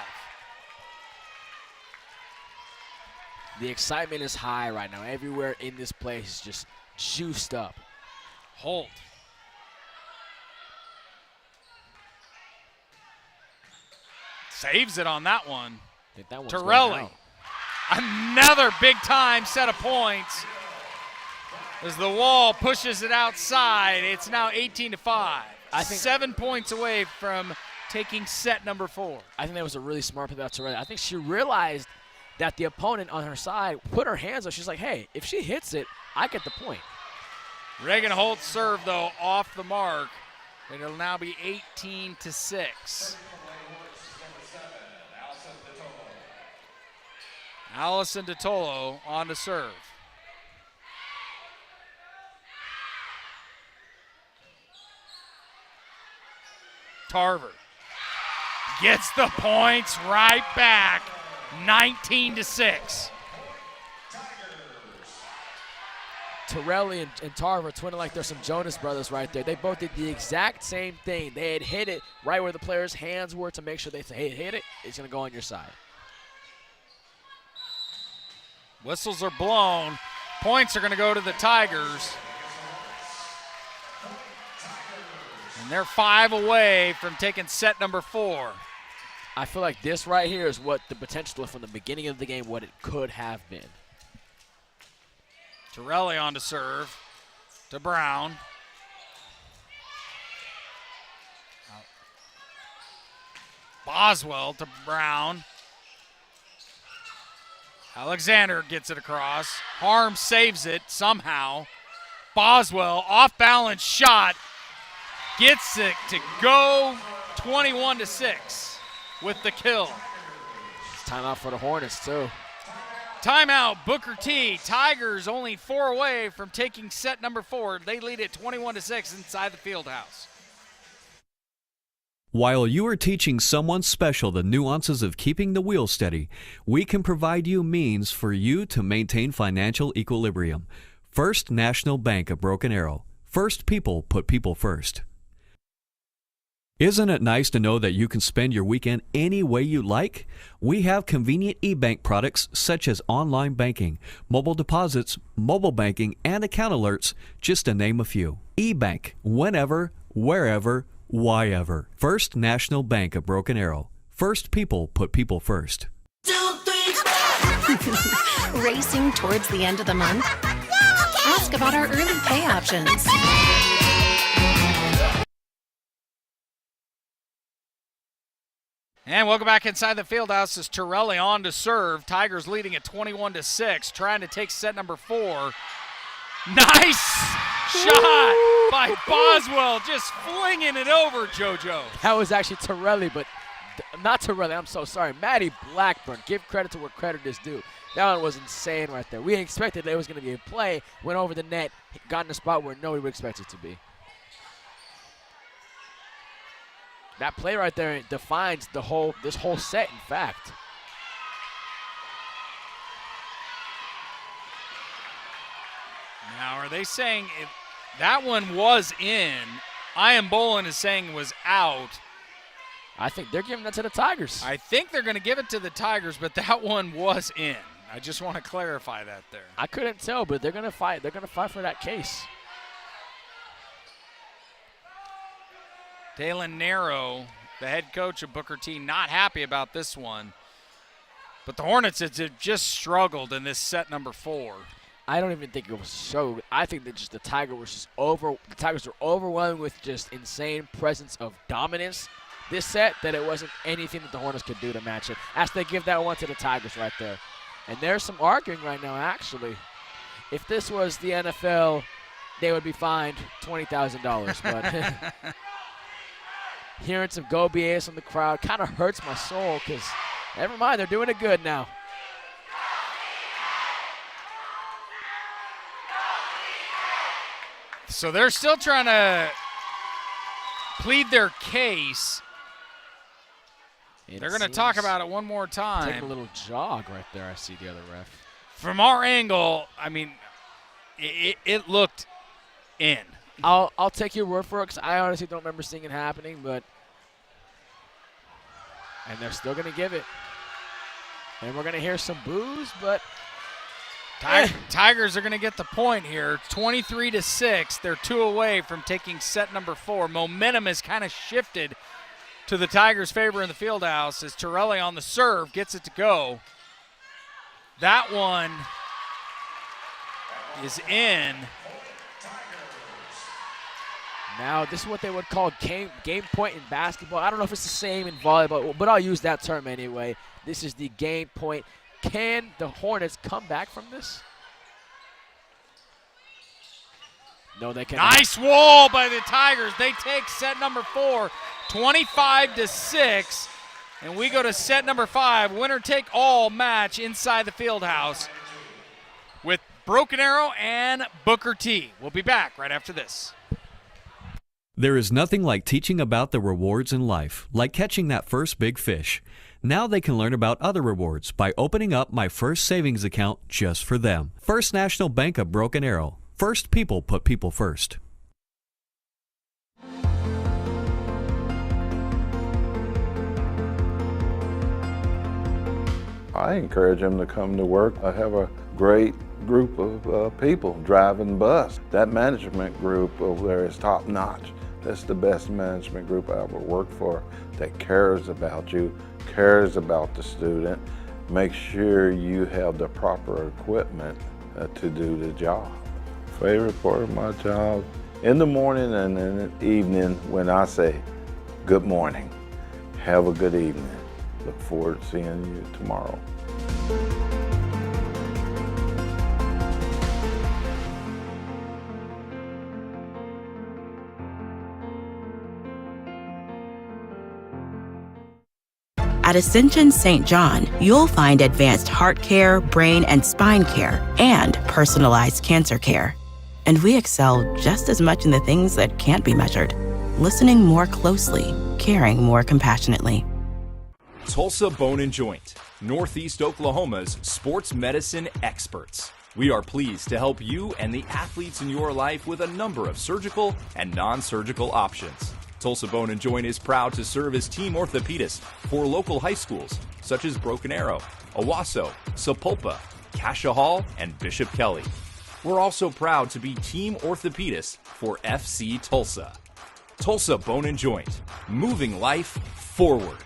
S2: The excitement is high right now. Everywhere in this place is just juiced up.
S1: Holt. Saves it on that one.
S2: I think that one's
S1: Torelli. Another big-time set of points. As the wall pushes it outside, it's now 18-5. I think 7 points away from taking set number 4.
S2: I think that was a really smart play by Torelli. I think she realized that the opponent on her side put her hands up. She's like, hey, if she hits it, I get the point.
S1: Reagan Holt's serve, though, off the mark. It'll now be 18-6. Allison DeTolo on to serve. Tarver gets the points right back, 19-6.
S2: Torelli and Tarver twinning like they're some Jonas brothers right there. They both did the exact same thing. They had hit it right where the players' hands were to make sure they say, hey, hit it, it's going to go on your side.
S1: Whistles are blown. Points are going to go to the Tigers. And they're 5 away from taking set number 4.
S2: I feel like this right here is what the potential from the beginning of the game, what it could have been.
S1: Torelli on to serve to Brown. Boswell to Brown. Alexander gets it across. Harm saves it somehow. Boswell, off-balance shot, gets it to go 21-6 with the kill.
S2: It's timeout for the Hornets, too.
S1: Timeout, Booker T. Tigers only 4 away from taking set number 4. They lead it 21-6 inside the field house.
S16: While you are teaching someone special the nuances of keeping the wheel steady, we can provide you means for you to maintain financial equilibrium. First National Bank of Broken Arrow. First people put people first. Isn't it nice to know that you can spend your weekend any way you like? We have convenient e-bank products such as online banking, mobile deposits, mobile banking, and account alerts, just to name a few. E-bank, whenever, wherever, why ever. First National Bank of Broken Arrow. First people put people first.
S15: Racing towards the end of the month? Ask about our early pay options.
S1: And welcome back inside the field house as Torelli on to serve. Tigers leading at 21-6, trying to take set number 4. Nice shot by Boswell, just flinging it over, JoJo.
S2: That was actually Torelli, but not Torelli, I'm so sorry. Matty Blackburn, give credit to where credit is due. That one was insane right there. We expected that it was going to be a play, went over the net, got in a spot where nobody would expect it to be. That play right there defines this whole set, in fact.
S1: Now, are they saying if that one was in, Ian Bolin is saying was out.
S2: I think they're giving that to the Tigers.
S1: I think they're going to give it to the Tigers, but that one was in. I just want to clarify that there.
S2: I couldn't tell, but they're going to fight. They're going to fight for that case.
S1: Dalen Narrow, the head coach of Booker T, not happy about this one. But the Hornets have just struggled in this set number 4.
S2: I don't even think it was so. I think that just the Tigers were overwhelmed with just insane presence of dominance this set, that it wasn't anything that the Hornets could do to match it. As they give that one to the Tigers right there. And there's some arguing right now, actually. If this was the NFL, they would be fined $20,000. But hearing some Go BS from the crowd kind of hurts my soul, because never mind, they're doing it good now.
S1: So they're still trying to plead their case. They're going to talk about it one more time.
S2: Taking a little jog right there, I see the other ref.
S1: From our angle, I mean, it looked in.
S2: I'll take your word for it, because I honestly don't remember seeing it happening, but and they're still going to give it. And we're going to hear some boos, but
S1: Tigers are going to get the point here. 23-6. They're 2 away from taking set number 4. Momentum has kind of shifted to the Tigers' favor in the field house as Torelli on the serve gets it to go. That one is in.
S2: Now, this is what they would call game point in basketball. I don't know if it's the same in volleyball, but I'll use that term anyway. This is the game point. Can the Hornets come back from this? No, they cannot.
S1: Nice wall by the Tigers. They take set number 4, 25-6. And we go to set number 5, winner take all match inside the field house with Broken Arrow and Booker T. We'll be back right after this.
S16: There is nothing like teaching about the rewards in life, like catching that first big fish. Now they can learn about other rewards by opening up my first savings account just for them. First National Bank of Broken Arrow. First people put people first.
S18: I encourage them to come to work. I have a great group of people driving the bus. That management group over there is top notch. That's the best management group I ever worked for that cares about you, cares about the student, make sure you have the proper equipment to do the job. Favorite part of my job, in the morning and in the evening when I say, good morning, have a good evening. Look forward to seeing you tomorrow.
S14: At Ascension St. John, you'll find advanced heart care, brain and spine care, and personalized cancer care. And we excel just as much in the things that can't be measured, listening more closely, caring more compassionately.
S17: Tulsa Bone and Joint, Northeast Oklahoma's sports medicine experts. We are pleased to help you and the athletes in your life with a number of surgical and non-surgical options. Tulsa Bone and Joint is proud to serve as team orthopedist for local high schools such as Broken Arrow, Owasso, Sapulpa, Cascia Hall, and Bishop Kelly. We're also proud to be team orthopedist for FC Tulsa. Tulsa Bone and Joint, moving life forward.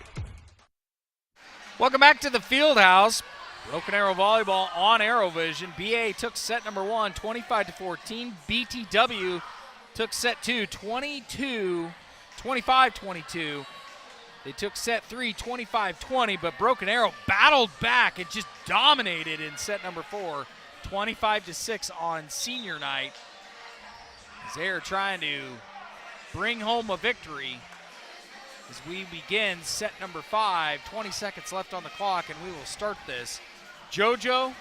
S1: Welcome back to the field house. Broken Arrow Volleyball on Arrowvision. BA took set number 1, 25-14. BTW took set 2, 25-22. They took set 3, 25-20, but Broken Arrow battled back and just dominated in set number 4, 25-6 on senior night. As they're trying to bring home a victory as we begin set number 5, 20 seconds left on the clock, and we will start this. JoJo,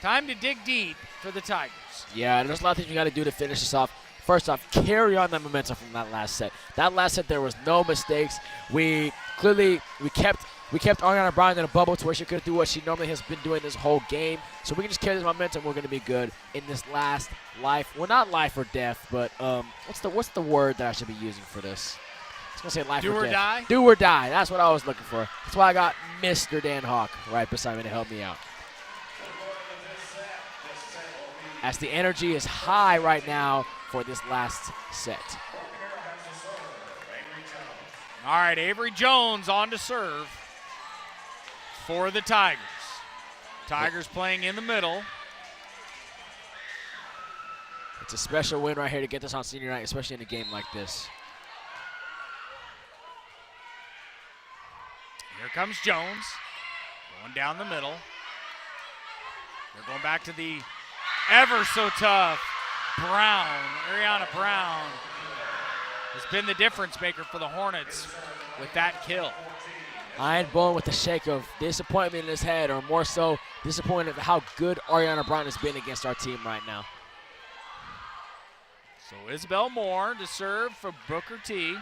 S1: time to dig deep for the Tigers.
S2: Yeah, there's a lot of things you got to do to finish this off. First off, carry on that momentum from that last set. That last set, there was no mistakes. We kept Ariana Brown in a bubble to where she could do what she normally has been doing this whole game. So we can just carry this momentum. We're going to be good in this last life. Well, not life or death, but what's the word that I should be using for this? I was going to say life or death.
S1: Do or die?
S2: Do or die. That's what I was looking for. That's why I got Mr. Dan Hawk right beside me to help me out. As the energy is high right now for this last set.
S1: All right, Avery Jones on to serve for the Tigers. Tigers playing in the middle.
S2: It's a special win right here to get this on senior night, especially in a game like this.
S1: Here comes Jones, going down the middle. They're going back to the ever so tough Brown. Ariana Brown has been the difference maker for the Hornets with that kill.
S2: Ian Bowen with the shake of disappointment in his head, or more so disappointed at how good Ariana Brown has been against our team right now.
S1: So Isabel Moore to serve for Booker T.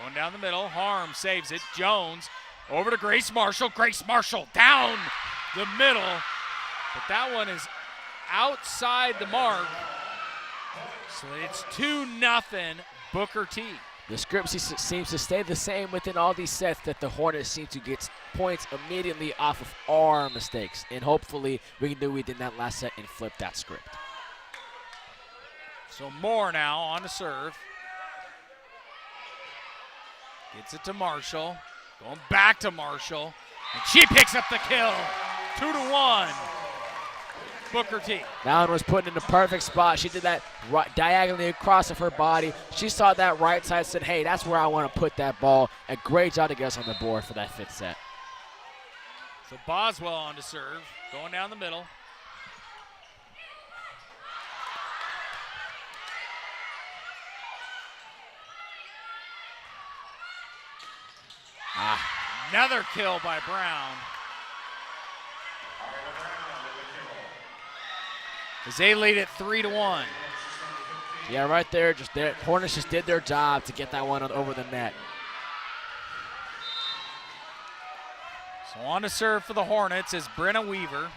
S1: Going down the middle, Harm saves it. Jones over to Grace Marshall. Grace Marshall down the middle, but that one is outside the mark. So it's 2-0 Booker T.
S2: The script seems to stay the same within all these sets, that the Hornets seem to get points immediately off of our mistakes. And hopefully we can do what we did in that last set and flip that script.
S1: So Moore now on to serve. Gets it to Marshall. Going back to Marshall. And she picks up the kill. 2-1. Booker T.
S2: That one was put in the perfect spot. She did that right, diagonally across of her body. She saw that right side, said, hey, that's where I want to put that ball. A great job to get us on the board for that fifth set.
S1: So Boswell on to serve. Going down the middle. Another kill by Brown. As they lead it 3-1.
S2: Yeah, right there, Hornets just did their job to get that one over the net.
S1: So on to serve for the Hornets is Brenna Weaver.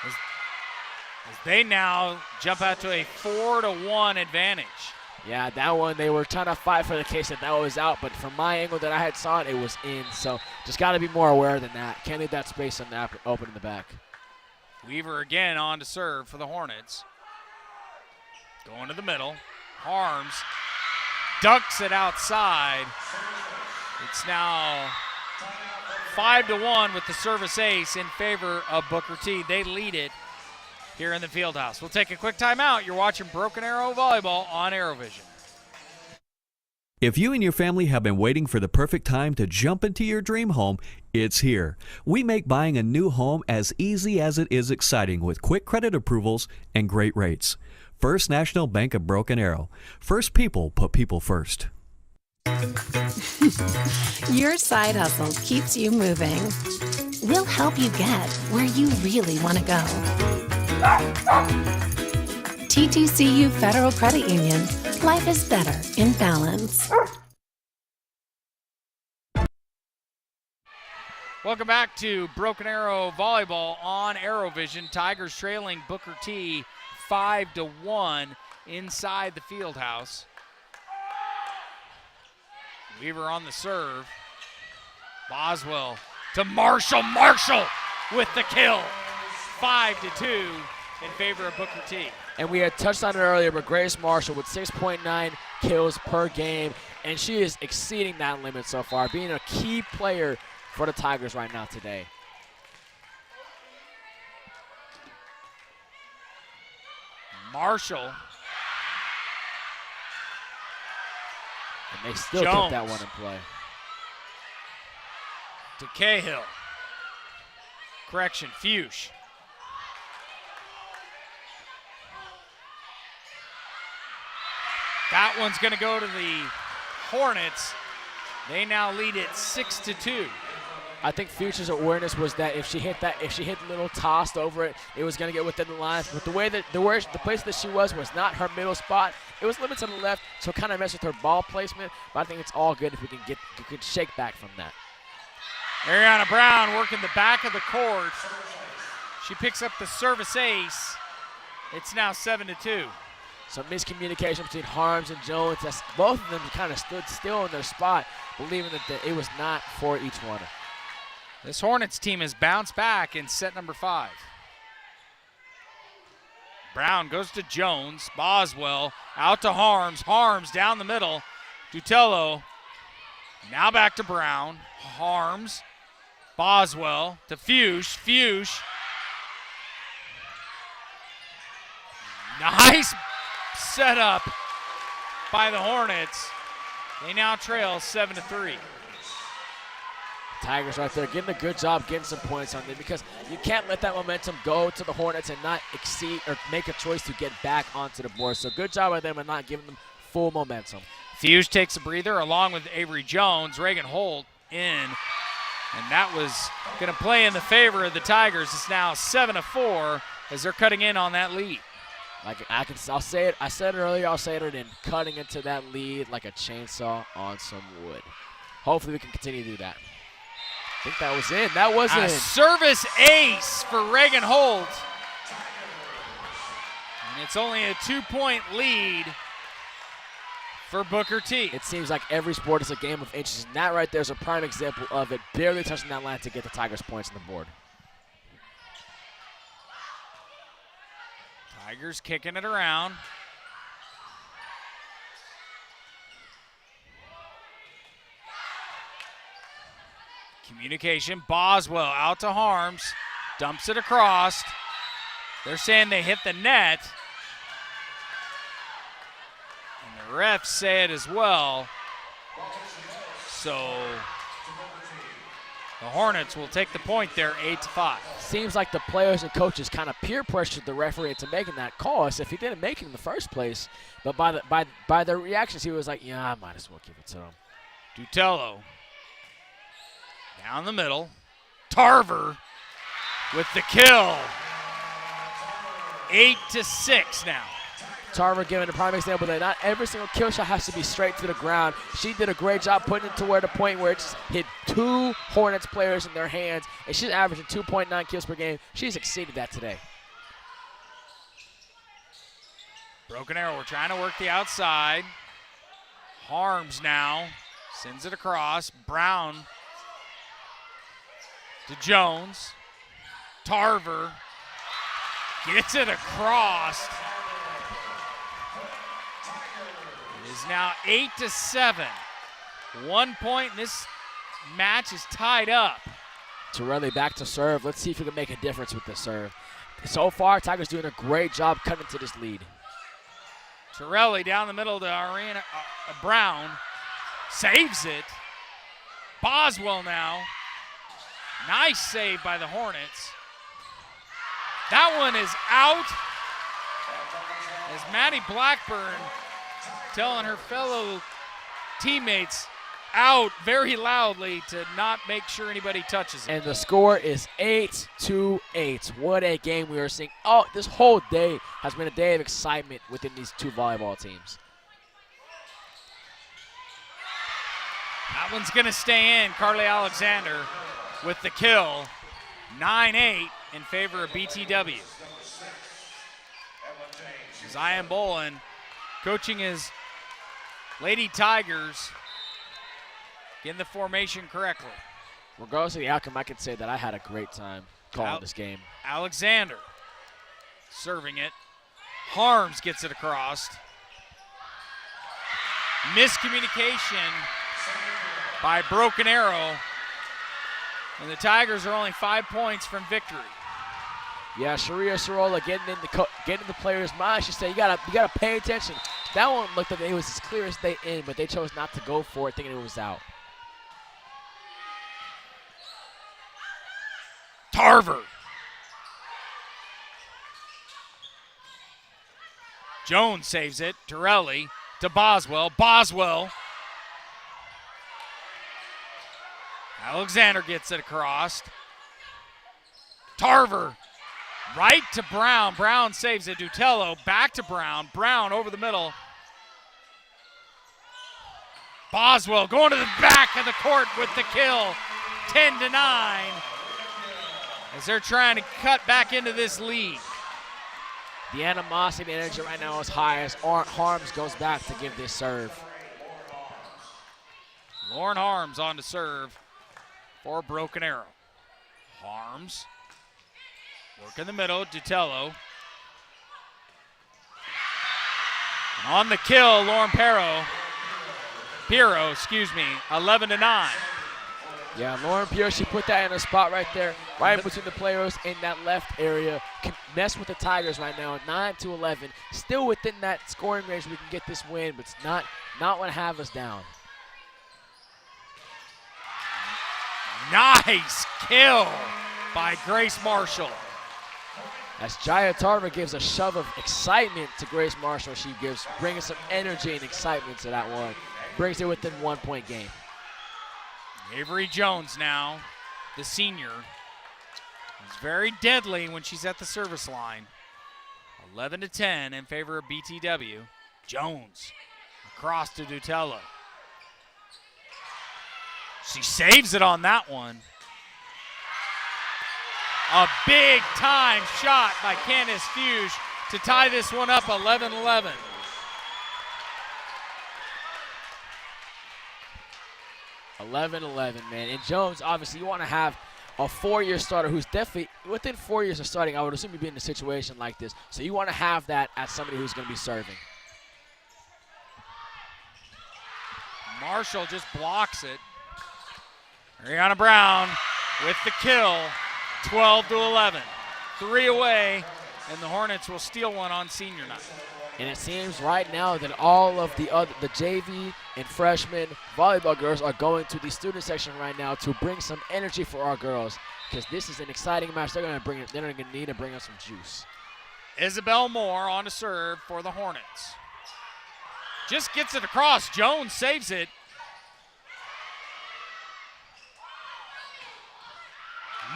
S1: As they now jump out to a 4-1 advantage.
S2: Yeah, that one, they were trying to fight for the case that was out, but from my angle that I had saw it was in. So just got to be more aware than that. Can't leave that space open in the back.
S1: Weaver again on to serve for the Hornets. Going to the middle. Harms ducks it outside. It's now 5-1 with the service ace in favor of Booker T. They lead it here in the Fieldhouse. We'll take a quick timeout. You're watching Broken Arrow Volleyball on ArrowVision.
S16: If you and your family have been waiting for the perfect time to jump into your dream home, it's here. We make buying a new home as easy as it is exciting with quick credit approvals and great rates. First National Bank of Broken Arrow. First people put people first.
S15: Your side hustle keeps you moving. We'll help you get where you really want to go. T2CU Federal Credit Union. Life is better in balance.
S1: Welcome back to Broken Arrow Volleyball on ArrowVision. Tigers trailing Booker T 5-1 inside the Fieldhouse. Weaver on the serve. Boswell to Marshall. Marshall with the kill. 5-2 in favor of Booker T.
S2: And we had touched on it earlier, but Grace Marshall with 6.9 kills per game, and she is exceeding that limit so far, being a key player for the Tigers right now today.
S1: Marshall.
S2: And they still
S1: Jones.
S2: get that one in play.
S1: To Cahill. Correction, Fuchs. That one's going to go to the Hornets. They now lead it 6-2.
S2: I think Fuchs' awareness was that if she hit the little tossed over it, it was going to get within the lines. But the place that she was not her middle spot. It was limited to the left, so it kind of messed with her ball placement. But I think it's all good if we can shake back from that.
S1: Ariana Brown working the back of the court. She picks up the service ace. It's now 7-2.
S2: Some miscommunication between Harms and Jones. Both of them kind of stood still in their spot, believing that it was not for each one.
S1: This Hornets team has bounced back in set number 5. Brown goes to Jones. Boswell out to Harms. Harms down the middle. Dutello. Now back to Brown. Harms. Boswell to Fuchs. Fuchs. Nice setup by the Hornets. They now trail 7-3.
S2: Tigers right there getting a good job getting some points on them because you can't let that momentum go to the Hornets and not exceed or make a choice to get back onto the board. So good job by them and not giving them full momentum.
S1: Fuchs takes a breather along with Avery Jones. Reagan Holt in. And that was going to play in the favor of the Tigers. It's now 7-4 as they're cutting in on that lead.
S2: I'll say it. I said it earlier. I'll say it again. Cutting into that lead like a chainsaw on some wood. Hopefully we can continue to do that. I think that was in. That was in.
S1: Service ace for Reagan Holt. And it's only a 2-point lead for Booker T.
S2: It seems like every sport is a game of inches. And that right there is a prime example of it. Barely touching that line to get the Tigers points on the board.
S1: Tigers kicking it around. Communication, Boswell out to Harms, dumps it across. They're saying they hit the net. And the refs say it as well. So the Hornets will take the point there, 8-5.
S2: Seems like the players and coaches kind of peer pressured the referee into making that call as if he didn't make it in the first place. But by the reactions, he was like, yeah, I might as well give it to him.
S1: Dutello down the middle. Tarver with the kill. 8-6 now.
S2: Tarver giving a prime example that not every single kill shot has to be straight to the ground. She did a great job putting it to where the point where it just hit 2 Hornets players in their hands, and she's averaging 2.9 kills per game. She's exceeded that today.
S1: Broken Arrow, we're trying to work the outside. Harms now, sends it across. Brown to Jones. Tarver gets it across. It is now 8-7. 1 point, and this match is tied up.
S2: Torelli back to serve. Let's see if he can make a difference with the serve. So far, Tigers doing a great job cutting to this lead.
S1: Torelli down the middle to Brown. Saves it. Boswell now. Nice save by the Hornets. That one is out. As Maddie Blackburn telling her fellow teammates out very loudly to not make sure anybody touches it.
S2: And the score is 8-8. What a game we are seeing. Oh, this whole day has been a day of excitement within these two volleyball teams.
S1: That one's going to stay in. Carly Alexander with the kill. 9-8 in favor of BTW. Zion Bolin coaching his Lady Tigers, getting the formation correctly.
S2: Regardless of the outcome, I can say that I had a great time calling this game.
S1: Alexander serving it. Harms gets it across. Miscommunication by Broken Arrow. And the Tigers are only 5 points from victory.
S2: Yeah, Sharia Sorolla getting in the players' mind. She said, you gotta pay attention. That one looked like it was as clear as day in, but they chose not to go for it, thinking it was out.
S1: Tarver. Jones saves it. Torelli to Boswell. Boswell. Alexander gets it across. Tarver right to Brown. Brown saves it. Dutello back to Brown. Brown over the middle. Boswell going to the back of the court with the kill. 10-9. As they're trying to cut back into this lead.
S2: The animosity and energy right now is high as Harms goes back to give this serve.
S1: Lauren Harms on to serve for Broken Arrow. Harms. Work in the middle, Dutello. And on the kill, Lauren Pirro, 11-9.
S2: Yeah, Lauren Pierre, she put that in a spot right there, right between the players in that left area. Can mess with the Tigers right now, 9-11. Still within that scoring range, we can get this win, but it's not want to have us down.
S1: Nice kill by Grace Marshall.
S2: As Jaya Tarver gives a shove of excitement to Grace Marshall, she brings some energy and excitement to that one. Brings it within 1 point game.
S1: Avery Jones now, the senior, is very deadly when she's at the service line. 11-10 in favor of BTW. Jones across to Dutello. She saves it on that one. A big time shot by Candace Fuge to tie this one up 11-11.
S2: Man. And Jones, obviously, you want to have a 4-year starter who's definitely within 4 years of starting. I would assume you'd be in a situation like this. So you want to have that as somebody who's going to be serving.
S1: Marshall just blocks it. Ariana Brown with the kill, 12-11. 3 away, and the Hornets will steal one on senior night.
S2: And it seems right now that all of the JV and freshman volleyball girls are going to the student section right now to bring some energy for our girls, because this is an exciting match. They're going to need to bring us some juice.
S1: Isabel Moore on to serve for the Hornets. Just gets it across. Jones saves it.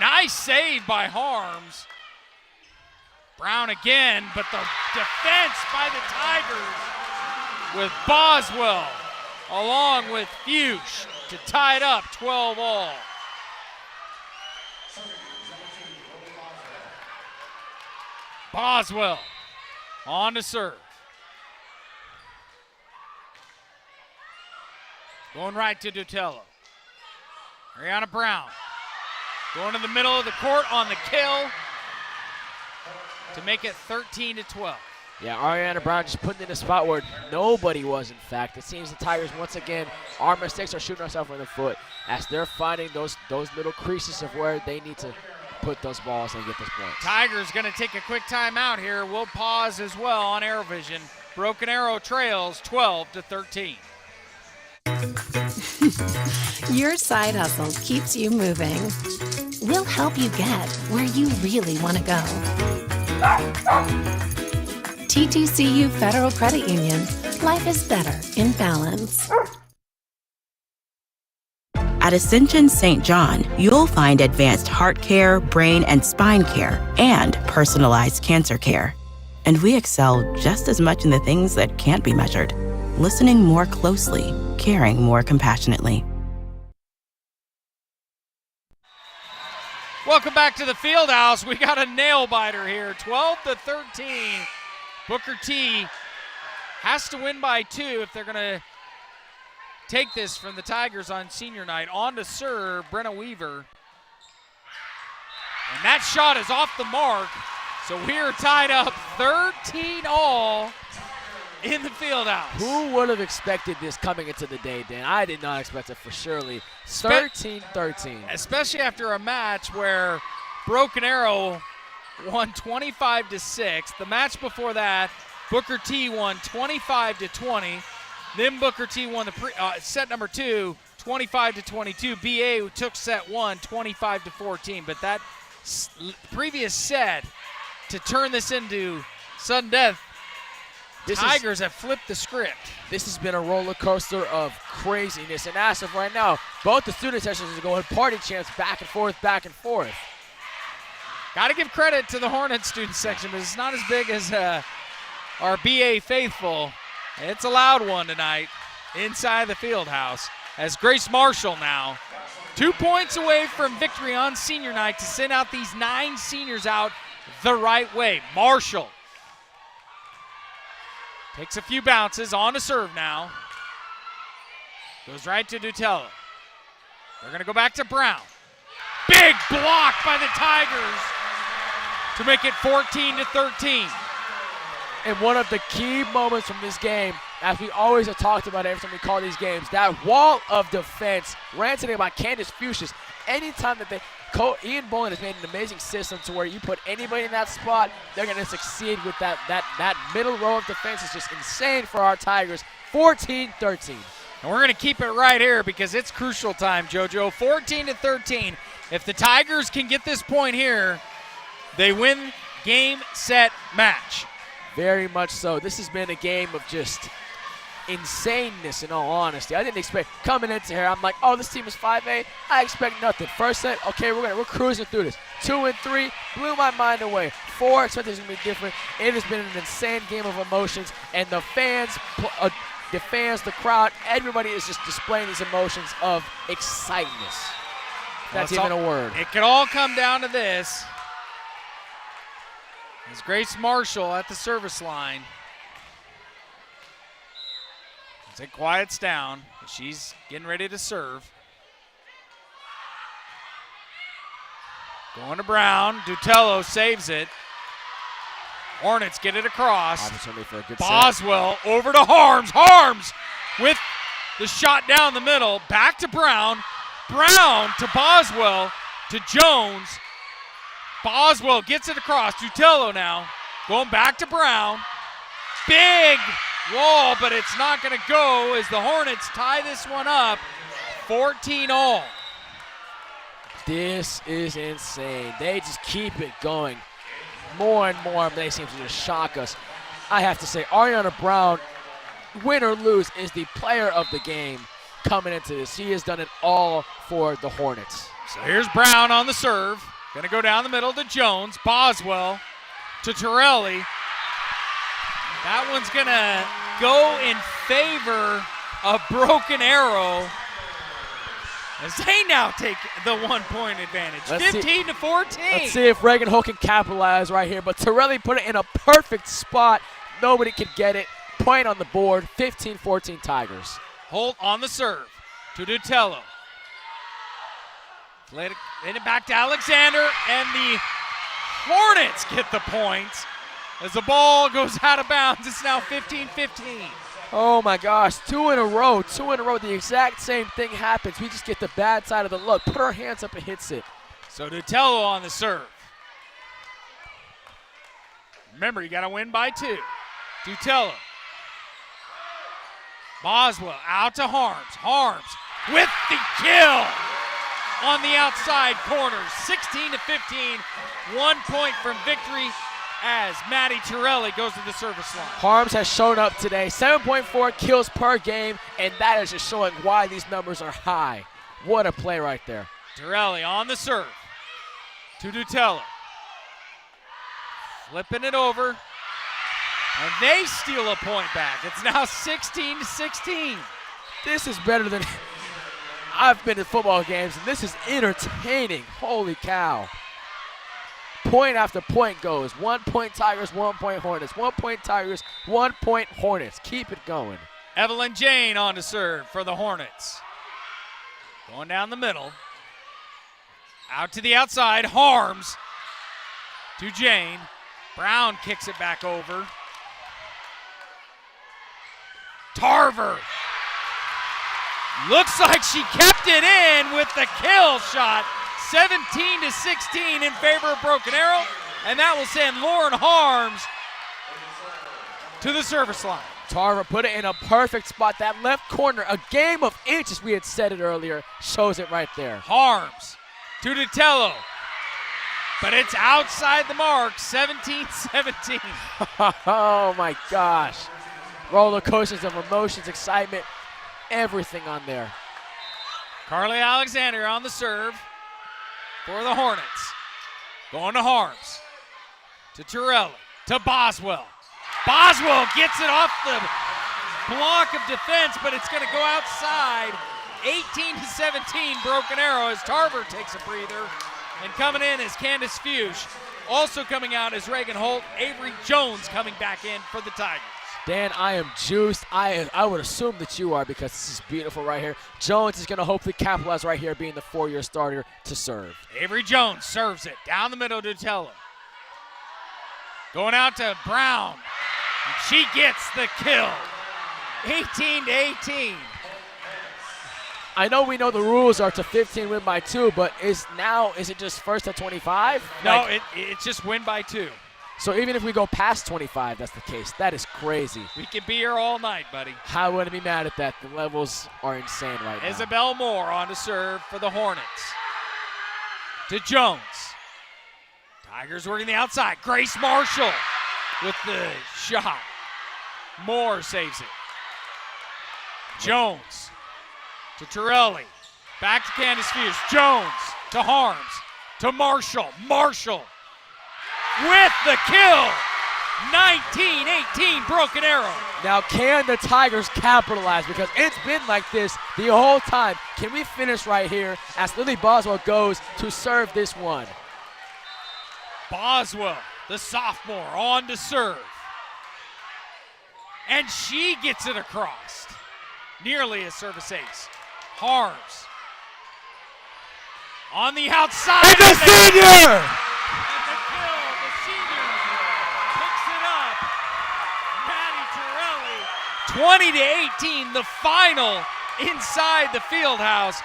S1: Nice save by Harms. Brown again, but the defense by the Tigers with Boswell along with Fuchs to tie it up 12-all. Boswell on to serve. Going right to Dutello. Ariana Brown going to the middle of the court on the kill to make it 13-12.
S2: Yeah, Ariana Brown just putting in a spot where nobody was, in fact. It seems the Tigers, once again, our mistakes are shooting ourselves in the foot as they're finding those little creases of where they need to put those balls and get those points.
S1: Tigers going to take a quick timeout here. We'll pause as well on AeroVision. Broken Arrow trails 12-13.
S15: Your side hustle keeps you moving. We'll help you get where you really want to go. T2CU Federal Credit Union. Life is better in balance.
S14: At Ascension St. John, you'll find advanced heart care, brain and spine care, and personalized cancer care. And we excel just as much in the things that can't be measured. Listening more closely, caring more compassionately.
S1: Welcome back to the field house. We got a nail biter here, 12-13. Booker T has to win by 2 if they're going to take this from the Tigers on senior night. On to serve, Brenna Weaver. And that shot is off the mark. So we are tied up 13-all in the field house.
S2: Who would have expected this coming into the day, Dan? I did not expect it for surely. 13-13.
S1: Especially after a match where Broken Arrow won 25-6. The match before that, Booker T won 25-20. Then Booker T won the set number 2, 25-22. BA who took set 1, 25-14. But that previous set to turn this into sudden death, Tigers have flipped the script.
S2: This has been a roller coaster of craziness. And as of right now, both the student sessions are going party chants back and forth, back and forth.
S1: Got to give credit to the Hornets student section, but it's not as big as our BA faithful. It's a loud one tonight inside the field house as Grace Marshall now 2 points away from victory on senior night to send out these 9 seniors out the right way. Marshall takes a few bounces, on to serve now. Goes right to Dutello. They're going to go back to Brown. Big block by the Tigers to make it 14-13.
S2: And one of the key moments from this game, as we always have talked about every time we call these games, that wall of defense ran today by Candace Fuchsias. Anytime that Ian Bolin has made an amazing system to where you put anybody in that spot, they're going to succeed with that middle row of defense is just insane for our Tigers. 14-13.
S1: And we're going to keep it right here because it's crucial time, JoJo. 14-13. If the Tigers can get this point here, they win game, set, match.
S2: Very much so. This has been a game of just insaneness, in all honesty. I didn't expect coming into here. I'm like, oh, this team is 5A. I expect nothing. First set, okay, we're cruising through this. 2 and 3 blew my mind away. 4, expected it's gonna be different. It has been an insane game of emotions, and the fans, the crowd, everybody is just displaying these emotions of excitement. That's even a word.
S1: It can all come down to this. As Grace Marshall at the service line. As it quiets down, she's getting ready to serve. Going to Brown. Dutello saves it. Hornets get it across.
S2: Opportunity for a good
S1: Boswell over to Harms. Harms with the shot down the middle. Back to Brown. Brown to Boswell to Jones. Boswell gets it across. Dutello now going back to Brown. Big wall, but it's not going to go as the Hornets tie this one up 14-all.
S2: This is insane. They just keep it going. More and more, they seem to just shock us. I have to say, Ariana Brown, win or lose, is the player of the game coming into this. He has done it all for the Hornets.
S1: So here's Brown on the serve. Going to go down the middle to Jones. Boswell to Torelli. That one's going to go in favor of Broken Arrow as they now take the 1-point advantage. 15-14.
S2: Let's see if Reagan Holt can capitalize right here. But Torelli put it in a perfect spot. Nobody could get it. Point on the board. 15-14 Tigers.
S1: Holt on the serve. to Dutello. Let it back to Alexander, and the Hornets get the points as the ball goes out of bounds. It's now 15-15.
S2: Oh my gosh, 2 in a row, the exact same thing happens. We just get the bad side of the look, put our hands up and hits it.
S1: So Dutello on the serve. Remember, you got to win by 2. Dutello. Boswell out to Harms. Harms with the kill on the outside corner. 16-15, 1 point from victory as Maddie Torelli goes to the service line.
S2: Harms has shown up today, 7.4 kills per game, and that is just showing why these numbers are high. What a play right there.
S1: Torelli on the serve to Dutello. Flipping it over, and they steal a point back. It's now 16-16.
S2: This is better than I've been to football games, and this is entertaining. Holy cow. Point after point goes. 1 point Tigers, 1 point Hornets. 1 point Tigers, 1 point Hornets. Keep it going.
S1: Evelyn Jane on to serve for the Hornets. Going down the middle. Out to the outside. Harms to Jane. Brown kicks it back over. Tarver. Looks like she kept it in with the kill shot. 17-16 in favor of Broken Arrow, and that will send Lauren Harms to the service line.
S2: Tarver put it in a perfect spot. That left corner, a game of inches, we had said it earlier, shows it right there.
S1: Harms to Dutello, but it's outside the mark, 17-17.
S2: Oh my gosh. Roller coasters of emotions, excitement, everything on there.
S1: Carly Alexander on the serve for the Hornets. Going to Harms, to Torelli, to Boswell. Boswell gets it off the block of defense, but it's going to go outside. 18-17, Broken Arrow as Tarver takes a breather. And coming in is Candace Fuchs. Also coming out is Reagan Holt. Avery Jones coming back in for the Tigers.
S2: Dan, I am juiced. I would assume that you are, because this is beautiful right here. Jones is going to hopefully capitalize right here, being the 4-year starter to serve.
S1: Avery Jones serves it down the middle to Tello. Going out to Brown. And she gets the kill. 18-18.
S2: I know we know the rules are to 15 win by 2, but is it just first at 25?
S1: No, it's just win by 2.
S2: So even if we go past 25, that's the case. That is crazy.
S1: We could be here all night, buddy.
S2: I wouldn't be mad at that. The levels are insane right now.
S1: Isabel Moore on to serve for the Hornets. To Jones. Tigers working the outside. Grace Marshall with the shot. Moore saves it. Jones to Torelli. Back to Candace Fuchs. Jones to Harms. To Marshall. Marshall with the kill. 19-18 Broken Arrow.
S2: Now can the Tigers capitalize? Because it's been like this the whole time. Can we finish right here as Lily Boswell goes to serve this one?
S1: Boswell, the sophomore, on to serve. And she gets it across. Nearly a service ace. Harms. On the outside.
S2: And the senior!
S1: And the kill, the senior picks it up. Maddie Torelli. 20-18, the final inside the field house.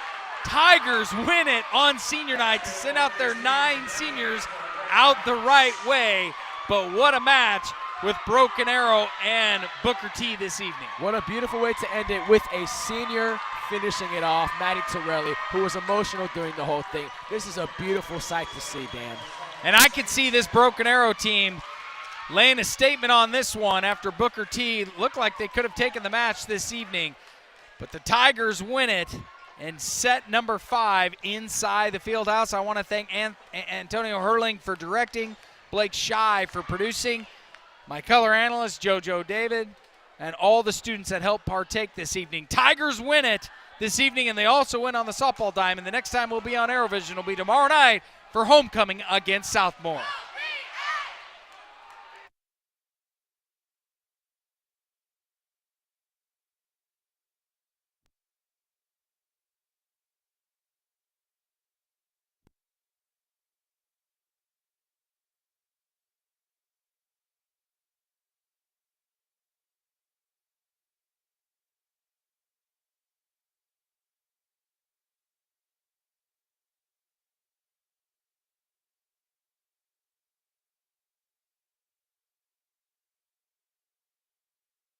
S1: Tigers win it on senior night to send out their 9 seniors out the right way. But what a match with Broken Arrow and Booker T this evening.
S2: What a beautiful way to end it with a senior finishing it off, Maddie Torelli, who was emotional during the whole thing. This is a beautiful sight to see, Dan.
S1: And I could see this Broken Arrow team laying a statement on this one after Booker T looked like they could have taken the match this evening. But the Tigers win it and set number 5 inside the field house. I want to thank Antonio Herling for directing, Blake Shy for producing, my color analyst, JoJo David, and all the students that helped partake this evening. Tigers win it this evening, and they also win on the softball dime. And the next time we'll be on Arrowvision will be tomorrow night for homecoming against Southmore.